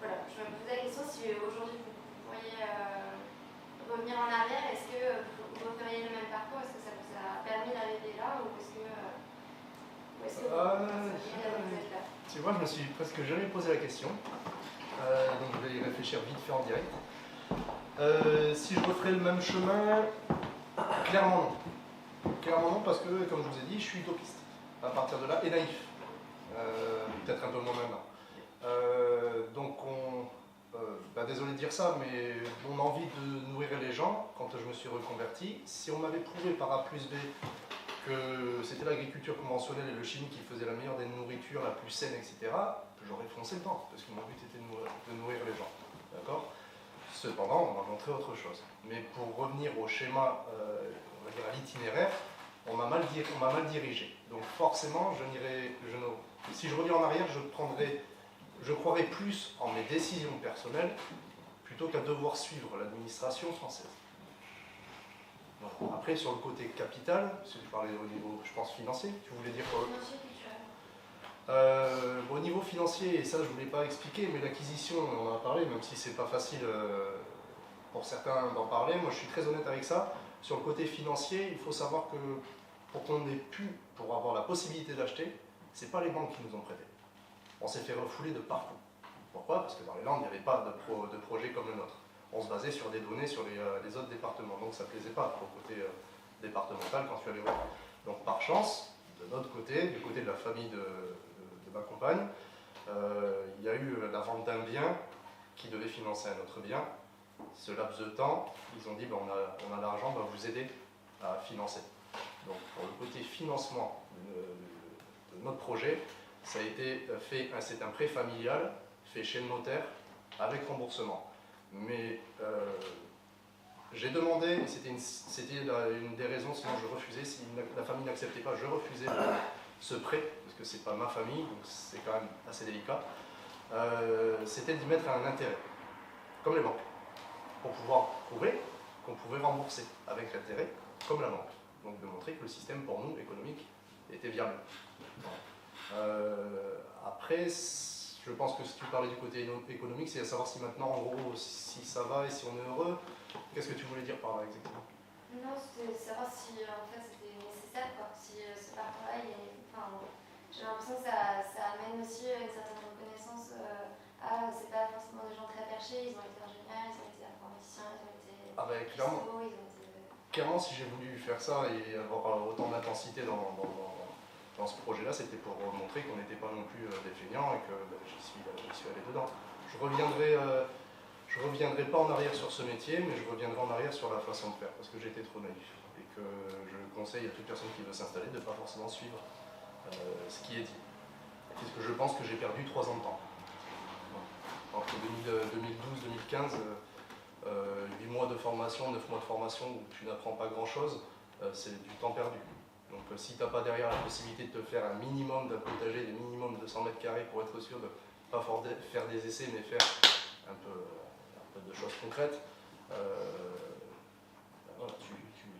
voilà, je me posais la question si aujourd'hui vous pourriez revenir en arrière, est-ce que vous referiez le même parcours? Est-ce que ça vous a permis d'arriver là ou est-ce que vous êtes là? Tu vois, je me suis presque jamais posé la question, donc je vais y réfléchir vite fait en direct. Si je referais le même chemin, clairement non. Clairement non, parce que, comme je vous ai dit, je suis utopiste. À partir de là, et naïf. Peut-être un peu moins maintenant. Donc, désolé de dire ça, mais mon envie de nourrir les gens, quand je me suis reconverti, si on m'avait prouvé par A plus B que c'était l'agriculture conventionnelle et le chimique qui faisait la meilleure des nourritures, la plus saine, etc., j'aurais foncé le temps, parce que mon but était de nourrir les gens. D'accord ? Cependant, on m'a montré autre chose. Mais pour revenir au schéma, on va dire à l'itinéraire, on m'a mal dirigé. Donc forcément, si je reviens en arrière, je croirais plus en mes décisions personnelles plutôt qu'à devoir suivre l'administration française. Voilà. Après, sur le côté capital, si tu parlais au niveau, je pense, financier, tu voulais dire quoi ? Au niveau financier, et ça je ne voulais pas expliquer, mais l'acquisition, on en a parlé, même si c'est pas facile pour certains d'en parler, moi je suis très honnête avec ça. Sur le côté financier, il faut savoir que pour avoir la possibilité d'acheter, c'est pas les banques qui nous ont prêté. On s'est fait refouler de partout. Pourquoi ? Parce que dans les Landes, il n'y avait pas de projet comme le nôtre. On se basait sur des données sur les autres départements, donc ça ne plaisait pas au côté départemental quand tu allais voir. Donc par chance, de notre côté, du côté de la famille de ma compagne, il y a eu la vente d'un bien qui devait financer un autre bien. Ce laps de temps, ils ont dit on a l'argent, on va vous aider à financer. Donc pour le côté financement de notre projet, ça a été fait, c'est un prêt familial fait chez le notaire avec remboursement. Mais j'ai demandé, et c'était une des raisons, sinon je refusais, si la famille n'acceptait pas, je refusais ce prêt, parce que c'est pas ma famille, donc c'est quand même assez délicat. C'était d'y mettre un intérêt, comme les banques, pour pouvoir prouver qu'on pouvait rembourser avec l'intérêt, comme la banque. Donc de montrer que le système pour nous, économique, était viable. Après, je pense que si tu parlais du côté économique, c'est à savoir si maintenant, en gros, si ça va et si on est heureux. Qu'est-ce que tu voulais dire par là exactement ? Non, c'était savoir si en fait c'était nécessaire, quoi. Si ce parcours-là, j'ai l'impression que ça amène aussi une certaine reconnaissance. C'est pas forcément des gens très perchés, ils ont été ingénieurs, ils ont été informaticiens, ils ont été clairement, clairement, si j'ai voulu faire ça et avoir autant d'intensité dans ce projet-là, c'était pour montrer qu'on n'était pas non plus des feignants et que j'y suis allé dedans. Je reviendrai pas en arrière sur ce métier, mais je reviendrai en arrière sur la façon de faire, parce que j'étais trop naïf. Et que je conseille à toute personne qui veut s'installer de ne pas forcément suivre ce qui est dit. Parce que je pense que j'ai perdu 3 ans de temps. Entre 2012-2015, 8 mois de formation, 9 mois de formation où tu n'apprends pas grand-chose, c'est du temps perdu. Donc si tu n'as pas derrière la possibilité de te faire un minimum d'un potager, des minimums de 100 mètres carrés pour être sûr de ne pas faire des essais, mais faire un peu de choses concrètes, voilà,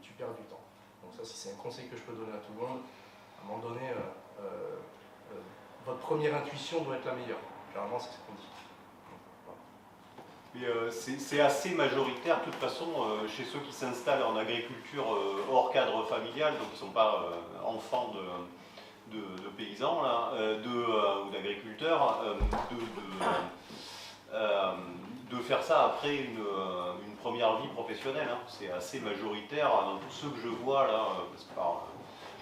tu perds du temps. Donc ça, si c'est un conseil que je peux donner à tout le monde, à un moment donné, votre première intuition doit être la meilleure. Généralement, c'est ce qu'on dit. C'est assez majoritaire, de toute façon, chez ceux qui s'installent en agriculture hors cadre familial, donc qui ne sont pas enfants de paysans là, ou d'agriculteurs, de faire ça après une première vie professionnelle. Hein. C'est assez majoritaire dans tous ceux que je vois là, parce que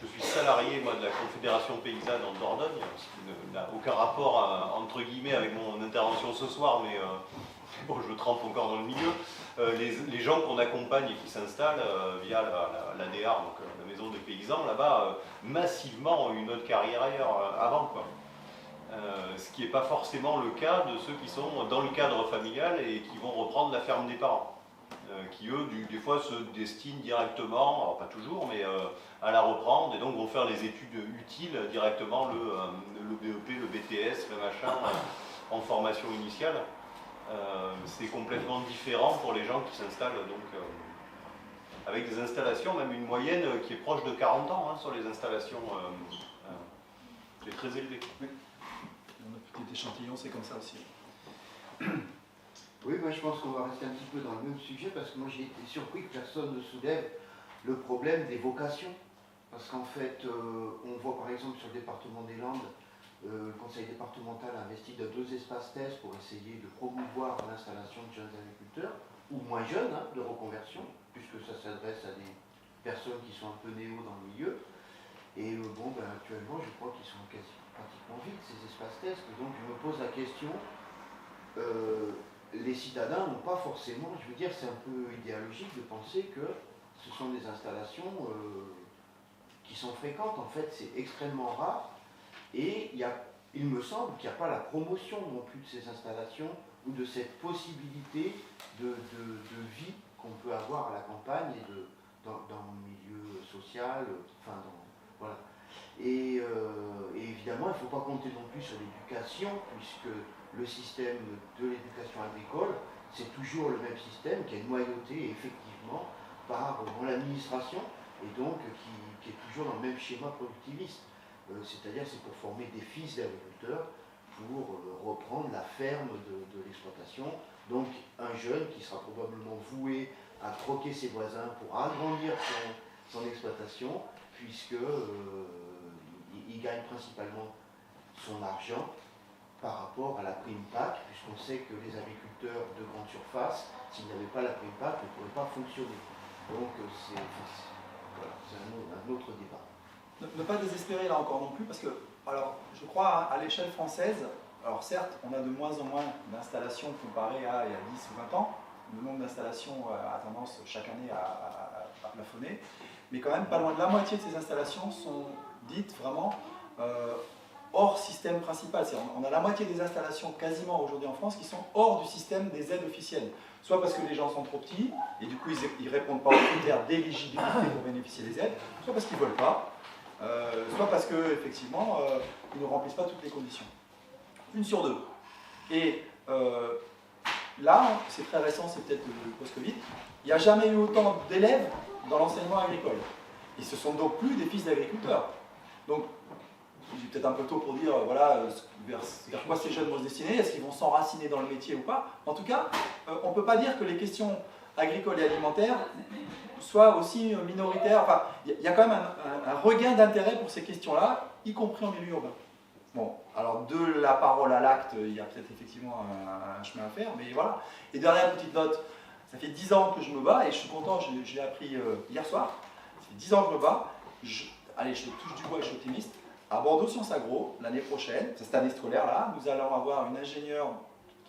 je suis salarié moi de la Confédération paysanne en Dordogne, ce qui n'a aucun rapport entre guillemets avec mon intervention ce soir, mais bon, je trempe encore dans le milieu. Les gens qu'on accompagne et qui s'installent via l'ADR, donc la maison des paysans, là-bas, massivement ont une autre carrière ailleurs avant, quoi. Ce qui n'est pas forcément le cas de ceux qui sont dans le cadre familial et qui vont reprendre la ferme des parents. Qui eux, des fois, se destinent directement, alors pas toujours, mais à la reprendre, et donc vont faire les études utiles directement, le BEP, le BTS, le machin, en formation initiale. C'est complètement différent pour les gens qui s'installent, donc avec des installations, même une moyenne qui est proche de 40 ans hein, sur les installations, c'est très élevé. Oui. Dans notre petit échantillon, c'est comme ça aussi. Oui, moi je pense qu'on va rester un petit peu dans le même sujet parce que moi j'ai été surpris que personne ne soulève le problème des vocations. Parce qu'en fait, on voit par exemple sur le département des Landes, le conseil départemental a investi dans 2 espaces thèses pour essayer de promouvoir l'installation de jeunes agriculteurs, ou moins jeunes, hein, de reconversion, puisque ça s'adresse à des personnes qui sont un peu néo dans le milieu. Et bon, ben, actuellement, je crois qu'ils sont pratiquement vides, ces espaces tests. Donc je me pose la question, les citadins n'ont pas forcément, je veux dire, c'est un peu idéologique de penser que ce sont des installations qui sont fréquentes. En fait, c'est extrêmement rare. Et il me semble qu'il n'y a pas la promotion non plus de ces installations ou de cette possibilité de vie qu'on peut avoir à la campagne et dans le milieu social, voilà. Et évidemment, il ne faut pas compter non plus sur l'éducation, puisque le système de l'éducation agricole, c'est toujours le même système qui est noyauté effectivement par l'administration et donc qui est toujours dans le même schéma productiviste. C'est-à-dire c'est pour former des fils d'agriculteurs pour reprendre la ferme de l'exploitation. Donc un jeune qui sera probablement voué à croquer ses voisins pour agrandir son exploitation, puisque il gagne principalement son argent par rapport à la prime PAC, puisqu'on sait que les agriculteurs de grande surface, s'ils n'avaient pas la prime PAC, ne pourraient pas fonctionner. Donc c'est un autre débat. Ne pas désespérer là encore non plus, parce que, alors, je crois à l'échelle française, alors certes, on a de moins en moins d'installations comparé à il y a 10 ou 20 ans, le nombre d'installations a tendance chaque année à plafonner, mais quand même pas loin de la moitié de ces installations sont dites vraiment hors système principal. On a la moitié des installations quasiment aujourd'hui en France qui sont hors du système des aides officielles. Soit parce que les gens sont trop petits, et du coup ils ne répondent pas aux critères d'éligibilité pour bénéficier des aides, soit parce qu'ils ne veulent pas, soit parce qu'effectivement ils ne remplissent pas toutes les conditions. Une sur deux. Et là, c'est très récent, c'est peut-être le post-Covid, il n'y a jamais eu autant d'élèves dans l'enseignement agricole. Et ce sont donc plus des fils d'agriculteurs. Donc, j'ai peut-être un peu tôt pour dire, voilà, vers quoi ces jeunes vont se destiner, est-ce qu'ils vont s'enraciner dans le métier ou pas. En tout cas, on ne peut pas dire que les questions agricoles et alimentaires soient aussi minoritaires. Enfin, il y a quand même un regain d'intérêt pour ces questions-là, y compris en milieu urbain. Bon, alors de la parole à l'acte, il y a peut-être effectivement un chemin à faire, mais voilà. Et dernière petite note, ça fait 10 ans que je me bats, et je suis content, je l'ai appris hier soir, ça fait 10 ans que je me bats, allez, je touche du bois et je suis optimiste. À Bordeaux Sciences Agro, l'année prochaine, cette année scolaire là, nous allons avoir une ingénieure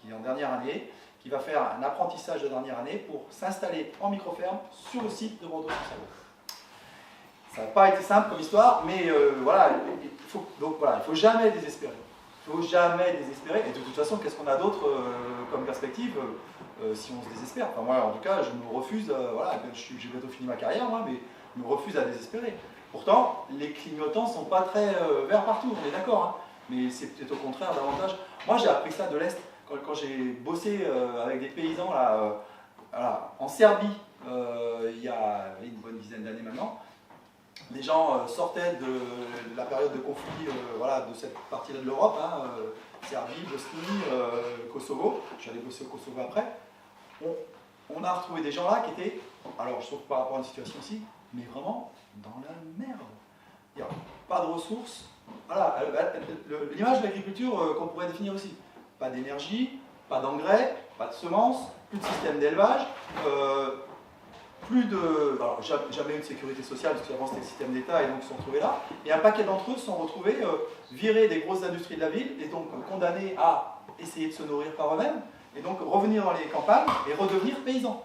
qui est en dernière année, qui va faire un apprentissage de dernière année pour s'installer en microferme sur le site de Bordeaux Sciences Agro. Ça n'a pas été simple comme histoire, mais voilà, il ne faut jamais désespérer. Il ne faut jamais désespérer. Et de toute façon, qu'est-ce qu'on a d'autre comme perspective si on se désespère? Enfin, moi, en tout cas, je me refuse, voilà, j'ai bientôt fini ma carrière, moi, mais je me refuse à désespérer. Pourtant, les clignotants ne sont pas très verts partout, on est d'accord, hein, mais c'est peut-être au contraire davantage. Moi, j'ai appris ça de l'Est, quand j'ai bossé avec des paysans là, voilà, en Serbie, il y a une bonne dizaine d'années maintenant. Les gens sortaient de la période de conflit voilà, de cette partie-là de l'Europe, hein, Serbie, Bosnie, Kosovo. Je suis allé bosser au Kosovo après. On a retrouvé des gens là qui étaient, alors je trouve par rapport à une situation ici, mais vraiment dans la merde. Il n'y a pas de ressources. Voilà, l'image de l'agriculture qu'on pourrait définir aussi. Pas d'énergie, pas d'engrais, pas de semences, plus de système d'élevage. Plus de. Alors, jamais eu de sécurité sociale, parce qu'avant c'était le système d'État, et donc ils se sont retrouvés là. Et un paquet d'entre eux se sont retrouvés virés des grosses industries de la ville, et donc condamnés à essayer de se nourrir par eux-mêmes, et donc revenir dans les campagnes et redevenir paysans.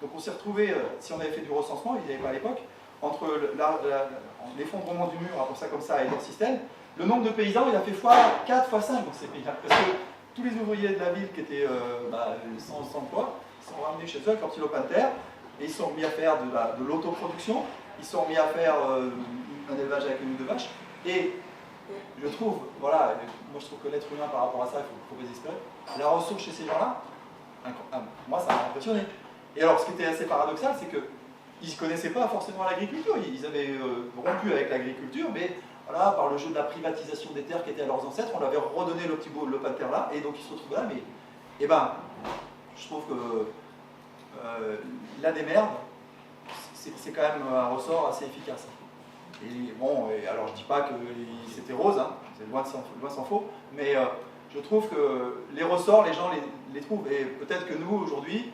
Donc on s'est retrouvés, si on avait fait du recensement, il n'y avait pas à l'époque, entre l'effondrement du mur, on appelle ça comme ça, et leur système, le nombre de paysans, il a fait x4, x5 dans ces pays-là. Parce que tous les ouvriers de la ville qui étaient sans emploi, ils sont ramenés chez eux avec leur petit lopin de terre, et ils sont remis à faire de l'autoproduction, ils sont remis à faire un élevage avec une ou deux vaches, et je trouve, voilà, moi je trouve que l'être humain par rapport à ça, il faut désespérer. La ressource chez ces gens-là, moi ça m'a impressionné. Et alors ce qui était assez paradoxal, c'est qu'ils ne se connaissaient pas forcément à l'agriculture, ils avaient rompu avec l'agriculture, mais voilà, par le jeu de la privatisation des terres qui étaient à leurs ancêtres, on leur avait redonné le petit bout de lopin de terre là, et donc ils se retrouvent là, mais je trouve que la démerde, c'est quand même un ressort assez efficace. Et bon, alors je dis pas que c'était rose, hein, c'est loin s'en faut, mais je trouve que les ressorts, les gens les trouvent. Et peut-être que nous, aujourd'hui,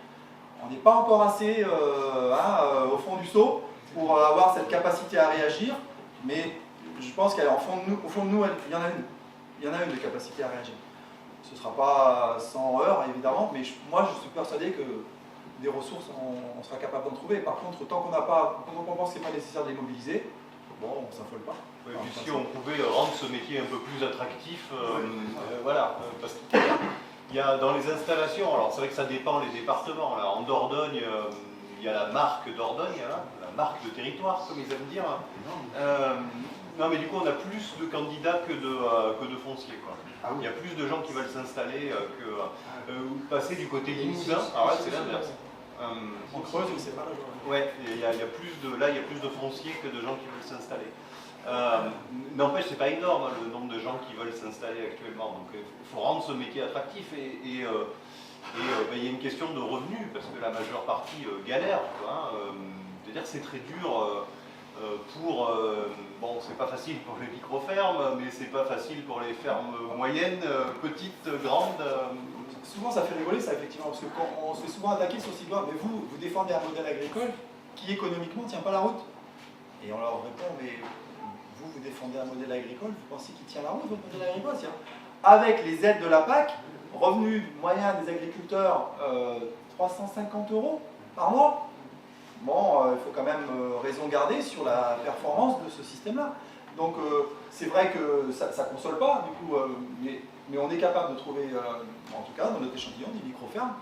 on n'est pas encore assez au fond du seau pour avoir cette capacité à réagir, mais je pense qu'au fond de nous, il y en a une. Il y en a une de capacité à réagir. Ce ne sera pas 100 heures, évidemment, mais moi, je suis persuadé que des ressources, on sera capable d'en trouver. Par contre, tant qu'on pense qu'il n'est pas nécessaire de les mobiliser, bon, on ne s'affole pas. Oui, puis si on pouvait rendre ce métier un peu plus attractif, voilà, parce qu'il y a dans les installations, alors c'est vrai que ça dépend les départements. Là, en Dordogne, il y a la marque Dordogne, hein, la marque de territoire, comme ils aiment dire. Non, mais du coup, on a plus de candidats que de fonciers, quoi. Il y a plus de gens qui veulent s'installer que passer du côté limousin. Alors là, c'est l'inverse. En Creuse, c'est pas là. Ouais, il y a plus de fonciers que de gens qui veulent s'installer. N'empêche, c'est pas énorme le nombre de gens qui veulent s'installer actuellement. Donc, il faut rendre ce métier attractif et il y a une question de revenus parce que la majeure partie galère. C'est-à-dire que c'est très dur. Bon, c'est pas facile pour les micro-fermes, mais c'est pas facile pour les fermes moyennes, petites, grandes. Souvent, ça fait rigoler, ça, effectivement, parce que quand on se fait souvent attaquer sur ce doigt, mais vous défendez un modèle agricole qui économiquement ne tient pas la route. Et on leur répond, mais vous défendez un modèle agricole, vous pensez qu'il tient la route, votre modèle agricole, tiens. Avec les aides de la PAC, revenu moyen des agriculteurs, 350 € par mois. Bon, il faut quand même raison garder sur la performance de ce système-là. Donc c'est vrai que ça ne console pas, du coup, mais on est capable de trouver, en tout cas dans notre échantillon, des micro-fermes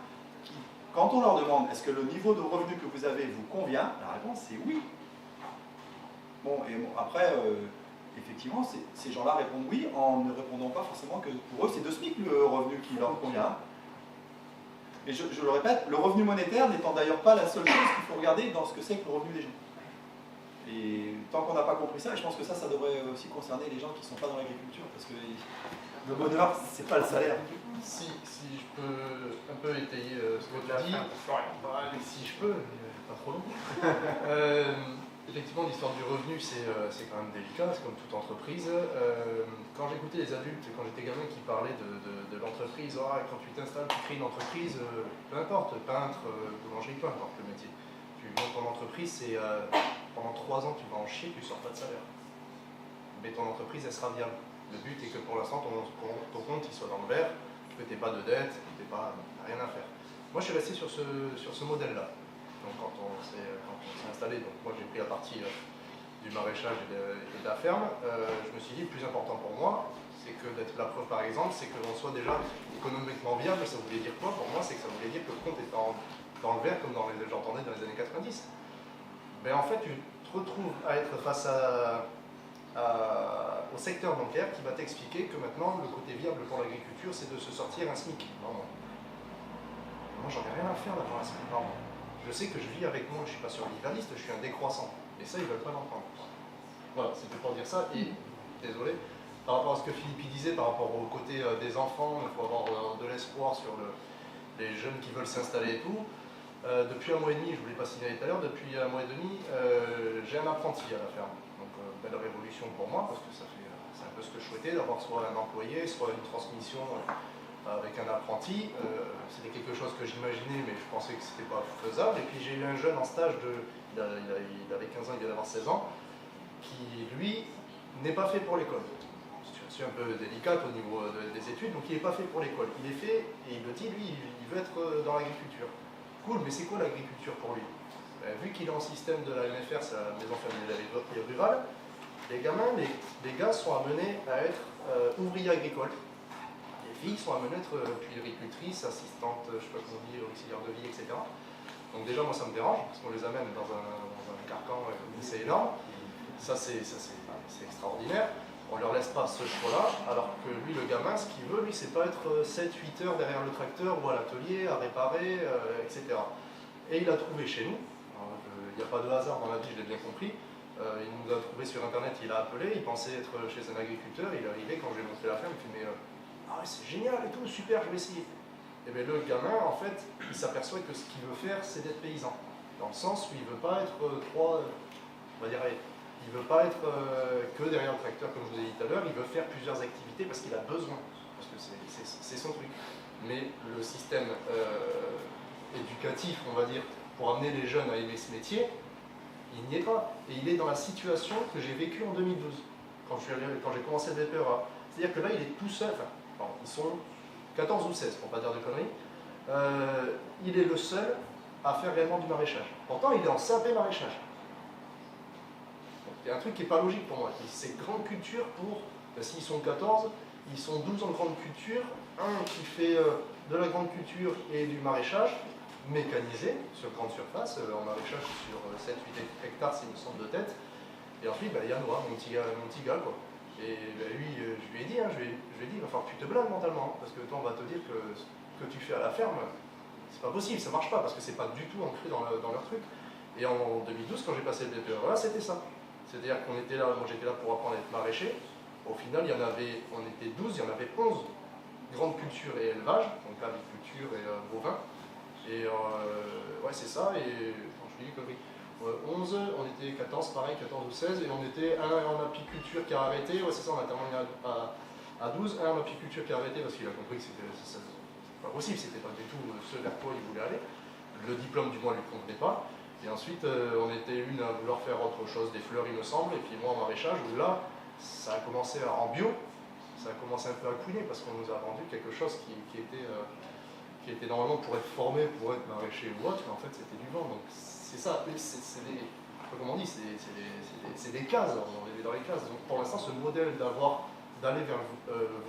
qui, quand on leur demande est-ce que le niveau de revenu que vous avez vous convient, la réponse c'est oui. Bon, et après, effectivement, ces gens-là répondent oui en ne répondant pas forcément que pour eux c'est 2 SMIC le revenu qui leur convient. Et je le répète, le revenu monétaire n'étant d'ailleurs pas la seule chose qu'il faut regarder dans ce que c'est que le revenu des gens. Et tant qu'on n'a pas compris ça, et je pense que ça devrait aussi concerner les gens qui ne sont pas dans l'agriculture, parce que le bonheur, c'est pas le salaire. Si je peux un peu étayer ce que tu dis, si je peux, pas trop long. Effectivement, l'histoire du revenu, c'est quand même délicat, c'est comme toute entreprise. Quand j'écoutais les adultes, quand j'étais gamin, qui parlaient de l'entreprise, quand tu t'installes, tu crées une entreprise, peu importe, peintre, boulangerie, peu importe le métier. Tu montes ton entreprise, c'est pendant 3 ans, tu vas en chier, tu ne sors pas de salaire. Mais ton entreprise, elle sera viable. Le but est que pour l'instant, ton compte il soit dans le vert, que tu n'aies pas de dette, que tu n'aies rien à faire. Moi, je suis resté sur ce modèle-là. Donc quand on s'est installé, donc moi j'ai pris la partie du maraîchage et de la ferme, je me suis dit le plus important pour moi, c'est que d'être la preuve par exemple, c'est que l'on soit déjà économiquement viable. Ça voulait dire quoi pour moi? C'est que ça voulait dire que le compte était dans le vert comme j'entendais dans les années 90. Mais en fait tu te retrouves à être face au secteur bancaire qui va t'expliquer que maintenant le côté viable pour l'agriculture c'est de se sortir un SMIC. Non. Moi j'en ai rien à faire d'avoir un SMIC. Non. Je sais que je vis avec moi, je ne suis pas survivaliste, je suis un décroissant. Et ça, ils ne veulent pas l'entendre. Voilà, c'était pour dire ça. Et, désolé, par rapport à ce que Philippe disait, par rapport au côté des enfants, il faut avoir de l'espoir sur les jeunes qui veulent s'installer et tout. Depuis 1 mois et demi, je ne vous l'ai pas signalé tout à l'heure, depuis 1 mois et demi, j'ai un apprenti à la ferme. Donc, belle révolution pour moi, parce que c'est un peu ce que je souhaitais, d'avoir soit un employé, soit une transmission avec un apprenti. C'était quelque chose que j'imaginais, mais je pensais que c'était pas faisable. Et puis j'ai eu un jeune en stage, il avait 15 ans, il vient d'avoir 16 ans, qui lui n'est pas fait pour l'école. C'est un peu délicate au niveau des études, donc il n'est pas fait pour l'école. Il est fait, et il me dit, lui, il veut être dans l'agriculture. Cool, mais c'est quoi l'agriculture pour lui? Vu qu'il est en système de la MFR, c'est la maison familiale et rurale, les gamins, les gars sont amenés à être ouvriers agricoles. Les filles sont amenées à être puéricultrices, assistantes, je ne sais pas comment dire, auxiliaires de vie, etc. Donc déjà, moi, ça me dérange, parce qu'on les amène dans un carcan, c'est énorme. Ça, c'est extraordinaire. On ne leur laisse pas ce choix-là, alors que lui, le gamin, ce qu'il veut, lui, c'est pas être 7-8 heures derrière le tracteur ou à l'atelier, à réparer, etc. Et il a trouvé chez nous, il n'y a pas de hasard dans la vie, je l'ai bien compris, il nous a trouvé sur internet, il a appelé, il pensait être chez un agriculteur, il est arrivé, quand j'ai montré la ferme, il fait mais ah ouais, c'est génial et tout, super, je vais essayer. Et bien le gamin, en fait, il s'aperçoit que ce qu'il veut faire, c'est d'être paysan. Dans le sens où il ne veut pas être on va dire, il ne veut pas être que derrière le tracteur, comme je vous ai dit tout à l'heure, il veut faire plusieurs activités parce qu'il a besoin, parce que c'est son truc. Mais le système éducatif, on va dire, pour amener les jeunes à aimer ce métier, Il n'y est pas. Et il est dans la situation que j'ai vécue en 2012, quand j'ai commencé le BPEA. C'est-à-dire que là, il est tout seul, enfin, ils sont 14 ou 16, pour ne pas dire de conneries. Il est le seul à faire réellement du maraîchage. Pourtant, il est en CAP maraîchage. Donc, il y a un truc qui n'est pas logique pour moi. C'est grande culture pour, s'ils sont 14, ils sont 12 en grande culture, un qui fait de la grande culture et du maraîchage, mécanisé, sur grande surface, en maraîchage sur 7-8 hectares, s'il me semble, de tête. Et ensuite, il y a Noah, mon petit gars, quoi. Et lui, je lui ai dit, je lui ai dit, il va falloir que tu te blindes mentalement, parce que toi, on va te dire que ce que tu fais à la ferme, c'est pas possible, ça marche pas, parce que c'est pas du tout ancré dans leur truc. Et en 2012, quand j'ai passé le BPEA, c'était ça. C'est-à-dire qu'on était là, moi j'étais là pour apprendre à être maraîcher. Au final, on était 12, il y en avait 11 grandes cultures et élevage, donc aviculture et bovin. Et ouais, c'est ça, et je dis que oui. 11, on était 14, pareil, 14 ou 16, et on était un en apiculture qui a arrêté, ouais c'est ça, on a terminé à 12, un en apiculture qui a arrêté parce qu'il a compris que c'était pas possible, c'était pas du tout ce vers quoi il voulait aller. Le diplôme du moins ne lui convenait pas. Et ensuite, on était une à vouloir faire autre chose, des fleurs il me semble, et puis moi en maraîchage, où là, ça a commencé en bio, ça a commencé un peu à couiner parce qu'on nous a vendu quelque chose qui était normalement pour être formé, pour être maraîcher ou autre, mais en fait c'était du vent. Donc c'est ça, c'est des, comment on dit, c'est des cases, on est dans les cases. Donc pour l'instant, ce modèle d'aller vers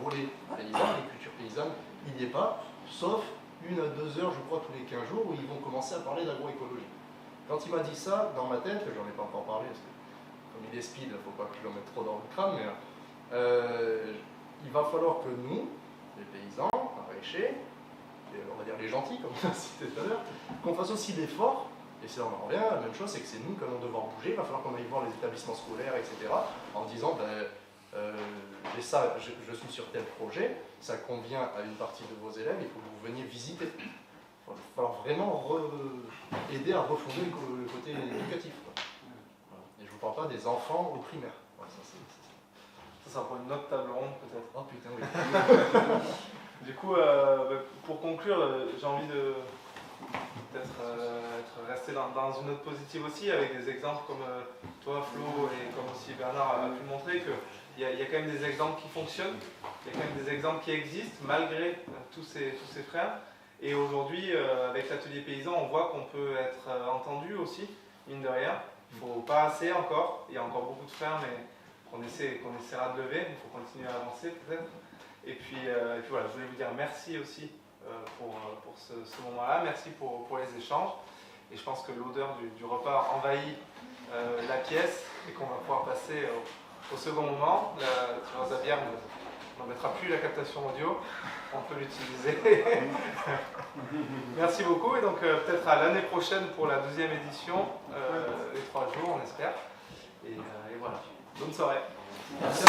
voler paysanne, les cultures paysannes, il n'y est pas, sauf 1 à 2 heures, je crois, tous les 15 jours, où ils vont commencer à parler d'agroécologie. Quand il m'a dit ça, dans ma tête, j'en ai pas encore parlé, parce que comme il est speed, il ne faut pas que je le mette trop dans le crâne, mais il va falloir que nous, les paysans, maraîchers, on va dire les gentils, comme on a cité tout à l'heure, qu'on fasse aussi l'effort, et c'est on en revient, la même chose, c'est que c'est nous qui allons devoir bouger, il va falloir qu'on aille voir les établissements scolaires, etc., en disant, j'ai ça, je suis sur tel projet, ça convient à une partie de vos élèves, il faut que vous veniez visiter. Il va falloir vraiment aider à refonder le côté éducatif. Quoi. Voilà. Et je ne vous parle pas des enfants au primaire. Ouais, ça pour une autre table ronde peut-être. Oh putain, oui. Du coup, pour conclure, j'ai envie de peut-être rester dans une note positive aussi, avec des exemples comme toi, Flo, et comme aussi Bernard a pu montrer, qu'il y a quand même des exemples qui fonctionnent, il y a quand même des exemples qui existent, malgré tous ces frères. Et aujourd'hui, avec l'atelier paysan, on voit qu'on peut être entendu aussi, mine de rien. Il ne faut pas assez encore, il y a encore beaucoup de frères, mais qu'on essaiera de lever, il faut continuer à avancer peut-être. Et puis voilà, je voulais vous dire merci aussi pour ce moment-là, merci pour les échanges. Et je pense que l'odeur du repas envahit la pièce et qu'on va pouvoir passer au second moment. La tirage à bière n'en mettra plus la captation audio, on peut l'utiliser. Merci beaucoup et donc peut-être à l'année prochaine pour la 2e édition, les 3 jours on espère. Et voilà, bonne soirée. Merci.